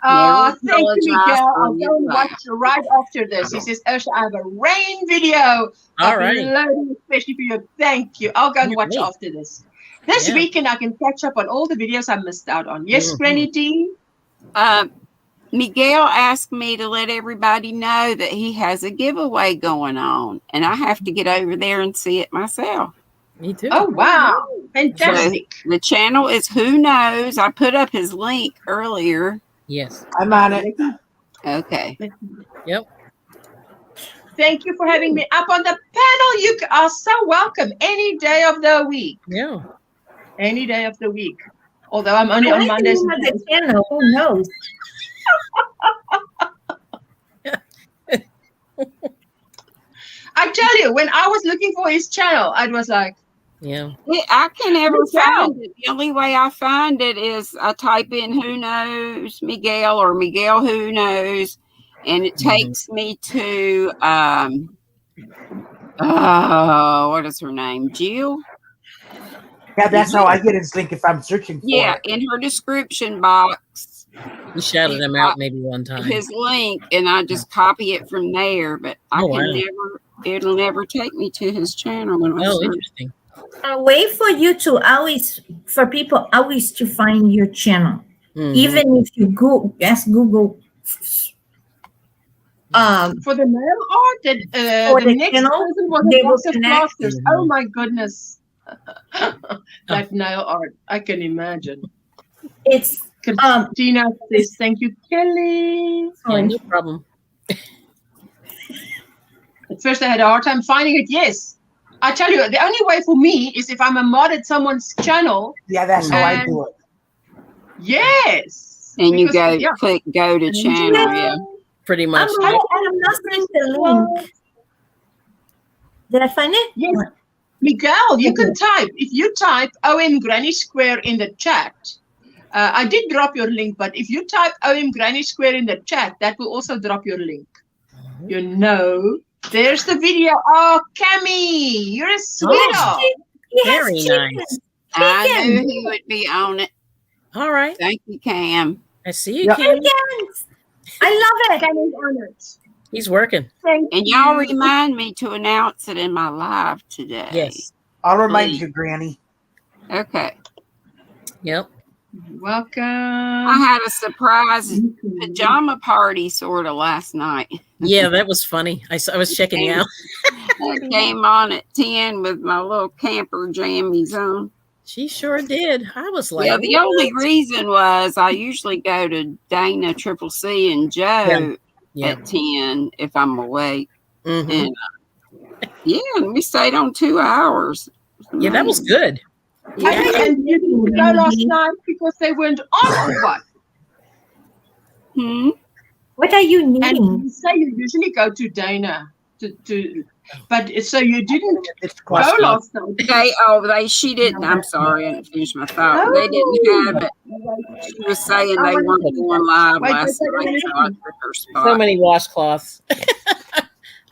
Oh, thank you, apologize Miguel. for I'll your go and laugh. watch right after this. He says, Ursula, I have a rain video. All right. Uploading especially for you. Thank you. I'll go and watch Great. after this. This Yeah. weekend, I can catch up on all the videos I missed out on. Yes, Mhm. Granny D? Miguel asked me to let everybody know that he has a giveaway going on, and I have to get over there and see it myself. Me too. Oh, wow. Fantastic. So the channel is Who Knows. I put up his link earlier. Yes. I'm on it. Okay. Yep. Thank you for having me up on the panel. You are so welcome any day of the week. Yeah. Any day of the week. Although I'm only I on like the Mondays. name of the channel. Who knows? I tell you, when I was looking for his channel, I was like, Yeah. I can never Miguel. find it. The only way I find it is I type in Who Knows Miguel or Miguel Who Knows, and it takes me to what is her name? Jill? Yeah, that's how I get his link if I'm searching for Yeah, it. in her description box, You shouted him out maybe one time. his link, and I just copy it from there. But I Oh, can wow. never. It'll never take me to his channel when I Oh, search. interesting. A way for you to always, for people always to find your channel, Mhm. even if you go ask Google. for the nail art, that For the the next channel, person was they a will box of connect. plasters. Mhm. Oh my goodness. That nail art, I can imagine. It's Tina says, thank you, Kelly. Yeah, no problem. At first I had a hard time finding it. Yes. I tell you, the only way for me is if I'm a mod at someone's channel. Yeah, that's how I And- do it. Yes. And you Because, go yeah. click go to channel. Yeah. Pretty much. I'm not seeing the link. Did I find it? Yes. Miguel, you can type. If you type OM Granny Square in the chat, I did drop your link, but if you type OM Granny Square in the chat, that will also drop your link. You know, there's the video. Oh, Cammy, you're a sweetheart. He has Very chicken. nice. I Chicken. knew he would be on it. All right. Thank you, Cam. I see you, Yep. Kim. Chickens. I love it. Cammy's on it. He's working. Thank And y'all you. remind me to announce it in my live today. Yes. I'll remind Please. you, Granny. Okay. Yep. Welcome. I had a surprise pajama party sort of last night. Yeah, that was funny. I was checking you out. I came on at 10 with my little camper jammies on. She sure did. I was like, Yeah, the only reason was I usually go to Dana, Triple C, and Joe yeah. at 10 if I'm awake. Mhm. And and we stayed on 2 hours. Yeah, that was good. Yeah. And you didn't go last night because they weren't on or what? What are you And needing? you say you usually go to Dana but so you didn't It's go question. last night. She didn't. I'm sorry, I didn't finish my thought. They didn't have it. She was saying they weren't going live last night, so I took her spot. So many washcloths.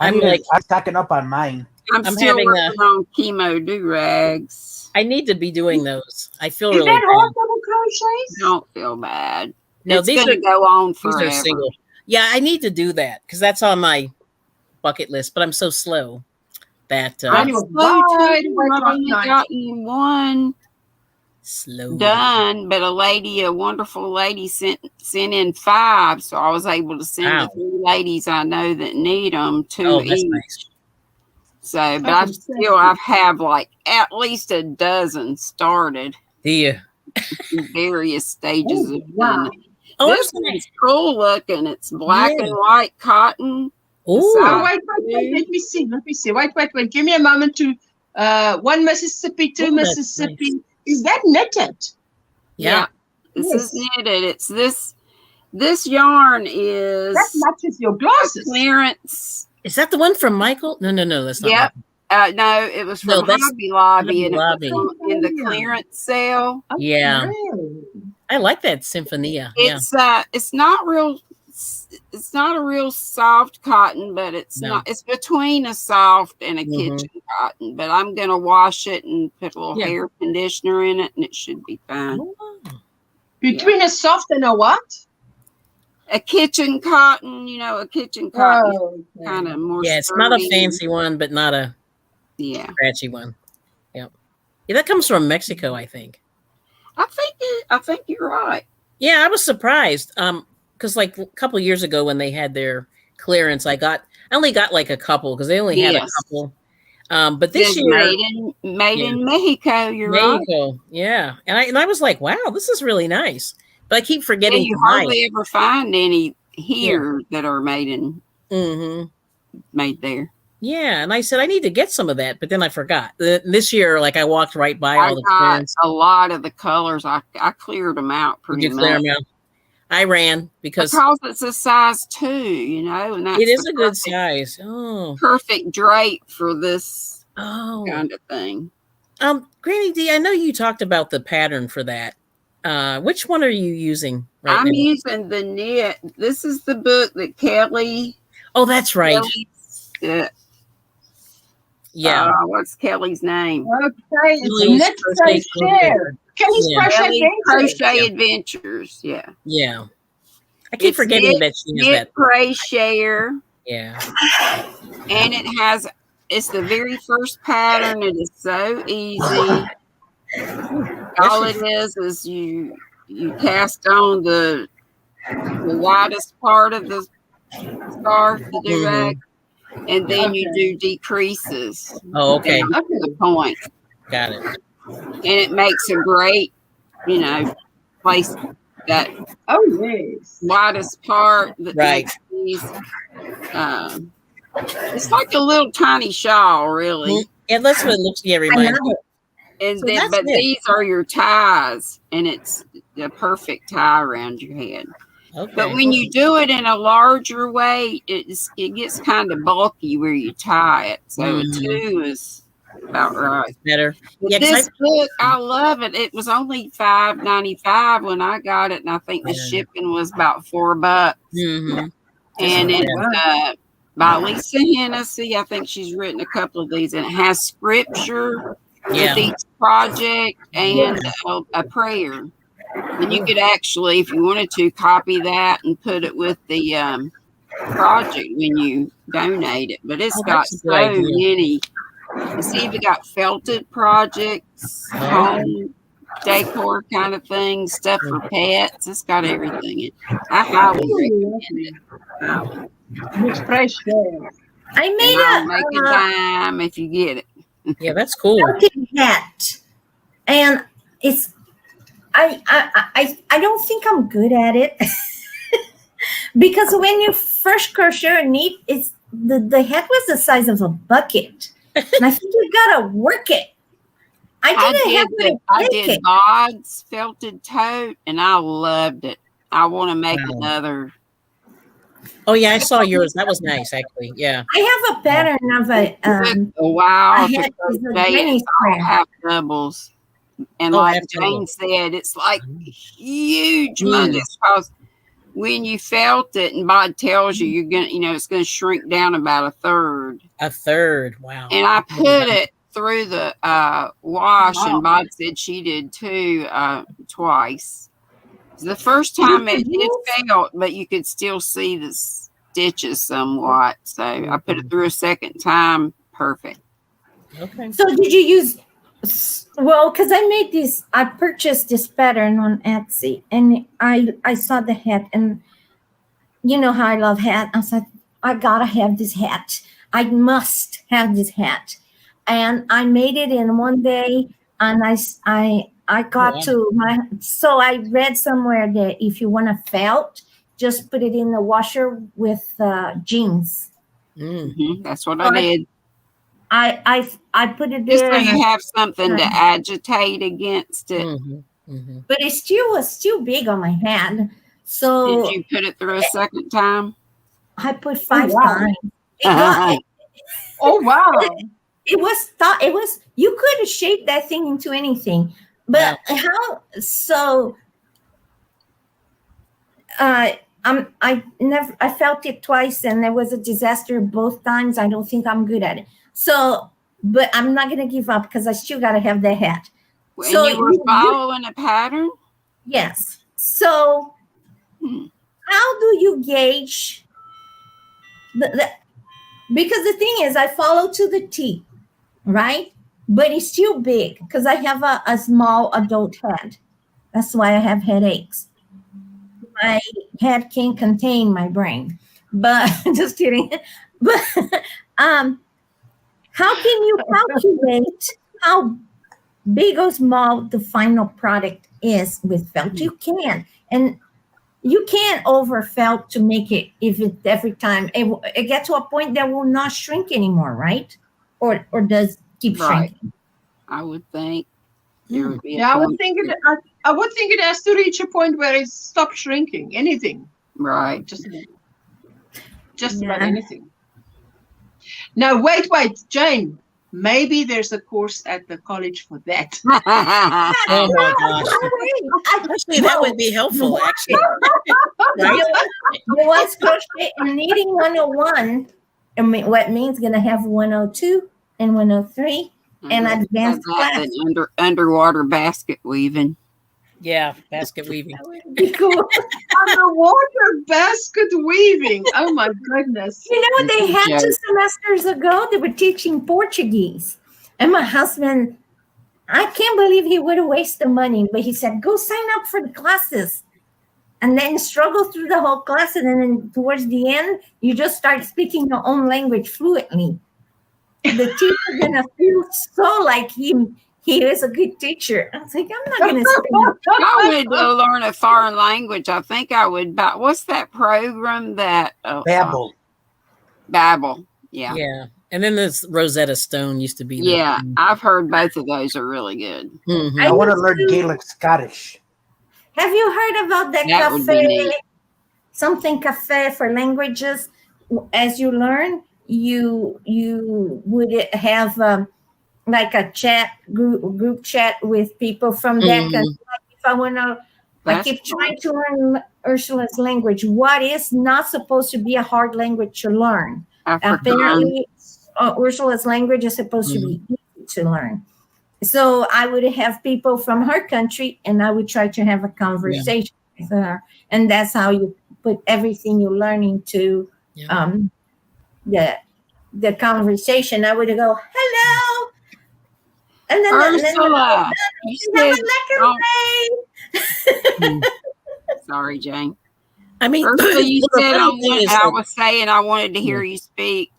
I'm stocking up on mine. I'm I'm still having working on chemo do-rags. I need to be doing those. I feel Is really that all bad. double crochets? Don't feel bad. No, It's these gonna are go on these forever. are single. Yeah, I need to do that because that's on my bucket list. But I'm so slow that Right. I'm Wide slow awake too. I've last only night. gotten one slow. done, but a wonderful lady sent in 5, so I was able to send Wow. the 3 ladies I know that need them 2 Oh, that's each. nice. So, but I have like at least a dozen started Yeah. in various stages of wow. doing it. Oh, This that's nice. one's cool looking. It's black Yeah. and white cotton. Ooh. Oh, wait. Let me see. Wait. Give me a moment to 1 Mississippi, 2 Oh, that's Mississippi. Is that knitted? Yeah. This is knitted. It's this This yarn is That matches your glasses. clearance. Is that the one from Michael? No, that's not. Yep. Michael. No, it was No, from that's Hobby Lobby, and it Hobby was in the clearance sale. Yeah. Really? I like that Symphonia. It's not real. It's not a real soft cotton, but it's No. not. It's between a soft and a kitchen cotton. But I'm gonna wash it and put a little hair conditioner in it, and it should be fine. Oh. Between a soft and a what? A kitchen cotton, a kitchen cotton, kind of more. Yeah, it's not a fancy one, but not a scratchy one. Yep. Yeah, that comes from Mexico, I think. I think you're right. Yeah, I was surprised. Because like a couple years ago when they had their clearance, I only got like a couple because they only had a couple. But this year, made in Mexico. You're right. Yeah, and I was like, wow, this is really nice. But I keep forgetting. You hardly ever find any here that are made in made there. Yeah, and I said I need to get some of that, but then I forgot. This year, like I walked right by all the clearance. A lot of the colors. I cleared them out pretty much. Clear them out? I ran because it's a size 2, and that's it is a good size. Oh, perfect drape for this kind of thing. Granny D, I know you talked about the pattern for that. Which one are you using right now? I'm using the knit. This is the book that Kelly. Oh, that's right. Yeah. What's Kelly's name? Okay, it's Kelly's Crochet Adventures. Yeah. Yeah. I keep forgetting that she has that. Crochet. Yeah. And it's the very first pattern. It is so easy. All it is you cast on the widest part of the scarf, the do-rag, and then you do decreases. Oh, okay. Up to the point. Got it. And it makes a great, place that widest part that makes these. It's like a little tiny shawl, really. Yeah, that's what it looks. Yeah, reminds me. And then, these are your ties, and it's the perfect tie around your head. Okay. But when you do it in a larger way, it gets kind of bulky where you tie it. So a 2 is about right. Better. Yeah, this book, I love it. It was only $5.95 when I got it, and I think the shipping was about $4. And it's by Lisa Hennessy. I think she's written a couple of these, and it has scripture with each project and a prayer. And you could actually, if you wanted to, copy that and put it with the project when you donate it. But it's got so many. It's even got felted projects, home decor kind of things, stuff for pets. It's got everything. I highly recommend it. Which price? I make a dime if you get it. Yeah, that's cool. Hat, and it's. I don't think I'm good at it because when you first crochet and knit, it's the hat was the size of a bucket, and I think you gotta work it. I did Bod's felted tote, and I loved it. I want to make another. Oh yeah, I saw yours. That was nice, actually. Yeah. I have a pattern of a half doubles. And like Jane said, it's like huge humongous because when you felt it and Bod tells you you're gonna, it's gonna shrink down about 1/3. 1/3, wow. And I put it through the wash, and Bod said she did too, twice. The first time it felt, but you could still see the stitches somewhat. So I put it through a second time, perfect. Okay. So did you use? Well, because I purchased this pattern on Etsy, and I saw the hat, and you know how I love hat. I said, I gotta have this hat. I must have this hat, and I made it in one day, and I got to my. So I read somewhere that if you want a felt, just put it in the washer with jeans. That's what I did. I put it just there. So you have something to agitate against it. But it was still big on my hand. So Did you put it through a second time? I put 5 wow. times. Oh wow. It was you could have shaped that thing into anything. But how so I felt it twice and there was a disaster both times. I don't think I'm good at it. So but I'm not gonna give up because I still gotta have the hat. And So you were following a pattern? yes. So how do you gauge because the thing is I follow to the T, right? But it's still big because I have a small adult head. That's why I have headaches. My head can't contain my brain. But just kidding. But how can you calculate how big or small the final product is with felt? You can. And you can't over felt to make it if it every time it gets to a point that will not shrink anymore, right? Or does keep shrinking? I would think there would be a Yeah, I would point. think it has to reach a point where it stops shrinking. Anything. Right. Just about anything. Now wait, Jane. Maybe there's a course at the college for that. Oh my gosh. Actually, that would be helpful, actually. Right? There was crochet and knitting 101, and what means going to have 102 and 103 and advanced class. And underwater basket weaving. Yeah, basket weaving. That would be cool. Underwater basket weaving. Oh my goodness. You know, they had 2 semesters ago, they were teaching Portuguese. And my husband, I can't believe he would have wasted money, but he said, go sign up for the classes. And then struggle through the whole class. And then towards the end, you just start speaking your own language fluently. The teacher's going to feel so like he is a good teacher. I was like, I'm not going to spend. I wanted to learn a foreign language. I think I would buy. What's that program that? Babbel. Babbel. Yeah. Yeah. And then this Rosetta Stone used to be. Yeah. I've heard both of those are really good. Mm-hmm. I want to learn Gaelic Scottish. Have you heard about the That would be neat. something cafe for languages? As you learn, you would have like a chat group chat with people from that country. Like if I want to, I keep trying to learn Ursula's language. What is not supposed to be a hard language to learn? Apparently, Ursula's language is supposed to be easy to learn. So I would have people from her country, and I would try to have a conversation with her, and that's how you put everything you learn into the conversation. I would go, hello. And then, Ursula, you sorry, Jane. I mean, Ursula, you said I was saying I wanted to hear you speak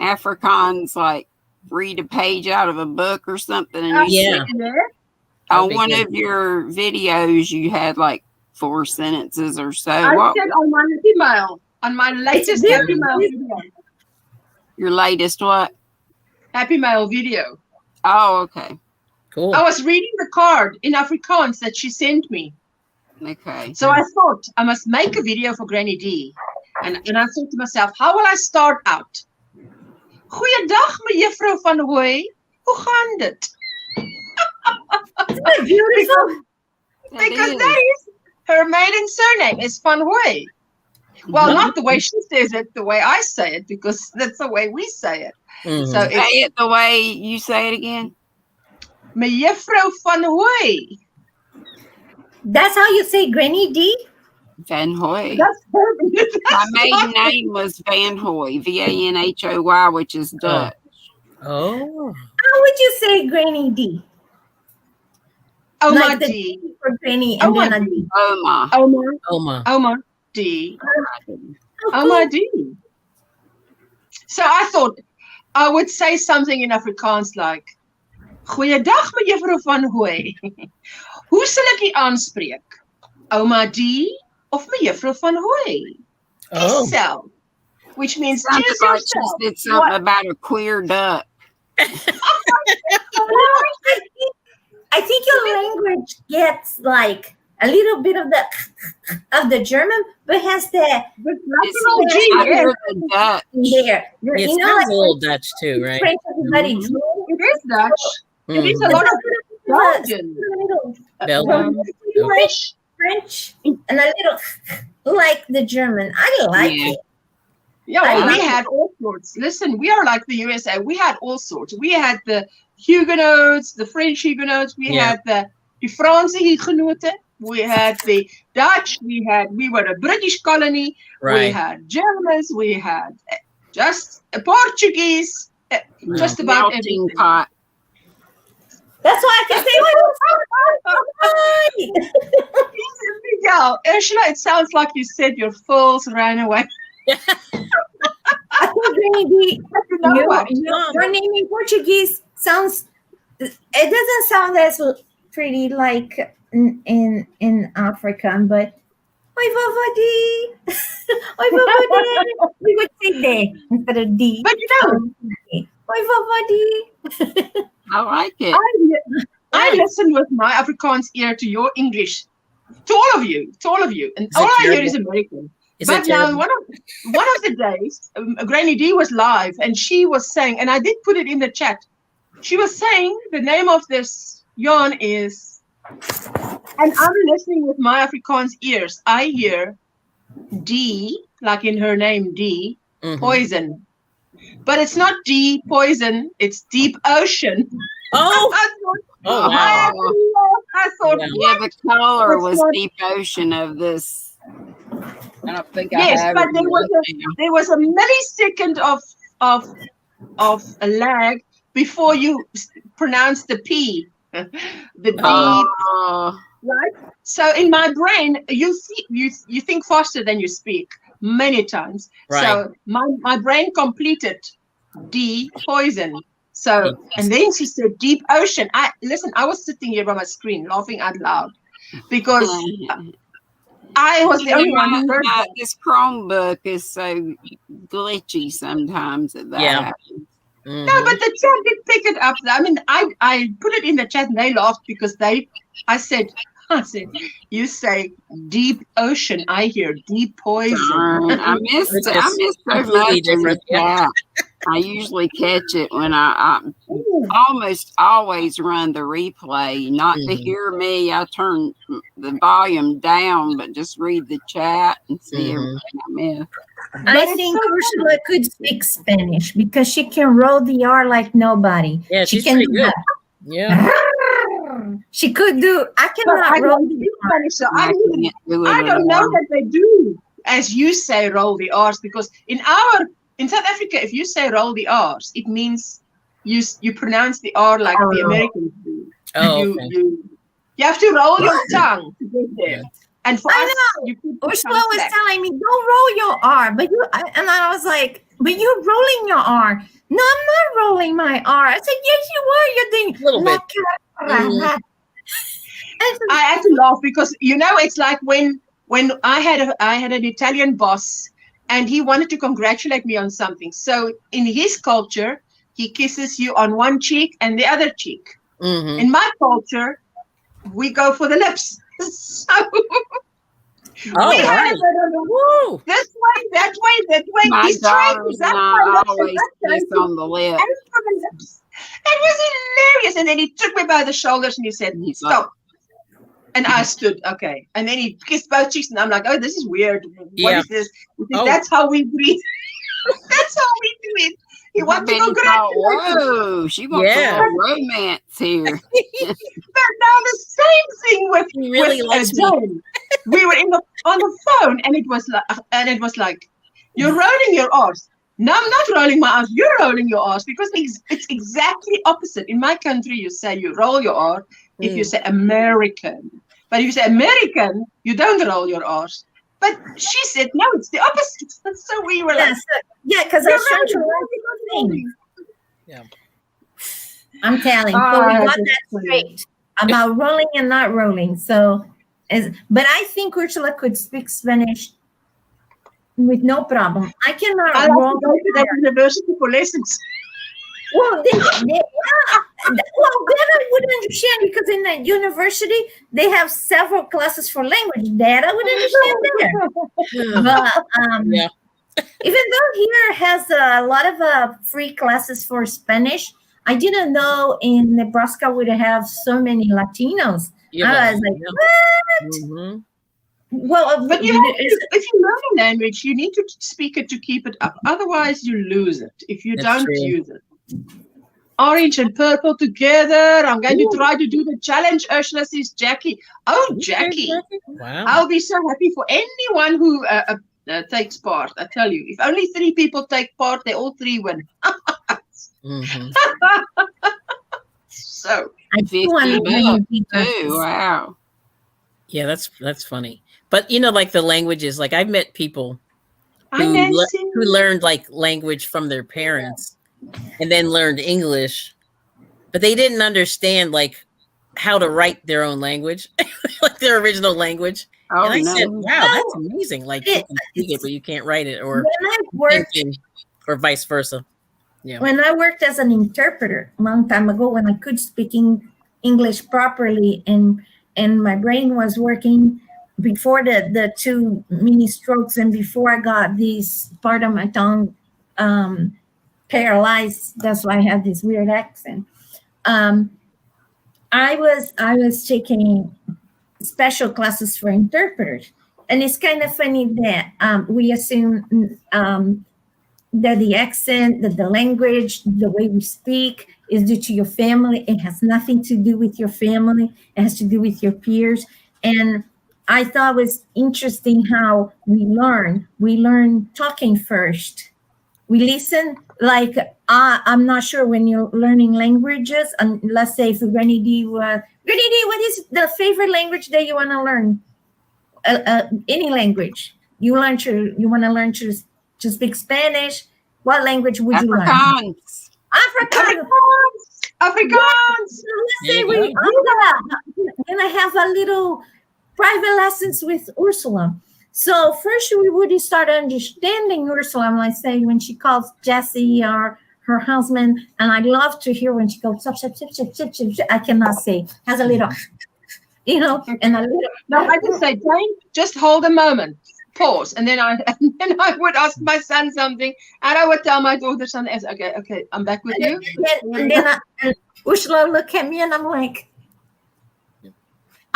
Afrikaans, like read a page out of a book or something. And you said on one of your videos, you had like 4 sentences or so. I said on my email, on my latest Happy Mail video. Your latest what? Happy Mail video. Oh, okay. Cool. I was reading the card in Afrikaans that she sent me. Okay. So I thought I must make a video for Granny D. And I thought to myself, how will I start out? Goeiedag, mejuffrou van Hooy. Hoe gaan dit? Isn't beautiful? Because that is her maiden surname is Van Hooy. Well, not the way she says it, the way I say it, because that's the way we say it. Mm-hmm. So say it the way you say it again. Mejuffrou van Hooy. That's how you say Granny D? Van Hoy. That's perfect. My maiden name was Van Hoy, Vanhoy, which is Dutch. Oh. How would you say Granny D? Oma Like the D. D for Granny and then a D. Oma. Oma D. Oh, Oma D. So I thought I would say something in Afrikaans like, Goeiedag, mejuffrou van Hooy. Hoe sal ek u aanspreek? Oma D of mejuffrou van Hooy? Yourself. Which means choose Like yourself. she said something about a queer duck. I think your language gets like a little bit of the German, but has that National G, I yes. hear the Dutch. there. It You know, sounds like a little Dutch too, right? French everybody Mhm. drool. It is Dutch. It is a Mhm. lot of It's Belgian. a little Belgium. like Fish. French and a little like the German. I like Yeah. it. Yeah, I well, we love it. had all sorts. Listen, we are like the USA. We had all sorts. We had the Huguenots, the French Huguenots. We Yeah. had the Franse Huguenoten. We had the Dutch. We were a British colony. We Right. had Germans. We had just Portuguese. Just about Melting everything. pot. That's why I can say, Yeah, Ursula, it sounds like you said your fools ran away. I think Granny D, You know what? your name in Portuguese sounds. It doesn't sound as pretty like in African, but oi vovodi, oi vovodi. We would say they instead of D. But you know, Oi vovodi. I like it. I listen with my Afrikaans ear to your English, to all of you, and Is all it I hear terrible? is American. Is But it now terrible? one of the days, Granny D was live, and she was saying, and I did put it in the chat. She was saying the name of this yarn is, and I'm listening with my Afrikaans ears. I hear D, like in her name D, Mhm. poison, but it's not D poison. It's deep ocean. Oh, I thought, oh I wow. thought, Yeah. Yeah, the color What's was not- deep ocean of this. I don't think Yes, I have but it there was a millisecond of a lag before you pronounce the P, the deep, Oh, right? So in my brain, you think faster than you speak many times. Right. So my brain completed D poison. So and then she said deep ocean. I was sitting here by my screen laughing out loud because I was the only one who heard that. this Chromebook is so glitchy sometimes at that. Yeah. happens. Mhm. No, but the chat did pick it up. I mean, I put it in the chat and they laughed because I said, you say deep ocean. I hear deep poison. Darn, I missed It's it. I just missed so completely much in the different, yeah. chat. I usually catch it when I almost always run the replay. Not to Mhm. hear me, I turn the volume down, but just read the chat and see Mhm. everything I missed. I it's think so Ursula could speak Spanish because she can roll the R like nobody. Yeah, she she's can pretty do good. Yeah. that. She could do. I But cannot I roll don't the speak R. Spanish, so I I don't know that they do, as you say, roll the R's, because in South Africa, if you say roll the R's, it means you pronounce the R like the Americans do. Oh, you, okay. you have to roll your tongue to get there. And for I us, know. you keep your Ursula tongue was flat. telling me, don't roll your R, and I was like, but you're rolling your R. No, I'm not rolling my R. I said, yes, you are. You're doing Little bit. bit. I had to laugh because it's like when I had an Italian boss and he wanted to congratulate me on something. So in his culture, he kisses you on one cheek and the other cheek. Mhm. In my culture, we go for the lips. So Oh, we had right. a bit of a Woo. this way, that way, that way. My He's trying to daughters zap and my I lips always and that kiss time on the lip. and for the lips. It was hilarious. And then he took me by the shoulders and he said, He's like- stop. And I stood, okay. And then he kissed both cheeks and I'm like, oh, this is weird. What Yeah. is this? He said, Oh. that's how we breathe. That's how we do it. He wants to Betty thought, congratulate me. whoa, she wants Yeah. a little romance here. But now the same thing with He really likes me. Jane. We were on the phone and it was like, you're rolling your R's. No, I'm not rolling my R's. You're rolling your R's because it's exactly opposite. In my country, you say you roll your R if you say American. But if you say American, you don't roll your R's. But she said, no, it's the opposite. So we were like, Because you're I trying to rolling, roll the thing. Yeah. I'm telling you. So Ah, we got that's that funny. straight about rolling and not rolling. But I think Ursula could speak Spanish with no problem. I cannot I like roll. to go to that university for lessons. Well, well, then I would understand because in the university they have several classes for language. That I would understand better. But Yeah. even though here has a lot of free classes for Spanish, I didn't know in Nebraska would have so many Latinos. Yeah, I was like, what? Mhm. Well, But you have to, if you learn a language, you need to speak it to keep it up. Otherwise, you lose it if you That's don't true. use it. Orange and purple together. I'm going to try to do the challenge. Ursula says, Jackie. Oh, Okay, Jackie. Wow. I'll be so happy for anyone who takes part. I tell you, if only 3 people take part, they all 3 win. Mhm. So, I do want to $50 be too. Wow. Yeah, that's funny. But you know, like the languages, like I've met people hi, who Nancy. who learned like language from their parents and then learned English, but they didn't understand like how to write their own language, like their original language. Oh, And I said, no. "Wow, that's amazing! Like you can speak it, but you can't write it, or when I worked thinking, or vice versa." Yeah. when I worked as an interpreter a long time ago, when I could speak English properly and my brain was working before the 2 mini strokes and before I got this part of my tongue paralyzed, that's why I have this weird accent. I was taking special classes for interpreters, and it's kind of funny that we assume that the accent, that the language, the way we speak is due to your family. It has nothing to do with your family. It has to do with your peers. And I thought it was interesting how we learn. We learn talking first. We listen. Like I'm not sure when you're learning languages. And let's say if Granny D, what is the favorite language that you want to learn? Any language you want to learn to speak Spanish. What language would you learn? Afrikaans. Afrikaans. Afrikaans. So let's say I'm gonna have a little private lessons with Ursula. So first we would start understanding Ursula, let's say when she calls Jesse or her husband, and I love to hear when she goes sip, sip, sip, sip, sip, sip, sip. I cannot say, has a little, and a little. No, I just say, Jane, just hold a moment, pause, and then I would ask my son something, and I would tell my daughter something else. Okay, I'm back with you. And then Ursula look at me, and I'm like,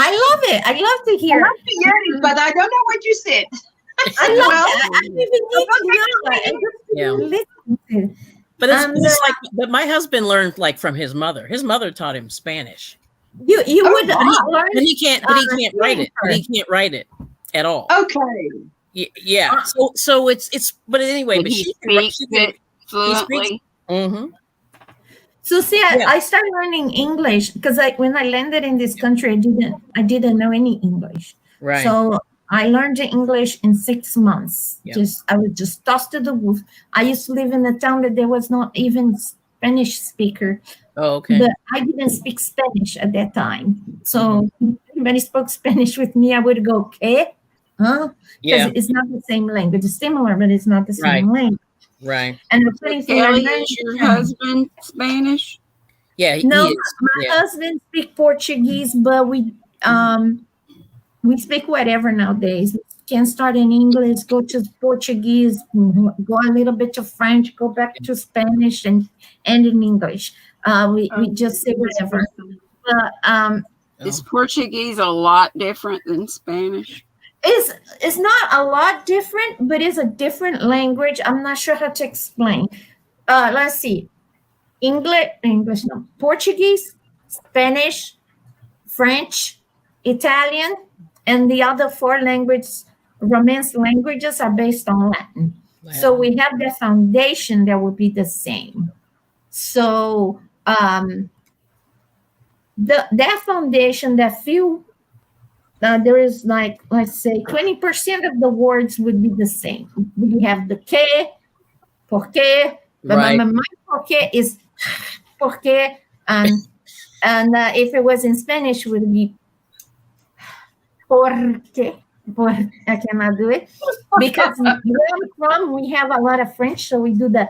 I love it. I love to hear. I love to hear it, but I don't know what you said. I love it. I don't even need to know. I just listen to. But it's like, but my husband learned like from his mother. His mother taught him Spanish. You would learn, but he can't write it. But he can't write it at all. Okay. Yeah. So it's. But anyway, but he she speaks it fluently. Mm-hmm. So see, I started learning English because when I landed in this country, I didn't know any English. Right. So I learned the English in 6 months. Yeah. I was just tossed to the wolf. I used to live in a town that there was not even Spanish speaker. Oh, okay. But I didn't speak Spanish at that time. So when he spoke Spanish with me, I would go, ¿qué? Huh? Because it's not the same language. It's similar, but it's not the same language. Right. And the funny thing, Kelly, is your husband Spanish? Yeah. No, he is. my husband speaks Portuguese, but we speak whatever nowadays. We can start in English, go to Portuguese, go a little bit to French, go back to Spanish, and end in English. We just say whatever. But Is Portuguese a lot different than Spanish? It's not a lot different, but it's a different language. I'm not sure how to explain. Let's see. English, no. Portuguese, Spanish, French, Italian, and the other 4 Romance languages are based on Latin. Wow. So we have the foundation that will be the same. So that foundation, that few, there is like, let's say 20% of the words would be the same. We have the que, porque, but my porque is porque, and if it was in Spanish, it would be porque. I cannot do it because where I'm from, we have a lot of French, so we do the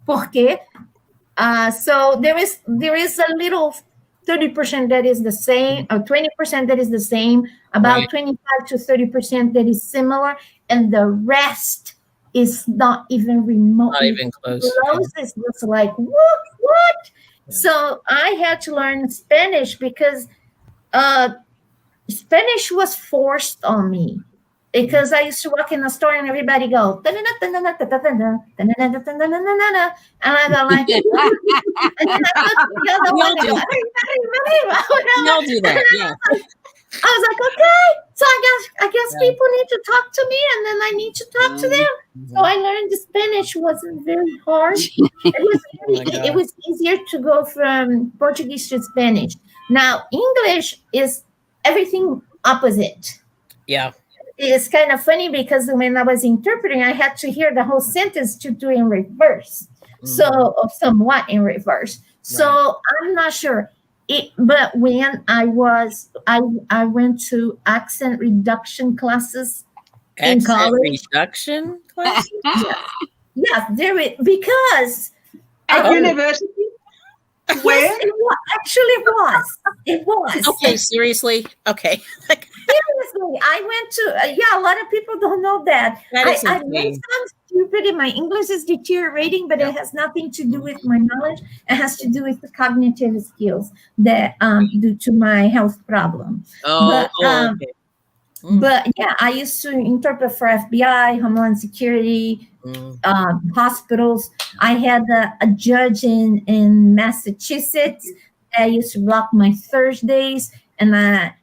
Porque so there is a little 30% that is the same, or 20% that is the same, about Right. 25 to 30% that is similar, and the rest is not even remotely Not even close. close. It's just like what? Yeah. So I had to learn Spanish because Spanish was forced on me. Because I used to walk in the store and everybody go, and I go like, and then I go to the other We one all and do. go, We all do that. Yeah. I was like, okay, so I guess Yeah. people need to talk to me, and then I need to talk to them. So I learned the Spanish wasn't very hard. It was easier to go from Portuguese to Spanish. Now English is everything opposite. Yeah. It's kind of funny because when I was interpreting, I had to hear the whole sentence to do in reverse. So, or somewhat in reverse. So I'm not sure. But when I went to accent reduction classes in Accent college. reduction class? Yes, there is, because At university? Where? yes, it was. It was. Okay, seriously? Okay. Seriously, I went to a lot of people don't know that. That is I may insane. sound stupid and my English is deteriorating, but it has nothing to do with my knowledge. It has to do with the cognitive skills that due to my health problem. Oh, okay. But yeah, I used to interpret for FBI, Homeland Security, hospitals. I had a judge in Massachusetts. I used to block my Thursdays, and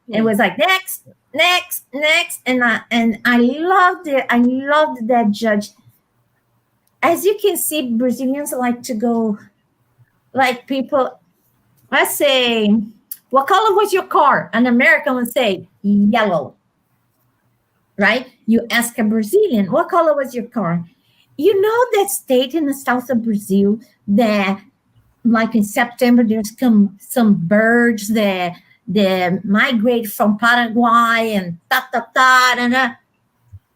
it was like next, and I loved it. I loved that judge. As you can see, Brazilians like to go, like people. Let's say, what color was your car? An American would say yellow. Right? You ask a Brazilian, what color was your car? You know that state in the south of Brazil that, like in September, there's some birds that migrate from Paraguay and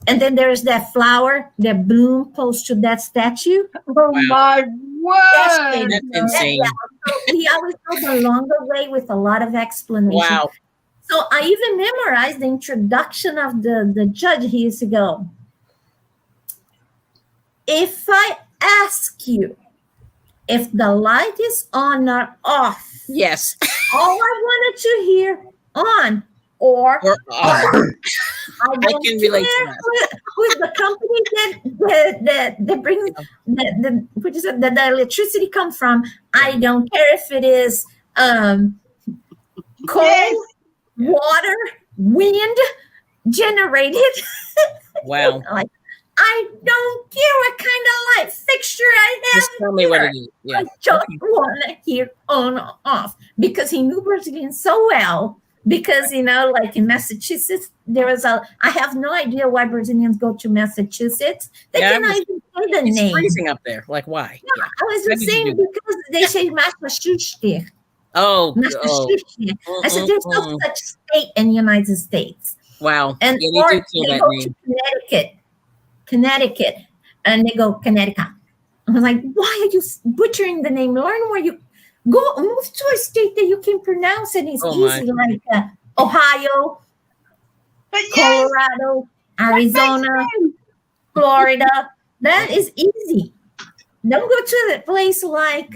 and then there's that flower that bloom close to that statue. Oh my word! That's insane. So he always goes a longer way with a lot of explanation. Wow. So I even memorized the introduction of the judge. He used to go, if I ask you if the light is on or off, Yes. all I wanted to hear on or Or off. I can relate to that. Who's the company that brings the electricity comes from? I don't care if it is coal. Yes. Water, wind generated. Wow. Like, I don't care what kind of light fixture I have. Just tell me what it is. Yeah. I just want to hear on or off, because he knew Brazilians so well. Because, like in Massachusetts, I have no idea why Brazilians go to Massachusetts. They cannot even say the It's name. freezing up there. Like, why? Yeah, I was just saying because they say Massachusetts. Oh. Massachusetts. I said, there's no such state in the United States. Wow. And Yeah, or they do kill they that go name. to Connecticut, and they go Connecticut. I was like, why are you butchering the name? Learn where you go. Move to a state that you can pronounce and it's easy, like Ohio, But yes, Colorado, Arizona, Florida. That is easy. Don't go to a place like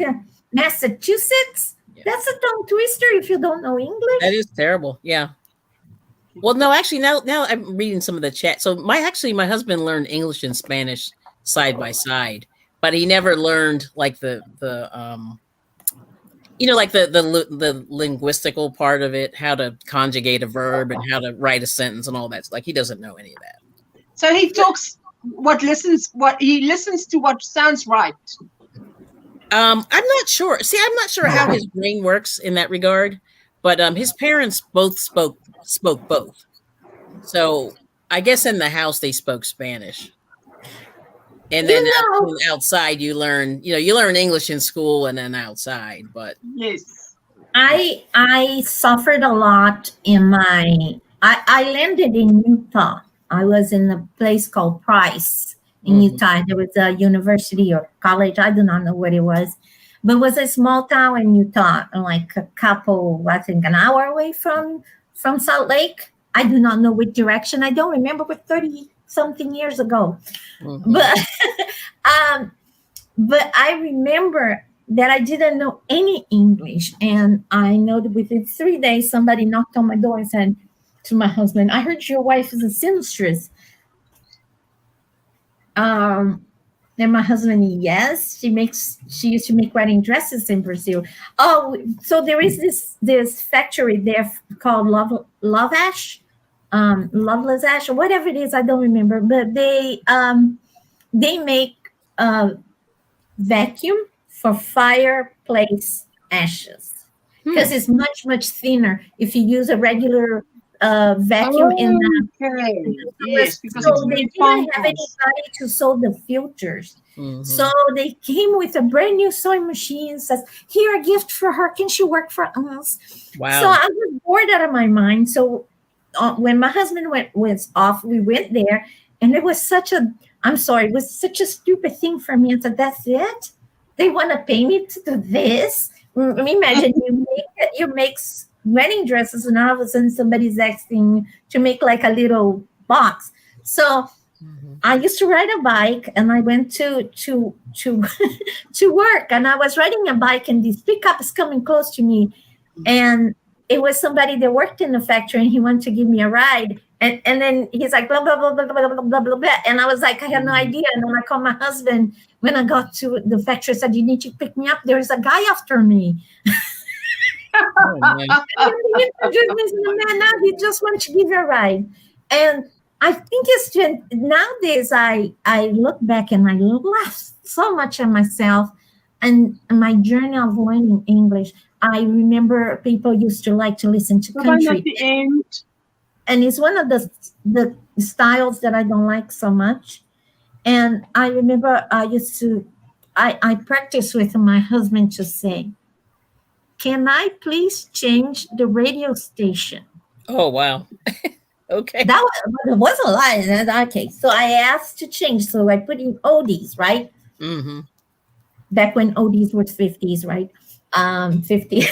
Massachusetts. That's a tongue twister if you don't know English. That is terrible. Yeah. Well, no, actually, now I'm reading some of the chat. So my husband learned English and Spanish side by side, but he never learned like the linguistical part of it, how to conjugate a verb and how to write a sentence and all that. Like, he doesn't know any of that. so he talks he listens to what sounds right. I'm not sure. See, I'm not sure how his brain works in that regard, but his parents both spoke both. So I guess in the house they spoke Spanish. And then outside you learn English in school and then outside, but Yes. I suffered a lot in I landed in Utah. I was in a place called Price, in Utah. There was a university or college. I do not know what it was, but it was a small town in Utah, like a couple, I think, an hour away from Salt Lake. I do not know which direction. I don't remember, but 30 something years ago. But but I remember that I didn't know any English, and I know that within 3 days somebody knocked on my door and said to my husband, "I heard your wife is a seamstress." And my husband, yes, she used to make wedding dresses in Brazil. Oh, so there is this factory there called Loveless Ash, or whatever it is, I don't remember. But they make vacuum for fireplace ashes, because it's much thinner if you use a regular vacuum in the yes, because so it's they very didn't have fun. anybody to sew the filters. So they came with a brand new sewing machine, says, "Here, a gift for her. Can she work for us?" Wow. So I was bored out of my mind. So when my husband was off, we went there, and it was such a stupid thing for me. I said, "That's it? They want to pay me to do this?" Imagine you make wedding dresses, and all of a sudden somebody's asking to make like a little box. So I used to ride a bike, and I went to to work, and I was riding a bike, and this pickup is coming close to me, and it was somebody that worked in the factory, and he wanted to give me a ride. And then he's like, blah, blah, blah, blah, blah, blah, blah, blah, blah. And I was like, I had no idea. And then I called my husband when I got to the factory. I said, "You need to pick me up. There's a guy after me." And he introduced me to the man. Now he just wants to give you a ride. And I think it's just, nowadays I look back and I laugh so much at myself and my journey of learning English. I remember people used to like to listen to country. At the end. And it's one of the styles that I don't like so much. And I remember I practiced with my husband to say, "Can I please change the radio station?" Oh, wow. Okay. That was a lie. Okay, so I asked to change. So I put in oldies, right? Back when oldies was 50s, right? 50s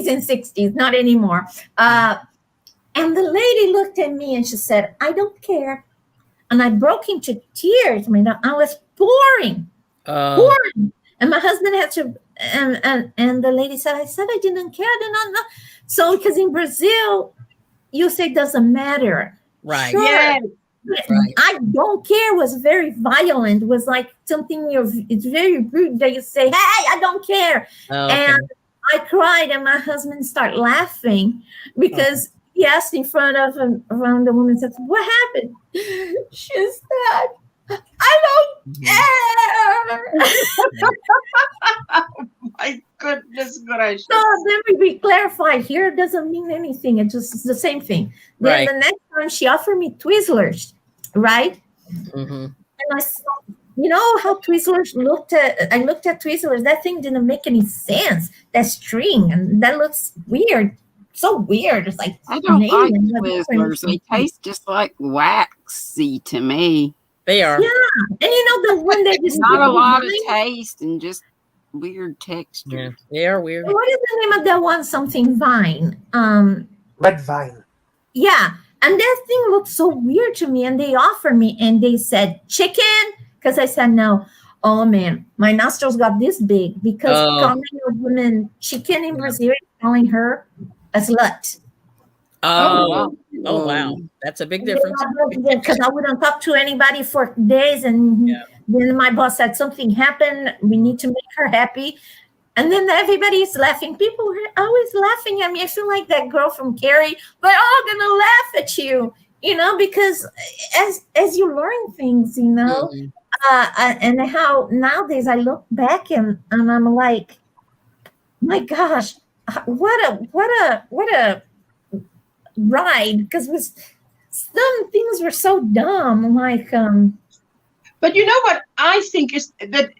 and 60s, not anymore. And the lady looked at me and she said, "I don't care." And I broke into tears. I mean, I was pouring. And my husband had to, and the lady said, "I said I didn't care. I did not know." So, because in Brazil, you say doesn't matter. Right. Sure. Yes. Right. I don't care was very violent. Was like something it's very rude that you say, "Hey, I don't care." And I cried, and my husband started laughing because he asked in front of around the woman, said, "What happened?" She said, "I don't care." My goodness gracious. So then we clarified here, it doesn't mean anything. It's just the same thing. Then the next time she offered me Twizzlers, right? And I saw, you know how Twizzlers looked at, I looked at Twizzlers, that thing didn't make any sense. That string, and that looks weird. So weird. It's like, I don't like Twizzlers. They taste just like waxy to me. They are. Yeah. And you know the one that just not a lot of taste and just weird texture. Yeah, they are weird. What is the name of that one? Something vine. Red vine. Yeah. And that thing looked so weird to me. And they offered me and they said chicken. Because I said no. Oh man, my nostrils got this big because calling a woman chicken in Brazil, calling her a slut. Oh wow. That's a big difference. Because I wouldn't talk to anybody for days, and then my boss said something happened. We need to make her happy, and then everybody's laughing. People were always laughing at me. I feel like that girl from Carrie. They're all gonna laugh at you, you know, because as you learn things, you know, and how nowadays I look back and I'm like, my gosh, what a ride, because some things were so dumb, like But you know what I think is that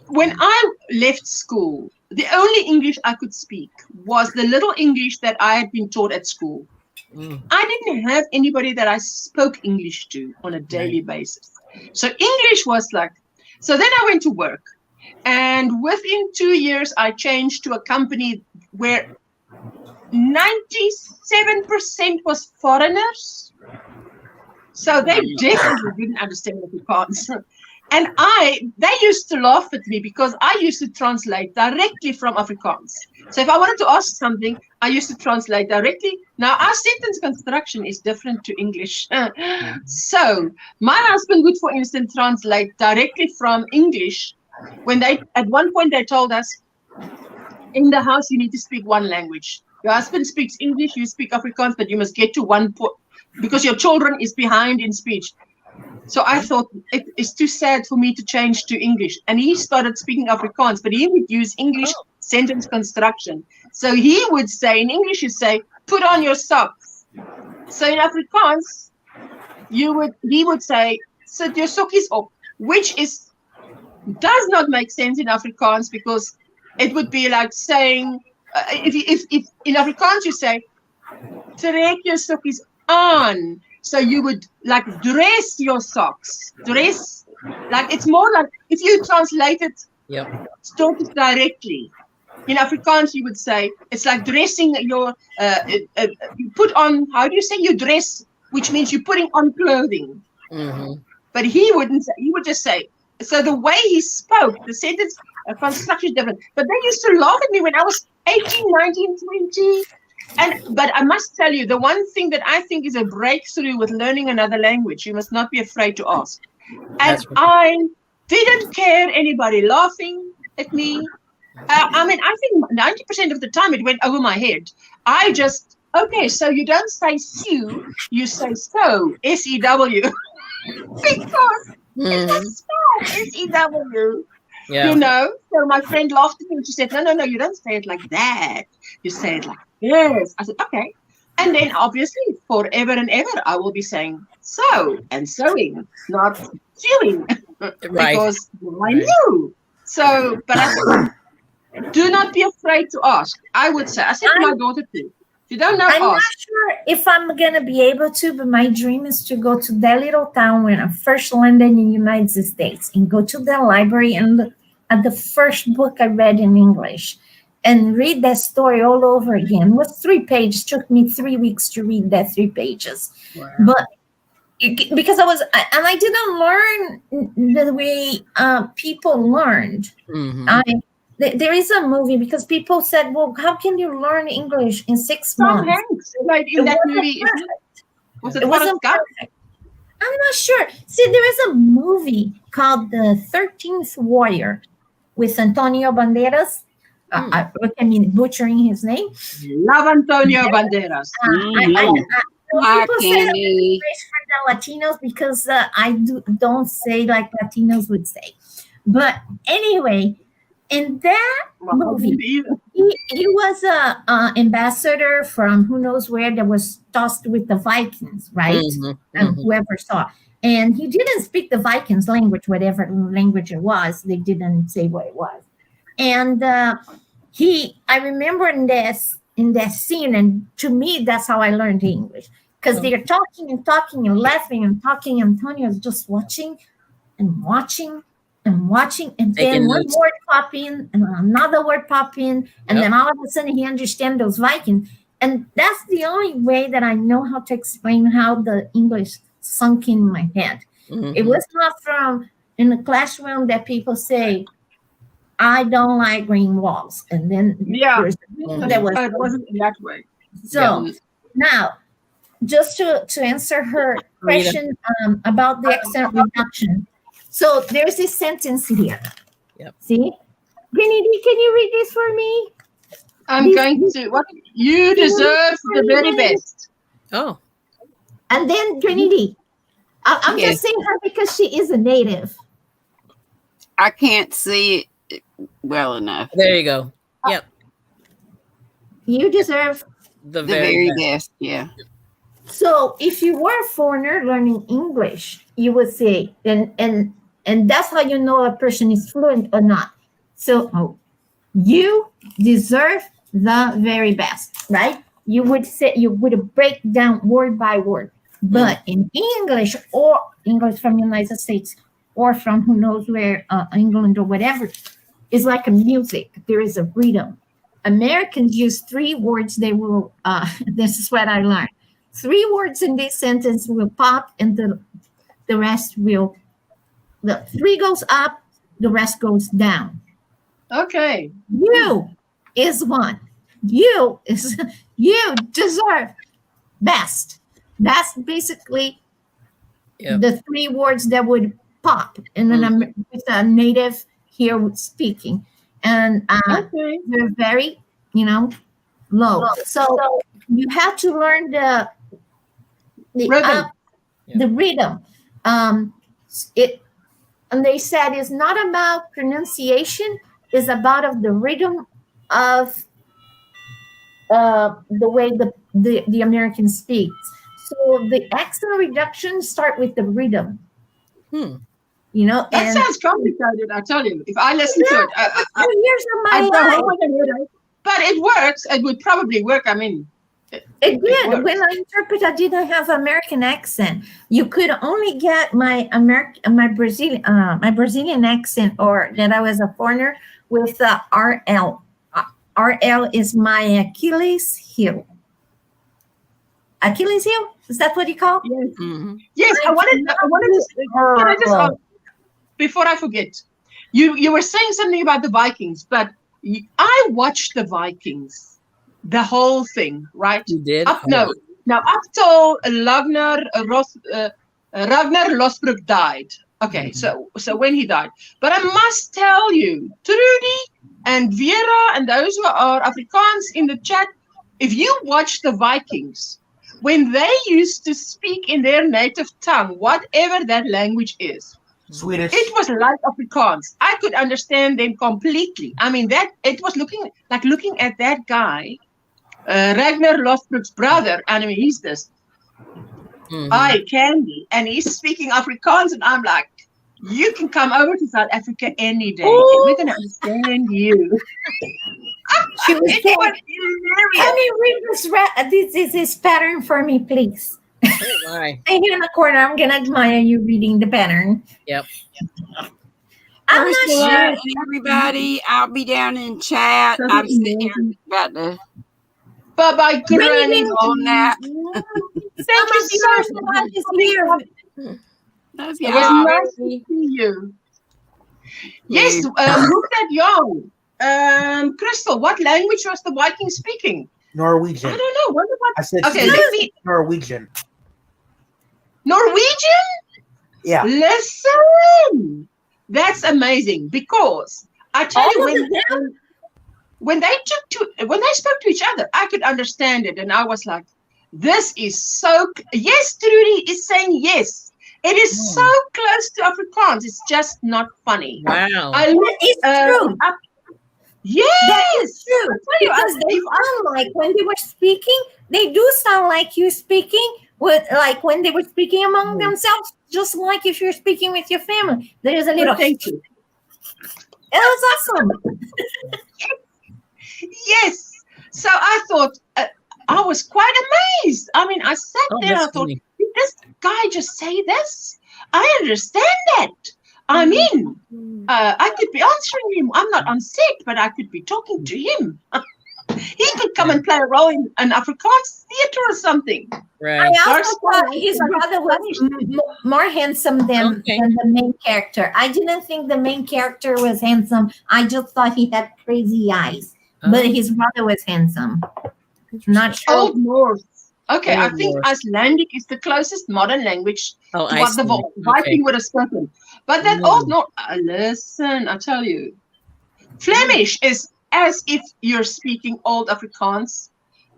when I left school, the only English I could speak was the little English that I had been taught at school. I didn't have anybody that I spoke English to on a daily basis. So English was like, so then I went to work. And within 2 years, I changed to a company where 97% was foreigners. So they definitely didn't understand Afrikaans. And they used to laugh at me because I used to translate directly from Afrikaans. So if I wanted to ask something, I used to translate directly. Now, our sentence construction is different to English. So my husband would, for instance, translate directly from English. When at one point they told us, in the house, you need to speak one language. Your husband speaks English, you speak Afrikaans, but you must get to one point because your children is behind in speech. So I thought it is too sad for me to change to English. And he started speaking Afrikaans, but he would use English sentence construction. So he would say, in English, he'd say, put on your socks. So in Afrikaans, he would say, sit your sokkies op, which does not make sense in Afrikaans because it would be like saying, if in Afrikaans you say, trek your sokkies on. So you would like dress your socks. Dress, like it's more like if you translate it, talk it directly. In Afrikaans, you would say it's like dressing your. You put on. How do you say you dress? Which means you're putting on clothing. But he wouldn't say. He would just say. So the way he spoke, the sentence construction is different. But they used to laugh at me when I was 18, 19, 20. But I must tell you, the one thing that I think is a breakthrough with learning another language, you must not be afraid to ask. And I didn't care anybody laughing at me. I mean, I think 90% of the time it went over my head. I just, okay, so you don't say sew, you say sew, S-E-W. Because it's spelled S-E-W. You know, so my friend laughed at me and she said, no, you don't say it like that. You say it like this. I said, okay. And then obviously forever and ever, I will be saying sew and sewing, not sewing. Because I knew. So, but I said, do not be afraid to ask. I would say, I said to my daughter too, if you don't know, I'm not ask. sure if I'm going to be able to, but my dream is to go to that little town when I first landed in the United States and go to the library and look at the first book I read in English and read that story all over again. It was 3 pages. It took me 3 weeks to read that 3 pages. Wow. But because I didn't learn the way people learned. There is a movie because people said, well, how can you learn English in 6 months? Hanks, like in that movie. It wasn't perfect. I'm not sure. See, there is a movie called The 13th Warrior with Antonio Banderas. I mean, butchering his name. Love Antonio Banderas. People say English for the Latinos because I don't say like Latinos would say. But anyway, in that movie, he was a ambassador from who knows where that was tossed with the Vikings, right? And whoever saw. And he didn't speak the Vikings language, whatever language it was. They didn't say what it was. And I remember in that scene, and to me, that's how I learned English. Because they're talking and laughing and talking. Antonio's just watching and watching. And then one word pop in and another word pop in. And then all of a sudden he understands those Vikings. And that's the only way that I know how to explain how the English sunk in my head. It was not from in the classroom that people say, I don't like green walls. And then there's that was it wasn't in that way. So now, just to answer her question about the accent reduction. So there's this sentence here. See? Grenady, can you read this for me? I'm going to. What you deserve the very best. Oh. And then Grenady. I'm just saying her because she is a native. I can't see it well enough. There you go. Yep. You deserve the very best. Yeah. So if you were a foreigner learning English, you would say, and that's how you know a person is fluent or not. So you deserve the very best, right? you would break down word by word. But in English, or English from the United States, or from who knows where, England or whatever, is like a music. There is a rhythm. Americans use 3 words. They will, this is what I learned. 3 words in this sentence will pop, and the rest will, the 3 goes up, the rest goes down. Okay. You is one. You deserve best. That's basically the 3 words that would pop in with a native here speaking. And they're very, low. So you have to learn the Rhythm. The rhythm. And they said it's not about pronunciation, it's about of the rhythm of the way the American speaks. So the accent reduction start with the rhythm. That sounds complicated, I tell you. If I listen to it, years of my life. But it works. It would probably work. I mean, it did. When I interpret, I didn't have American accent. You could only get my Brazilian accent, or that I was a foreigner, with RL. RL is my Achilles heel. Achilles heel? Is that what you call? Yes. Yes. I wanted to. Can I just ask, before I forget? You were saying something about the Vikings, but I watched the Vikings, the whole thing, right? You did? Up till Ragnar Lothbrok died. Okay, so when he died. But I must tell you, Trudy and Vera and those who are Afrikaans in the chat, if you watch the Vikings, when they used to speak in their native tongue, whatever that language is, Swedish, it was like Afrikaans. I could understand them completely. I mean, that it was looking at that guy, Ragnar Lothbrok's brother. I mean, he's this eye candy, and he's speaking Afrikaans, and I'm like, you can come over to South Africa any day. We're gonna understand you. She was saying, can you read this pattern for me, please? Why? Stay here in the corner. I'm gonna admire you reading the pattern. Yep. I'm not sure. Everybody, I'll be down in chat. I'm sitting here about to bye-bye, Granny. on that. Thank you so much. Love It y'all. was nice to see you. Yes, look at young. Crystal, what language was the Viking speaking? Norwegian. I don't know. What I said okay, let me. Norwegian. Norwegian? Yeah. Listen, that's amazing, because I tell you, when they spoke to each other, I could understand it, and I was like, this is so. Yes, Trudy is saying yes. It is so close to Afrikaans. It's just not funny. Wow. It's true. Yes, that is true. Because they sound like, when they were speaking, they do sound like you speaking with, like when they were speaking among themselves, just like if you're speaking with your family. There is a little. Thank you. It was awesome. Yes. So I thought, I was quite amazed. I mean, I sat there and I thought, funny. did this guy just say this? I understand that. I mean, I could be answering him. I'm not on set, but I could be talking to him. He could come and play a role in an Afrikaans theater or something. Right. I also thought his brother was more handsome than the main character. I didn't think the main character was handsome. I just thought he had crazy eyes. But his brother was handsome. Not sure. Old Norse. Okay, Old I think Norse. Icelandic is the closest modern language Oh, to what the Icelandic. Viking would have spoken. But that Old Norse, listen, I tell you, Flemish is as if you're speaking Old Afrikaans.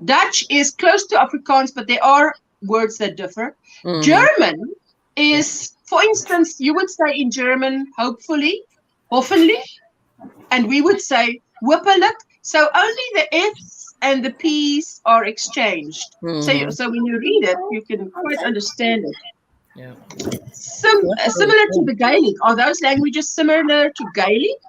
Dutch is close to Afrikaans, but there are words that differ. German is, for instance, you would say in German, hopefully, hoffentlich, and we would say hopelijk. So only the F's and the P's are exchanged. So when you read it, you can quite understand it. Yeah. Similar to the Gaelic. Are those languages similar to Gaelic?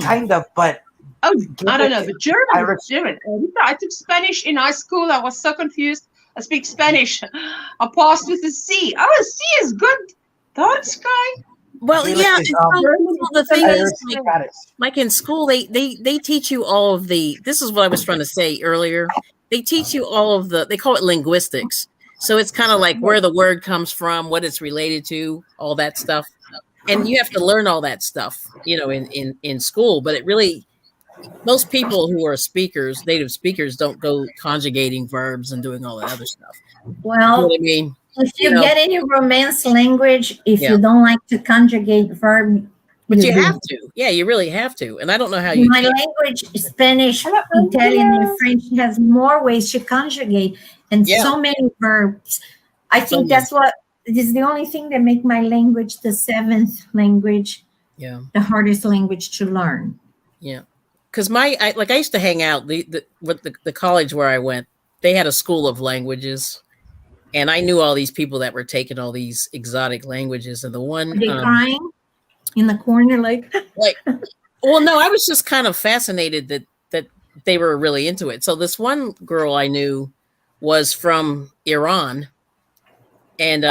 Kind of, but Oh, I don't know, but German Irish. is German. I took Spanish in high school. I was so confused. I speak Spanish. I passed with a C. Oh, a C is good. Dark sky. Well, Gaelic yeah. is, The thing Irish, is, Scottish. like in school, they teach you all of the. This is what I was trying to say earlier. They teach you all of the. They call it linguistics. So it's kind of like where the word comes from, what it's related to, all that stuff, and you have to learn all that stuff, in school. But it really, most people who are speakers, native speakers, don't go conjugating verbs and doing all that other stuff. Well, You know what I mean? if you get any Romance language, if you don't like to conjugate verb, but you have to. Yeah, you really have to. And I don't know how you. My language, Spanish, Italian, and French has more ways to conjugate and so many verbs. I think that's what is the only thing that make my language the 7th language. Yeah, the hardest language to learn. Yeah, because I used to hang out with the college where I went. They had a school of languages. And I knew all these people that were taking all these exotic languages. And the one... Are they crying in the corner like... Well, no, I was just kind of fascinated that they were really into it. So this one girl I knew was from Iran. And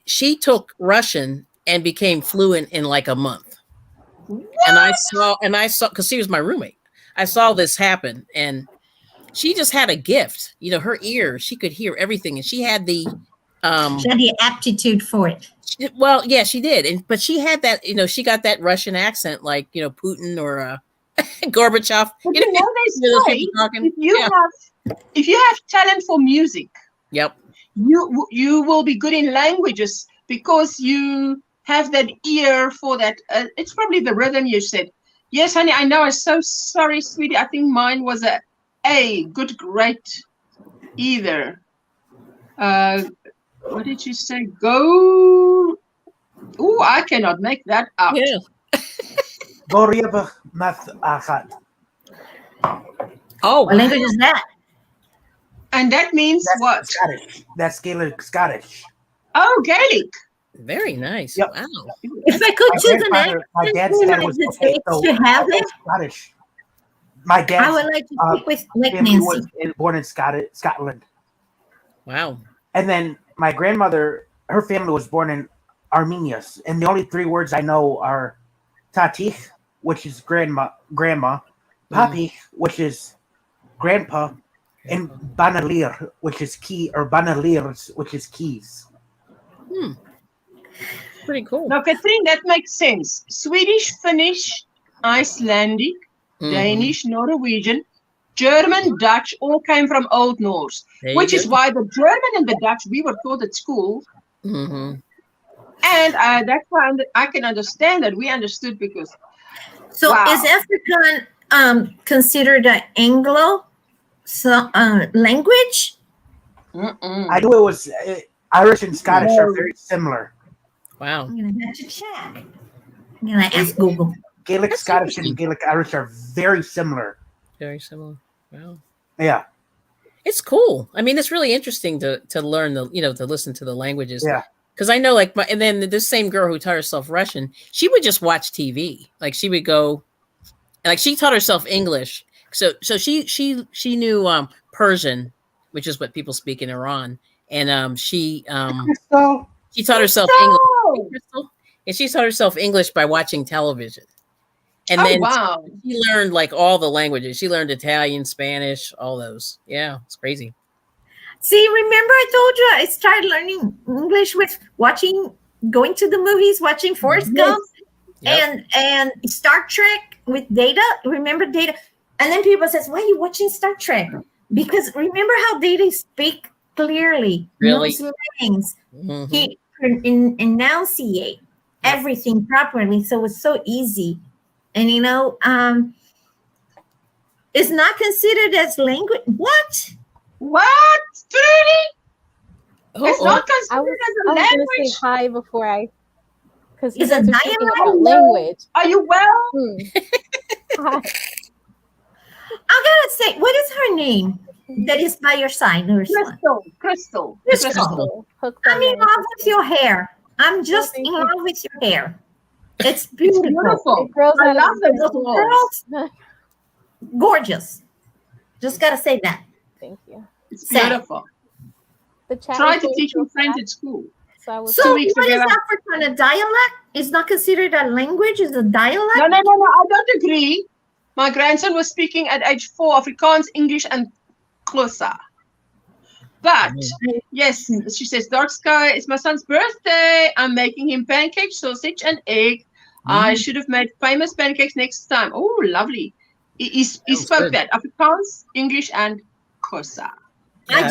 she took Russian and became fluent in like a month. What? And I saw, because she was my roommate. I saw this happen, and she just had a gift, her ear, she could hear everything. And she had the aptitude for it. Well, yeah, she did. But she had that, she got that Russian accent, like, Putin or Gorbachev. If you have talent for music, yep, you will be good in languages because you have that ear for that. It's probably the rhythm you said. Yes, honey, I know. I'm so sorry, sweetie. I think mine was a good, great, either. What did you say? Go. Oh, I cannot make that up. Yeah. Oh, what language is that? And that means that's what? Scottish. That's Gaelic Scottish. Oh, Gaelic. Very nice. Yep. Wow. If I could choose an accent, my dad's dad was to have it. Scottish. My dad. I would like to speak with Nancy. Was born in Scotland. Wow. And then my grandmother, her family was born in Armenia, and the only 3 words I know are Tati, which is grandma, Papi, which is grandpa, and Banalir, which is key, or Banalirs, which is keys. Pretty cool. Now, Catherine, that makes sense. Swedish, Finnish, Icelandic, Danish, Norwegian, German, Dutch, all came from Old Norse, which is why the German and the Dutch we were taught at school. And that's why I can understand that. We understood because. So is African considered an Anglo language? I knew it was Irish and Scottish are very similar. Wow. I'm going to have to check. I'm going to ask Google. Gaelic Scottish and Gaelic Irish are very similar. Very similar. Wow. Yeah. It's cool. I mean, it's really interesting to learn to listen to the languages. Yeah. Because I know, and then this same girl who taught herself Russian, she would just watch TV. Like she would go, like she taught herself English. So she knew Persian, which is what people speak in Iran, and she taught herself English. Crystal? And she taught herself English by watching television. And then she learned like all the languages. She learned Italian, Spanish, all those. Yeah, it's crazy. See, remember I told you I started learning English with going to the movies, watching Forrest Gump and Star Trek with Data. Remember Data? And then people says, why are you watching Star Trek? Because remember how Data speak clearly. Really? No slangs. He enunciate everything properly. So it's so easy. And, it's not considered as language. What? What? Trudy? It's not considered I was as a language. going to say hi before because it's a dialect language. Are you well? Hi. I gotta say, what is her name that is by your side? Crystal. I'm in love with your hair. I'm just in love with your hair. It's beautiful. It grows I love the little girls. gorgeous. Just gotta say that. Thank you. It's Sad. beautiful. The chat Try was to going teach me so French fast, at school. so I was So 2 what weeks is together. Afrikaans? A dialect? It's not considered a language. It's a dialect. No, I don't agree. My grandson was speaking at age 4 Afrikaans, English, and Xhosa. But yes, she says, dark sky, it's my son's birthday. I'm making him pancakes, sausage, and egg. I should have made famous pancakes next time. Oh, lovely. He spoke good. that Afrikaans, English, and Xhosa. Yeah.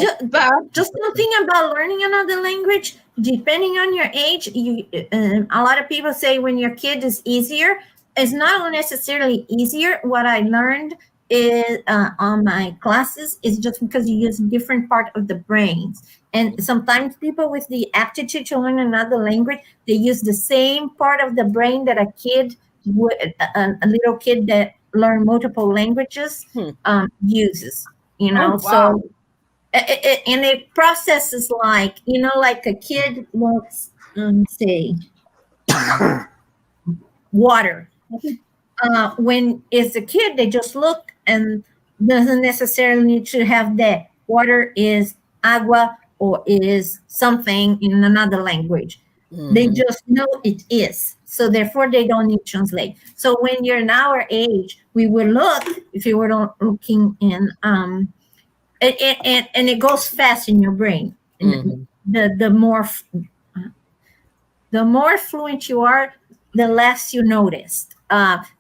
Just something about learning another language. Depending on your age, a lot of people say when your kid is easier. It's not necessarily easier. What I learned is on my classes is just because you use different part of the brains, and sometimes people with the aptitude to learn another language, they use the same part of the brain that a kid would, a little kid that learn multiple languages uses. You know, Oh, wow. so. And it processes like, you know, like a kid looks, say, water. When it's a kid, they just look and doesn't necessarily need to have that. Water is agua or is something in another language. They just know it is. So therefore, they don't need to translate. So when you're in our age, we would look, if you were looking in, and it goes fast in your brain. The more fluent you are, the less you notice.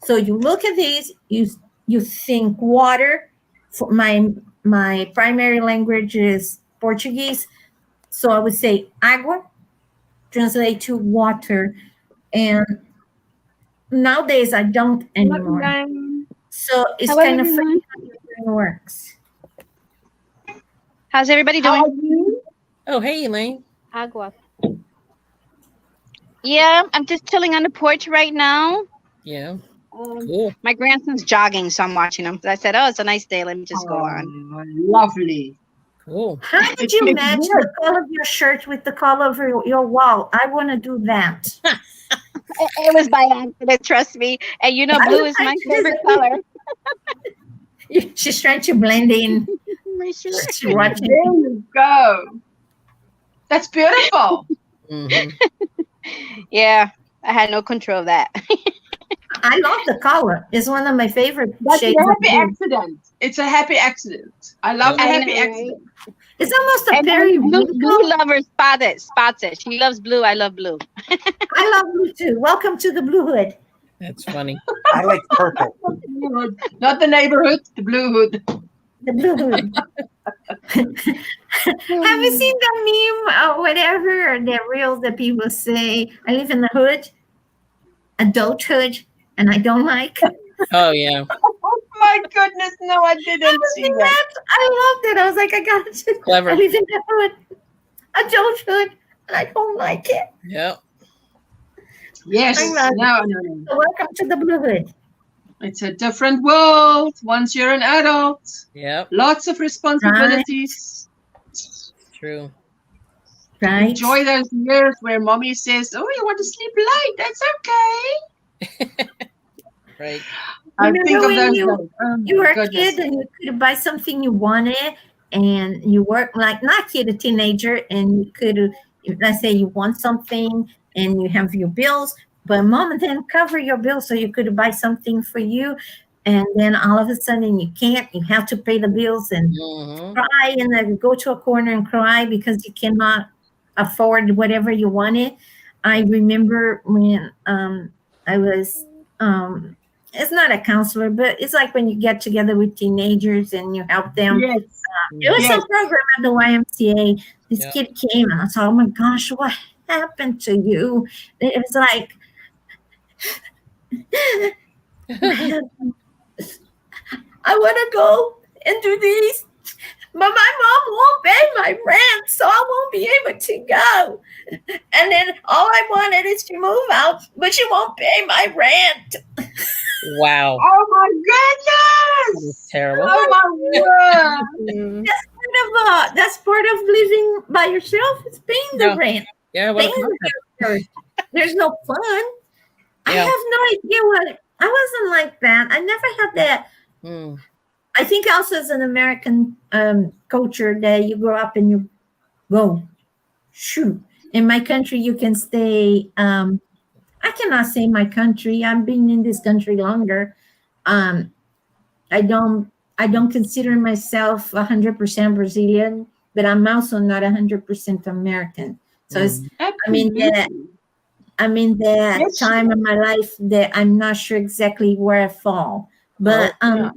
So you look at these, you think water. For my primary language is Portuguese, so I would say agua, translate to water, and nowadays I don't anymore. So it's Hello, kind of everyone. funny how your brain works. How's everybody How doing? are you? Oh, hey, Elaine. agua. Yeah, I'm just chilling on the porch right now. Yeah. Cool. My grandson's jogging, so I'm watching him. I said, "Oh, it's a nice day. Let me just go on." Lovely. Cool. How did you match the color of your shirt with the color of your wall? I want to do that. It was by accident, trust me. And you know, blue is my favorite color. She's trying to blend in. My shirt. She's watching. There you go. That's beautiful. Yeah, I had no control of that. I love the color. It's one of my favorite That's a shades of happy blue. accident. It's a happy accident. I love a I happy know, right? accident. It's almost a And blue lover spots it. She loves blue. I love blue. I love blue too. Welcome to the Blue Hood. That's funny. I like purple. Not the neighborhood, the blue hood. The Blue Hood. Have you seen the meme or whatever, the reels that people say, I live in the hood, adulthood, and I don't like? Oh, yeah. Oh my goodness, no, I didn't see that. I loved it. I was like, I got it. Clever. I live in the hood, adulthood, and I don't like it. Yep. Yes, I love no. So welcome to the Blue Hood. It's a different world once you're an adult. Yep. Lots of responsibilities. True. Right. Enjoy those years where mommy says, oh, you want to sleep late? That's okay. Right. I Remember think of when those you- days. Oh, You were my a goodness. kid and you could buy something you wanted, and you work like not kid, a teenager, and you could, let's say you want something and you have your bills, but mom didn't cover your bills, so you could buy something for you, and then all of a sudden you can't. You have to pay the bills and cry, and then go to a corner and cry because you cannot afford whatever you wanted. I remember when I was it's not a counselor, but it's like when you get together with teenagers and you help them. Yes. It was Yes. some program at the YMCA. This Yeah. kid came and I thought, oh my gosh, what happened to you? It was like, I want to go and do these, but my mom won't pay my rent, so I won't be able to go. And then all I wanted is to move out, but she won't pay my rent. Wow. Oh my goodness. That's terrible. Oh my word. That's part of living by yourself. It's paying the Yeah. rent. Yeah. What a Paying concept. the bills. There's no fun. I Yeah. have no idea what. I wasn't like that. I never had that Mm. I think also as an American culture that you grow up and you go, shoot. In my country, you can stay. I cannot say my country. I've been in this country longer. I don't. I don't consider myself 100% Brazilian, but I'm also not 100% American. So it's, Absolutely. I'm in that Yes. time of my life that I'm not sure exactly where I fall. But Yeah.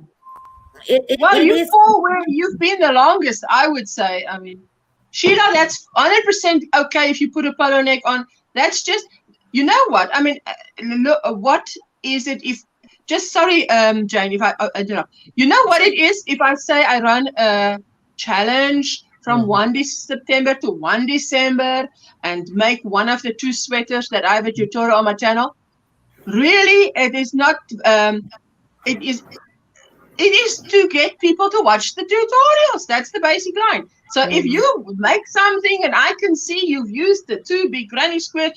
it Well, you is. fall where you've been the longest, I would say. I mean, Sheila, that's 100% okay if you put a polo neck on. That's just, you know what? I mean, look, what is it if, just sorry, Jane, if I don't know. You know what it is if I say I run a challenge from 1 September to 1 December and make one of the 2 sweaters that I have a tutorial on my channel? Really, it is not, it is to get people to watch the tutorials. That's the basic line. So if you make something and I can see you've used the 2 big granny square,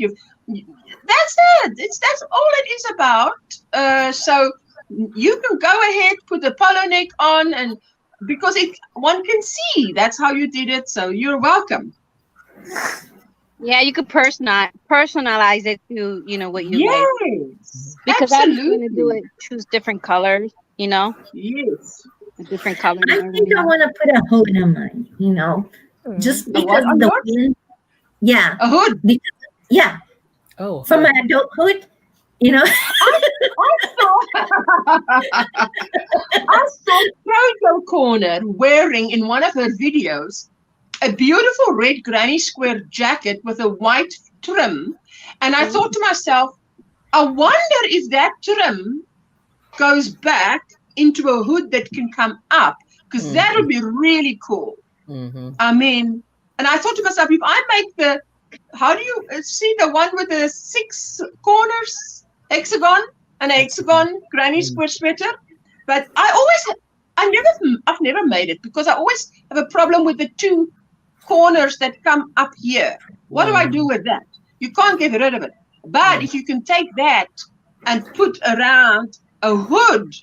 that's it. That's all it is about. So you can go ahead, put the polo neck on, and because one can see that's how you did it. So you're welcome. Yeah, you could personalize it to what you like. Yes, Because I'm absolutely. going to do it. Choose different colors. Yes. Different colors. I think I want to put a hood on mine. Just because on the yours? wind. Yeah, A hood. because, yeah, Oh, for my adulthood. I saw Jojo Corner wearing in one of her videos a beautiful red granny square jacket with a white trim. And I thought to myself, I wonder if that trim goes back into a hood that can come up, because that would be really cool. I mean, and I thought to myself, if I make how do you see the one with the 6 corners, hexagon, an hexagon granny square sweater? But I've never made it because I always have a problem with the 2 corners that come up here. What do I do with that? You can't get rid of it. But if you can take that and put around a hood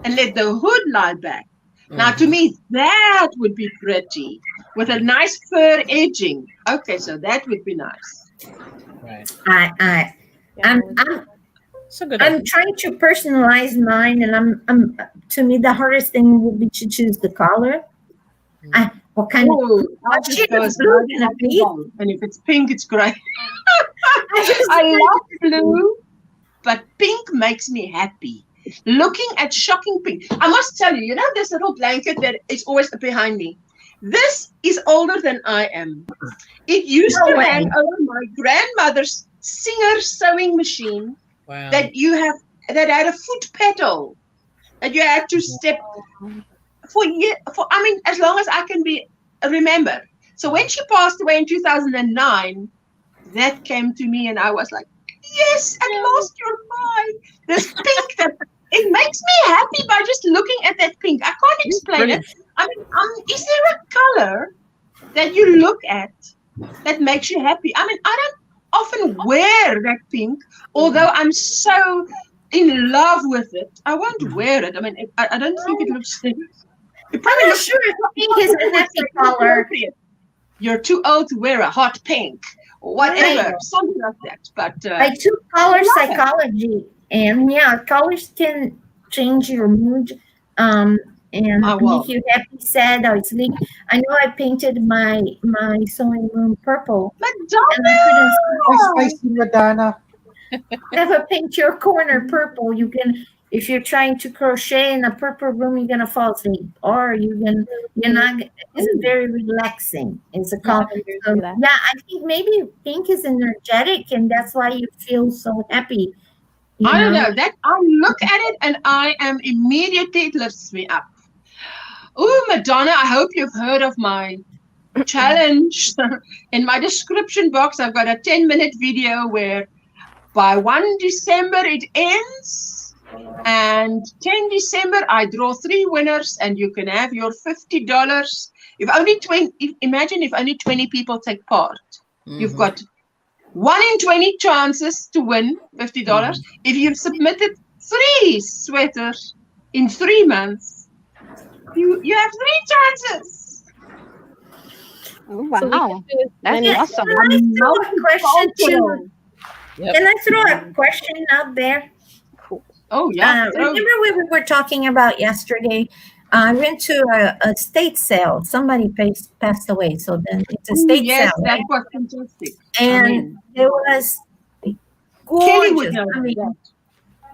and let the hood lie back. Now, to me, that would be pretty with a nice fur edging. Okay, so that would be nice. Right. I'm trying to personalize mine, and I'm to me the hardest thing would be to choose the color. What kind of what shade of blue can it be? And if it's pink, it's great. I love blue, but pink makes me happy. Looking at shocking pink. I must tell you, this little blanket that is always behind me. This is older than I am. It used to hang over my grandmother's Singer sewing machine. Wow. That had a foot pedal that you had to step for as long as I can remember. So when she passed away in 2009, that came to me and I was like, yes, at last you're mine. This pink that it makes me happy by just looking at that pink. I can't explain it. I mean, is there a color that you look at that makes you happy? I mean, I don't often wear that pink, although I'm so in love with it. I won't wear it. I mean, I don't think it looks. It probably looks sure if pink is a happy color. You're too old to wear a hot pink or whatever, something like that. But I took color psychology, and colors can change your mood. And make you happy, sad, or sleep. I know I painted my sewing room purple. Madonna. Never paint your corner purple. You can, if you're trying to crochet in a purple room, you're gonna fall asleep, or you're not. It's very relaxing. It's a color. So, I think maybe pink is energetic, and that's why you feel so happy. I don't know that I look at it and I am immediately it lifts me up. Oh, Madonna, I hope you've heard of my challenge. In my description box, I've got a 10-minute video where by 1 December it ends. And 10 December, I draw 3 winners and you can have your $50. Imagine if only 20 people take part. You've got 1 in 20 chances to win $50. If you've submitted 3 sweaters, in 3 months, you have 3 chances. Oh, So we can wow. do as That's many. awesome. Can I throw a question to? Yep. Can I throw a question out there? Oh yeah. throw. Remember what we were talking about yesterday? I went to a estate sale. Somebody passed away, so then it's a Oh, estate yes, sale, that right? was fantastic. And Amen. there was Kelly would gorgeous. know I mean, that.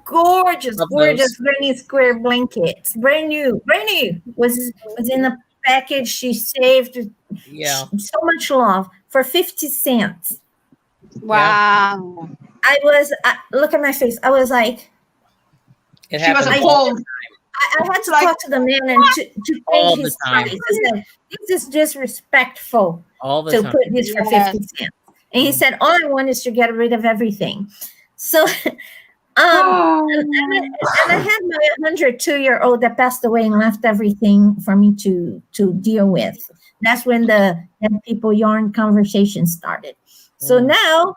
gorgeous, Love gorgeous those. granny square blankets, brand new, was in a package. She saved Yeah. so much love for 50 cents. Wow. Look at my face. I was like, It She was happens appalled. I had to Like, talk to the man and to all change the his time. price. I said, this is disrespectful all the to time. put this for Yes. 50 cents. And he said, all I want is to get rid of everything. So oh, and I had my 102-year-old that passed away and left everything for me to deal with. That's when the people yarn conversation started. So now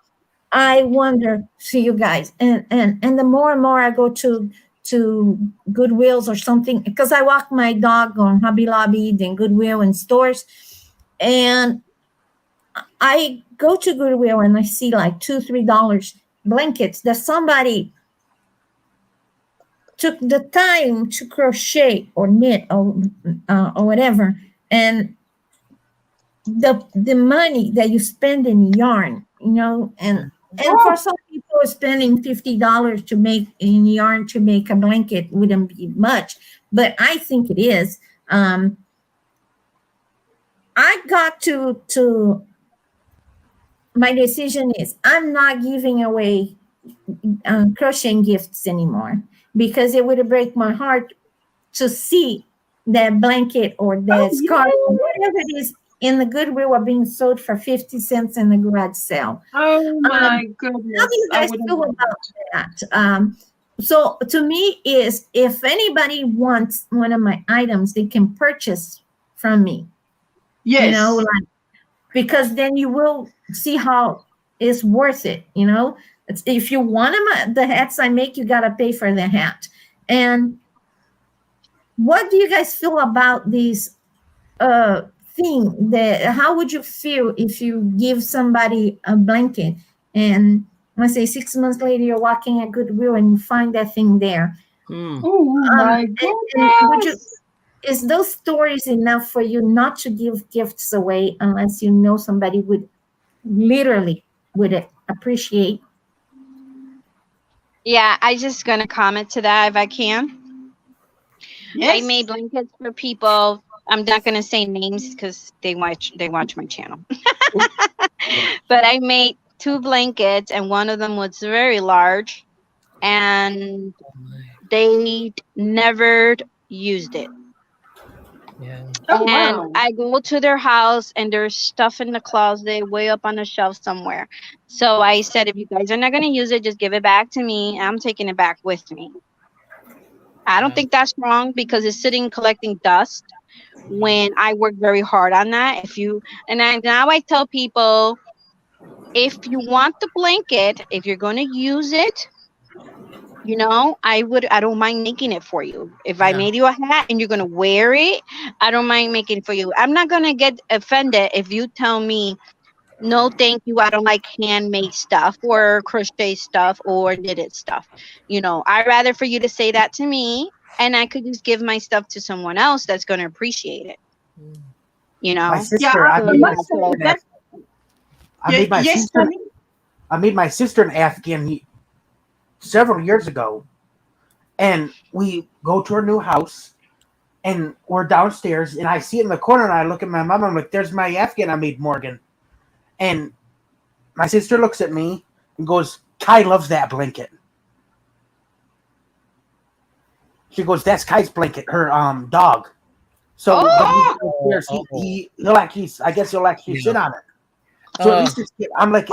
I wonder, see you guys, and the more and more I go to Goodwills or something, because I walk my dog on Hobby Lobby, then Goodwill and stores, and I go to Goodwill and I see like $2-3 blankets that somebody took the time to crochet or knit or whatever, and the money that you spend in yarn, and for some people spending $50 to make in yarn to make a blanket wouldn't be much, but I think it is. I got to my decision is I'm not giving away crocheting gifts anymore, because it would break my heart to see that blanket or that scarf or whatever it is in the Goodwill are being sold for 50 cents in the garage sale. oh my goodness. How do you guys feel about that? So to me is, if anybody wants one of my items, they can purchase from me. Yes. Because then you will see how it's worth it. If you want them, the hats I make, you got to pay for the hat. And what do you guys feel about these thing? How would you feel if you give somebody a blanket and let's say 6 months later you're walking at Goodwill and you find that thing there? Oh my goodness. Is those stories enough for you not to give gifts away unless you know somebody would appreciate? Yeah, I just gonna comment to that if I can. Yes. I made blankets for people. I'm not gonna say names because they watch my channel. But I made 2 blankets, and one of them was very large, and they never used it. Yeah. Oh, And wow. I go to their house and there's stuff in the closet way up on the shelf somewhere. So I said, if you guys are not going to use it, just give it back to me. I'm taking it back with me. I don't think that's wrong, because it's sitting collecting dust when I work very hard on that. Now I tell people, if you want the blanket, if you're going to use it, I don't mind making it for you. If I made you a hat and you're going to wear it, I don't mind making it for you. I'm not going to get offended if you tell me, no, thank you, I don't like handmade stuff or crochet stuff or knitted stuff. I'd rather for you to say that to me, and I could just give my stuff to someone else that's going to appreciate it. My sister, I made my sister an Afghan several years ago, and we go to her new house, and we're downstairs, and I see it in the corner, and I look at my mom, and I'm like, there's my Afghan I made, Morgan. And my sister looks at me and goes, Kai loves that blanket. She goes, that's Kai's blanket, her dog. So he'll actually sit on it. So at least I'm like,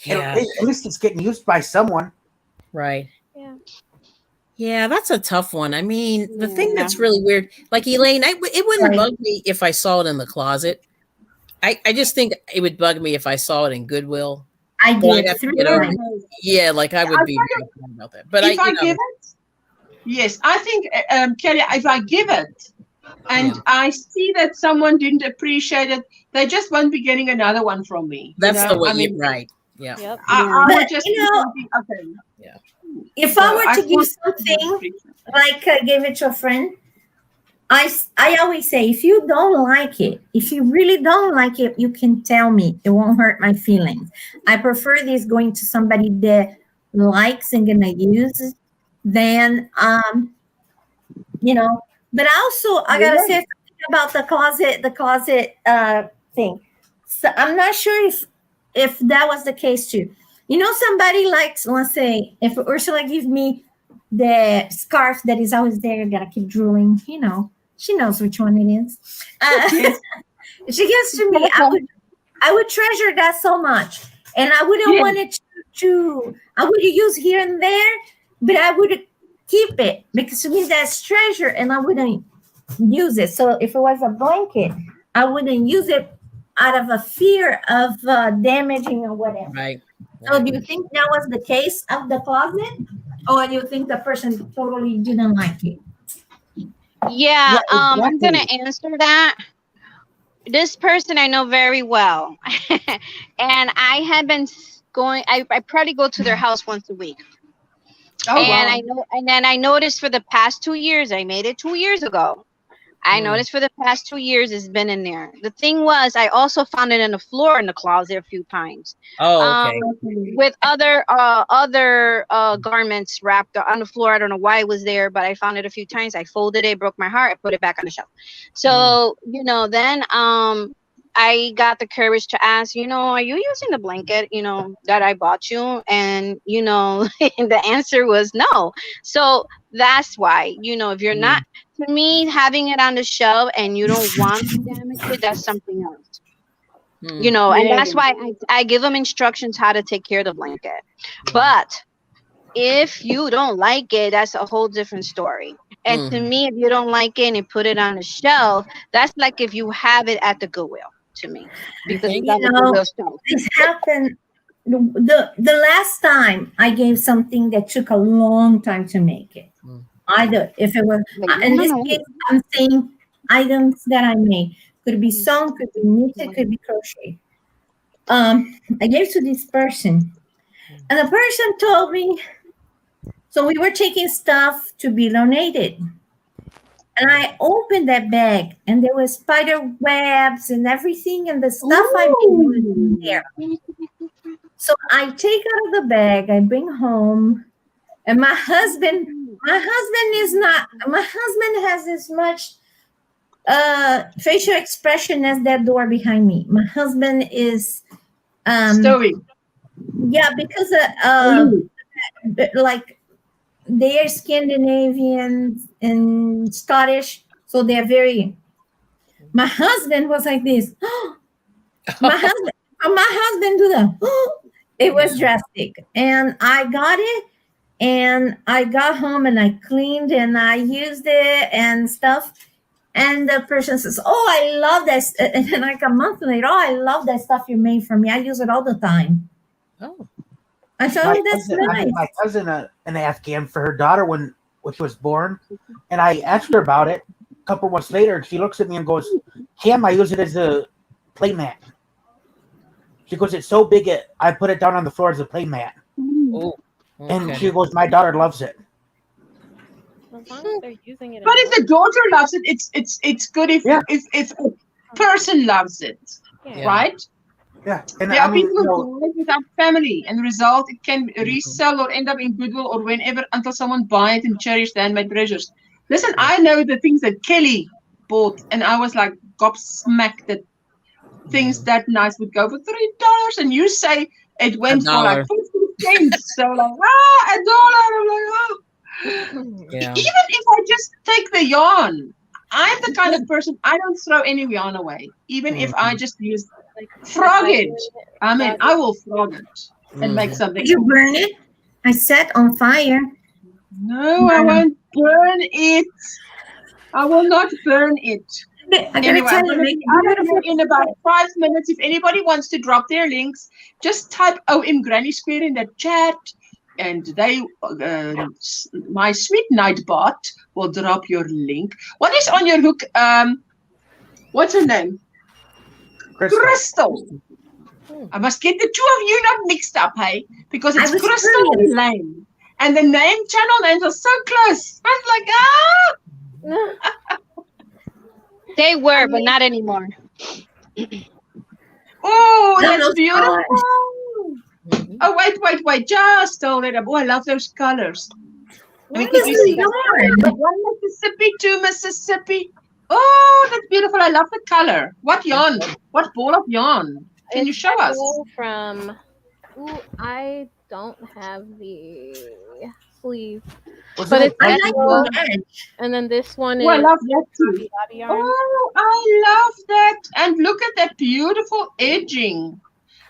at least it's getting used by someone. Right. Yeah. Yeah, that's a tough one. I mean, the thing that's really weird, like Elaine, it wouldn't bug me if I saw it in the closet. I just think it would bug me if I saw it in Goodwill. I did. Yeah, like I would be very sad about that. But if I give it, Yes, I think, Kelly, if I give it and I see that someone didn't appreciate it, they just won't be getting another one from me. That's the way. I mean, Right. Yeah. Yep. I But would just you be know, thinking, okay. Yeah. if So I were I to give can't something like I gave it to a friend, I always say, if you don't like it, if you really don't like it, you can tell me. It won't hurt my feelings. I prefer this going to somebody that likes and gonna use it than you know. But also, I gotta say something about the closet thing. So I'm not sure if that was the case too. You know, somebody likes, let's say, if Ursula gives me the scarf that is always there, gotta keep drooling. You know, she knows which one it is. She gives to me. I would treasure that so much, and I wouldn't want it to. I would use here and there, but I would keep it because to me that's treasure, and I wouldn't use it. So if it was a blanket, I wouldn't use it out of a fear of damaging or whatever. Right. So do you think that was the case of the closet, or do you think the person totally didn't like it? Yeah, I'm gonna exactly. answer that. This person I know very well, and I had been going. I probably go to their house once a week. Oh, And wow. I know, and then I noticed for the past 2 years, I made it 2 years ago. I noticed for the past 2 years it's been in there. The thing was, I also found it in the floor in the closet a few times. Oh, okay. With other garments wrapped on the floor. I don't know why it was there, but I found it a few times. I folded it, broke my heart, I put it back on the shelf. So, then I got the courage to ask, are you using the blanket, that I bought you? And, the answer was no. So that's why, if you're not, to me, having it on the shelf and you don't want to damage it, that's something else. And that's why I give them instructions how to take care of the blanket. But if you don't like it, that's a whole different story. And to me, if you don't like it and you put it on the shelf, that's like if you have it at the Goodwill to me. Because it's at the Goodwill shelf. This happened the last time I gave something that took a long time to make it. Either if it was in this case, I'm saying items that I made. Could be sewn, could be knitted, could be crochet. I gave to this person, and the person told me. So we were taking stuff to be donated, and I opened that bag, and there was spider webs and everything, and the stuff I made was in there. So I take out of the bag, I bring home, and my husband has as much facial expression as that door behind me. My husband is Sewing. yeah, because like they are Scandinavian and Scottish, so they're very. My husband was like this. my husband do that. It was drastic, and I got it, and I got home and I cleaned and I used it and stuff. And the person says, "Oh, I love this." And then like a month later, "Oh, I love that stuff you made for me. I use it all the time." Oh. I thought, "Oh, that's nice." My cousin an Afghan for her daughter when she was born, and I asked her about it. A couple months later, and she looks at me and goes, "Cam, I use it as a play mat." She goes, "It's so big, I put it down on the floor as a play mat." Oh. And she goes, "My daughter loves it." As long as they're using it. But if the daughter loves it, it's good if a person loves it, right? Yeah, and There I are mean, people who buy it without family, and the result it can resell or end up in Goodwill or whenever until someone buy it and cherish the handmade treasures. Listen, I know the things that Kelly bought, and I was like gobsmacked that things that nice would go for $3, and you say it went for like 50 cents. So like $1. I'm like, oh. Yeah. Even if I just take the yarn, I'm the kind of person I don't throw any yarn away. Even if I just use frog it, I mean I will frog it and make something. Did you burn it? I set on fire. No, I won't burn it. I will not burn it. Anyway, I'm going to in about 5 minutes. If anybody wants to drop their links, just type OM Granny Square in the chat. and they, my sweet Nightbot will drop your link. What is on your hook? What's her name? Crystal. I must get the two of you not mixed up, hey? Because it's Crystal and Lane. And the channel names are so close. I'm like, They were, but not anymore. Oh, that's beautiful. Oh, wait. Just hold it up. Oh, I love those colors. Let me quickly see. One Mississippi, two Mississippi. Oh, that's beautiful. I love the color. What yarn? What ball of yarn? Can you show us? From, I don't have the sleeve. But it's and then this one is. I love that too. Oh, I love that. And look at that beautiful edging.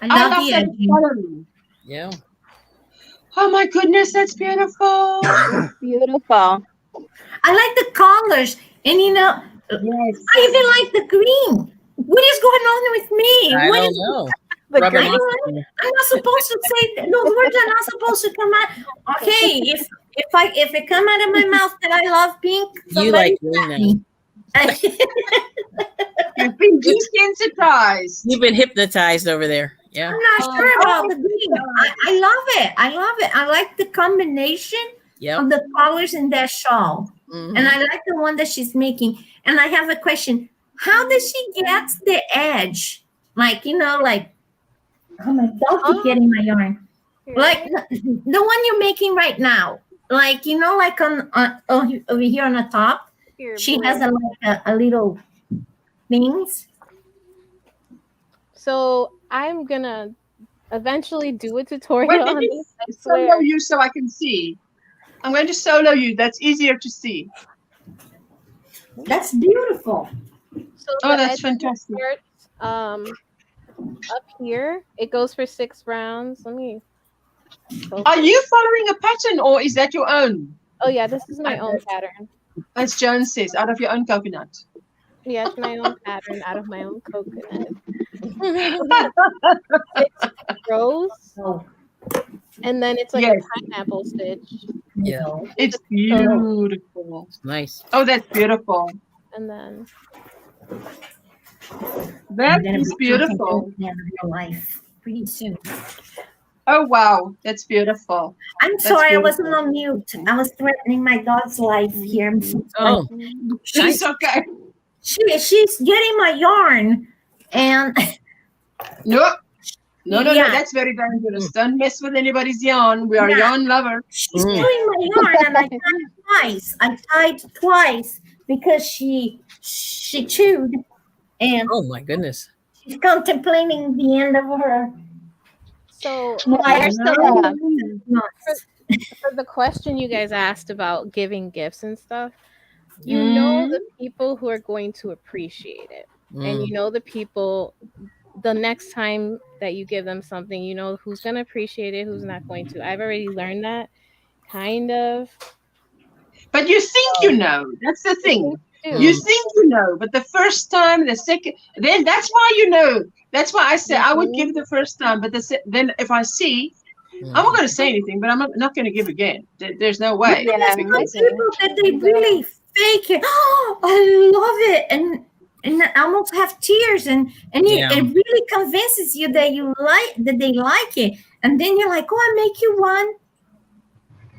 I love that coloring. Yeah. Oh my goodness, that's beautiful. Beautiful. I like the colors. And you know, I even like the green. What is going on with me? I don't know. I'm not supposed to say those words are not supposed to come out. Okay, if it come out of my mouth that I love pink, you like green now. You've been desensitized. You've been hypnotized over there. Yeah. I'm not sure about the green. I love it. I like the combination of the colors in that shawl. And I like the one that she's making. And I have a question. How does she get the edge? Like, you know, like, oh my dog keep getting my yarn. Like the one you're making right now. Like, you know, like on over here on the top. She has a little things. So I'm gonna eventually do a tutorial on this. Solo you so I can see. I'm going to solo you. That's easier to see. That's beautiful. So that's fantastic. Up here, it goes for 6 rounds. Let me. Are you following a pattern or is that your own? Oh yeah, this is my own pattern. As Joan says, out of your own coconut. Yeah, it's my own pattern out of my own coconut. 6 rows. And then it's like a pineapple stitch. Yeah. It's beautiful. It's nice. Oh, that's beautiful. And then that is beautiful. In real life pretty soon. Oh wow, that's beautiful. I'm sorry, I wasn't on mute. I was threatening my dog's life here. Oh, she's okay. She's getting my yarn, and no, that's very dangerous. Don't mess with anybody's yarn. We are yarn lovers. She's doing my yarn, and I tied twice because she chewed, and oh my goodness, she's contemplating the end of her. So for the question you guys asked about giving gifts and stuff, you know the people who are going to appreciate it, and you know the people. The next time that you give them something, you know who's going to appreciate it, who's not going to. I've already learned that, kind of. But you think you know. That's the thing. You think you know, but the first time, the second, then that's why you know. That's why I say I would give the first time, but then if I see, I'm not going to say anything, but I'm not going to give again. There's no way. Yeah, people that they really fake it. Oh, I love it, and I almost have tears, and it really convinces you that they like it, and then you're like, oh, I make you one.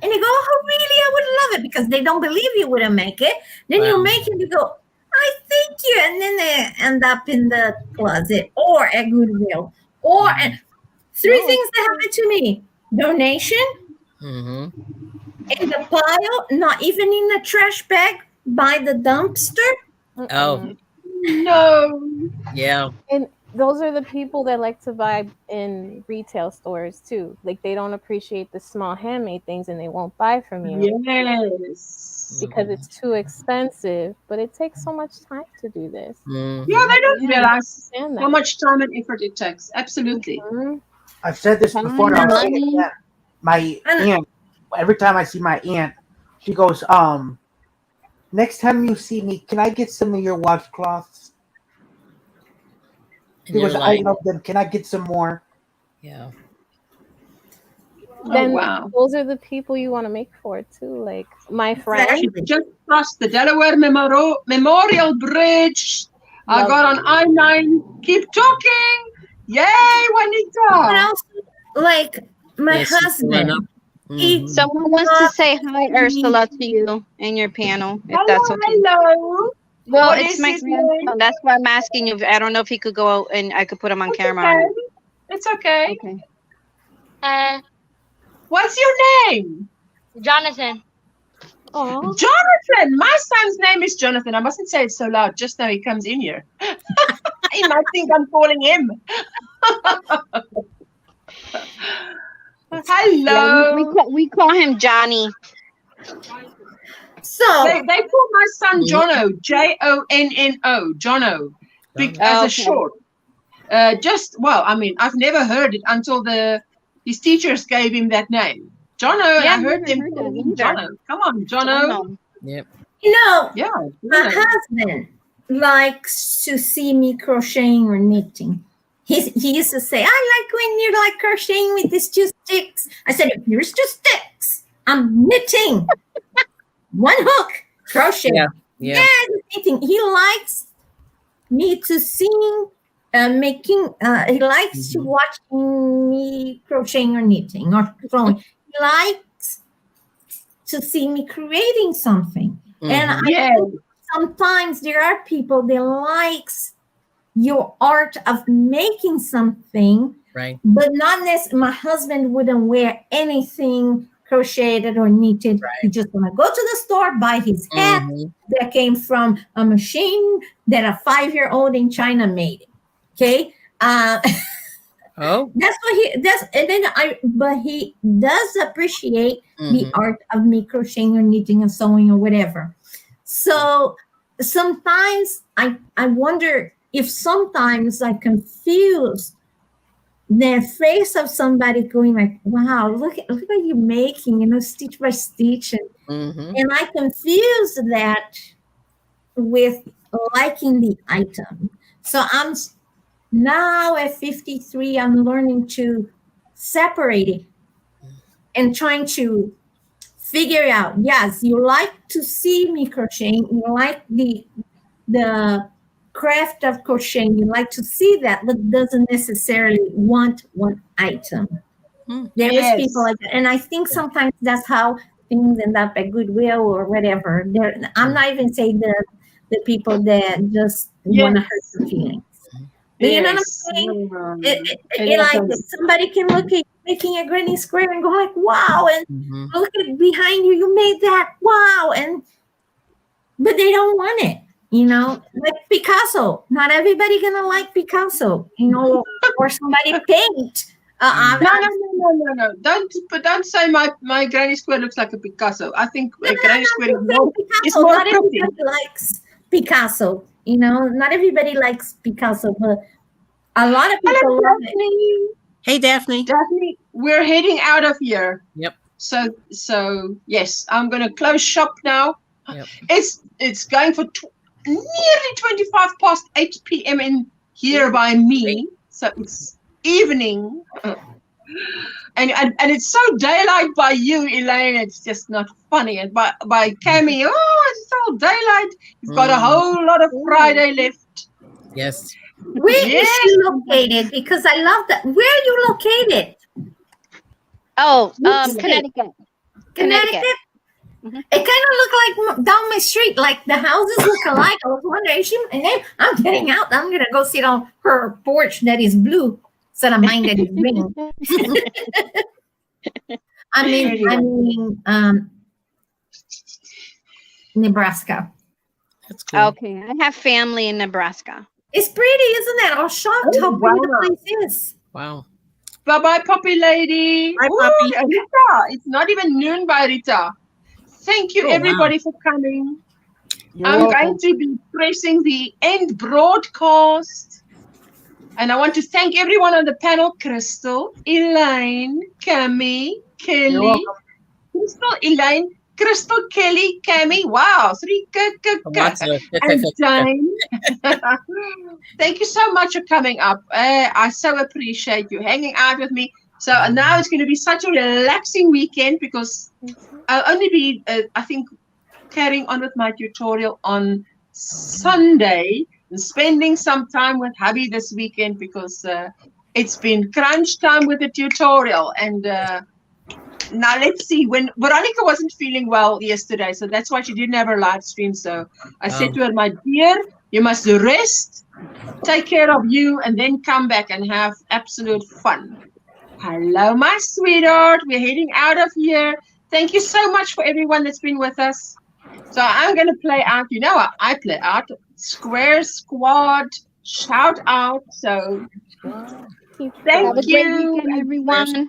And you go, oh, really? I would love it, because they don't believe you wouldn't make it. Then you make it, you go, I thank you. And then they end up in the closet or at Goodwill. Or three things that happened to me. Donation, in the pile, not even in the trash bag, by the dumpster. Oh. No. Yeah. And those are the people that like to buy in retail stores too. Like they don't appreciate the small handmade things and they won't buy from you. Yes. Because it's too expensive, but it takes so much time to do this. Yeah, they don't realize how much time and effort it takes. Absolutely. I've said this before. And I'll say it again. My aunt, every time I see my aunt, she goes, next time you see me, can I get some of your washcloths? Because I love them. Can I get some more? Yeah. then wow. those are the people you want to make for too. Like my friend. She just crossed the Delaware Memorial Bridge. I got on I-9. Keep talking. Yay, But Juanita. also, like my Yes, she's going up. husband, he Someone wants to say hi, Ursula, to you in your panel, if that's okay. Hello. Well, What it's is my his grandson. name? That's why I'm asking you. I don't know if he could go out and I could put him on It's camera. okay. It's okay. Okay. What's your name? Jonathan. Oh, Jonathan. My son's name is Jonathan. I mustn't say it so loud just now he comes in here. He might think I'm calling him. Hello. Yeah, we call him Johnny. so They call my son Jono, Jonno, Jono, as a short. I've never heard it until his teachers gave him that name. Jono, and Yeah, I heard I've them never heard calling that him either. Jono. Come on, Jono. Yep. you know, Yeah. my Jono. husband likes to see me crocheting or knitting. He used to say, I like when you're like crocheting with these 2 sticks. I said, if here's 2 sticks, I'm knitting. 1 hook, crochet. Yeah. Knitting. He likes me to sing, he likes to watch me crocheting or knitting or throwing. He likes to see me creating something. And I think sometimes there are people that likes your art of making something, Right. but not necessarily. My husband wouldn't wear anything crocheted or knitted. He just want to go to the store, buy his hat that came from a machine that a 5-year-old in China made. Okay. Oh. That's what he does. And then but he does appreciate the art of me crocheting or knitting or sewing or whatever. So sometimes I wonder if sometimes I confuse the face of somebody going like, wow, look what you're making, stitch by stitch. And I confuse that with liking the item. So I'm now at 53, I'm learning to separate it and trying to figure out, yes, you like to see me crocheting, you like the craft of crocheting, you like to see that, but doesn't necessarily want one item. There is people like that. And I think sometimes that's how things end up at Goodwill or whatever. I'm not even saying the people that just want to hurt your feelings. But you know what I'm saying? Like somebody can look at making a granny square and go like, wow, and look at behind you, you made that, wow, but they don't want it, like Picasso. Not everybody gonna like Picasso, or somebody paint. No. Don't say my granny square looks like a Picasso. I think a granny square is more not pretty. everybody likes Picasso. Not everybody likes Picasso, but a lot of people love it. Hey, Daphne. Daphne, we're heading out of here. Yep. So yes, I'm going to close shop now. Yep. It's going for nearly 25 past 8 p.m. in here by me. So it's evening. And it's so daylight by you, Elaine. It's just not funny. And by Cammy, it's so daylight. You've got a whole lot of Friday left. Yes. Where is she located? Because I love that. Where are you located? Oh, Connecticut. Connecticut? It kind of looked like down my street, like the houses look alike. I was wondering, and then I'm getting out. I'm going to go sit on her porch that is blue instead of mine that is green. I mean, Nebraska. That's cool. Okay, I have family in Nebraska. It's pretty, isn't it? I'm shocked how pretty the place is. Wow. Bye-bye, Poppy lady. Bye, Poppy. Rita, it's not even noon by Rita. Thank you, everybody, for coming. I'm going to be pressing the end broadcast. And I want to thank everyone on the panel. Crystal, Elaine, Cammy, Kelly. Crystal, Elaine, Crystal, Kelly, Cammy. Wow. And Jane. Thank you so much for coming up. I so appreciate you hanging out with me. So now it's going to be such a relaxing weekend because I'll only be, I think, carrying on with my tutorial on Sunday and spending some time with hubby this weekend because it's been crunch time with the tutorial. And now let's see, when Veronica wasn't feeling well yesterday, so that's why she didn't have her live stream. So I said to her, my dear, you must rest, take care of you, and then come back and have absolute fun. Hello, my sweetheart. We're heading out of here. Thank you so much for everyone that's been with us. So I'm going to play out. You know, I play out. Square, squad, shout out. So thank you, everyone.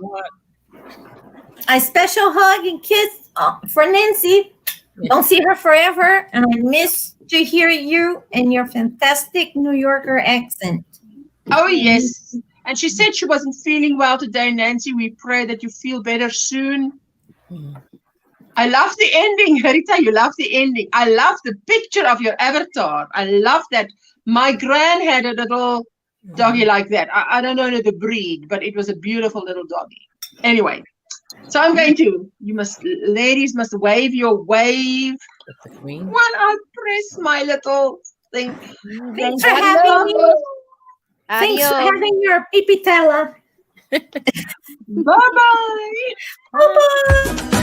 A special hug and kiss for Nancy. Don't see her forever, and I miss to hear you and your fantastic New Yorker accent. Oh, yes. And she said she wasn't feeling well today, Nancy. We pray that you feel better soon. I love the ending, Rita. You love the ending. I love the picture of your avatar. I love that. My gran had a little doggy like that. I don't know the breed, but it was a beautiful little doggy. Anyway, so I'm going to, ladies must wave your wave. While I press my little thing. Thanks for having me. Thanks for having your pipitella. Bye-bye. Bye-bye.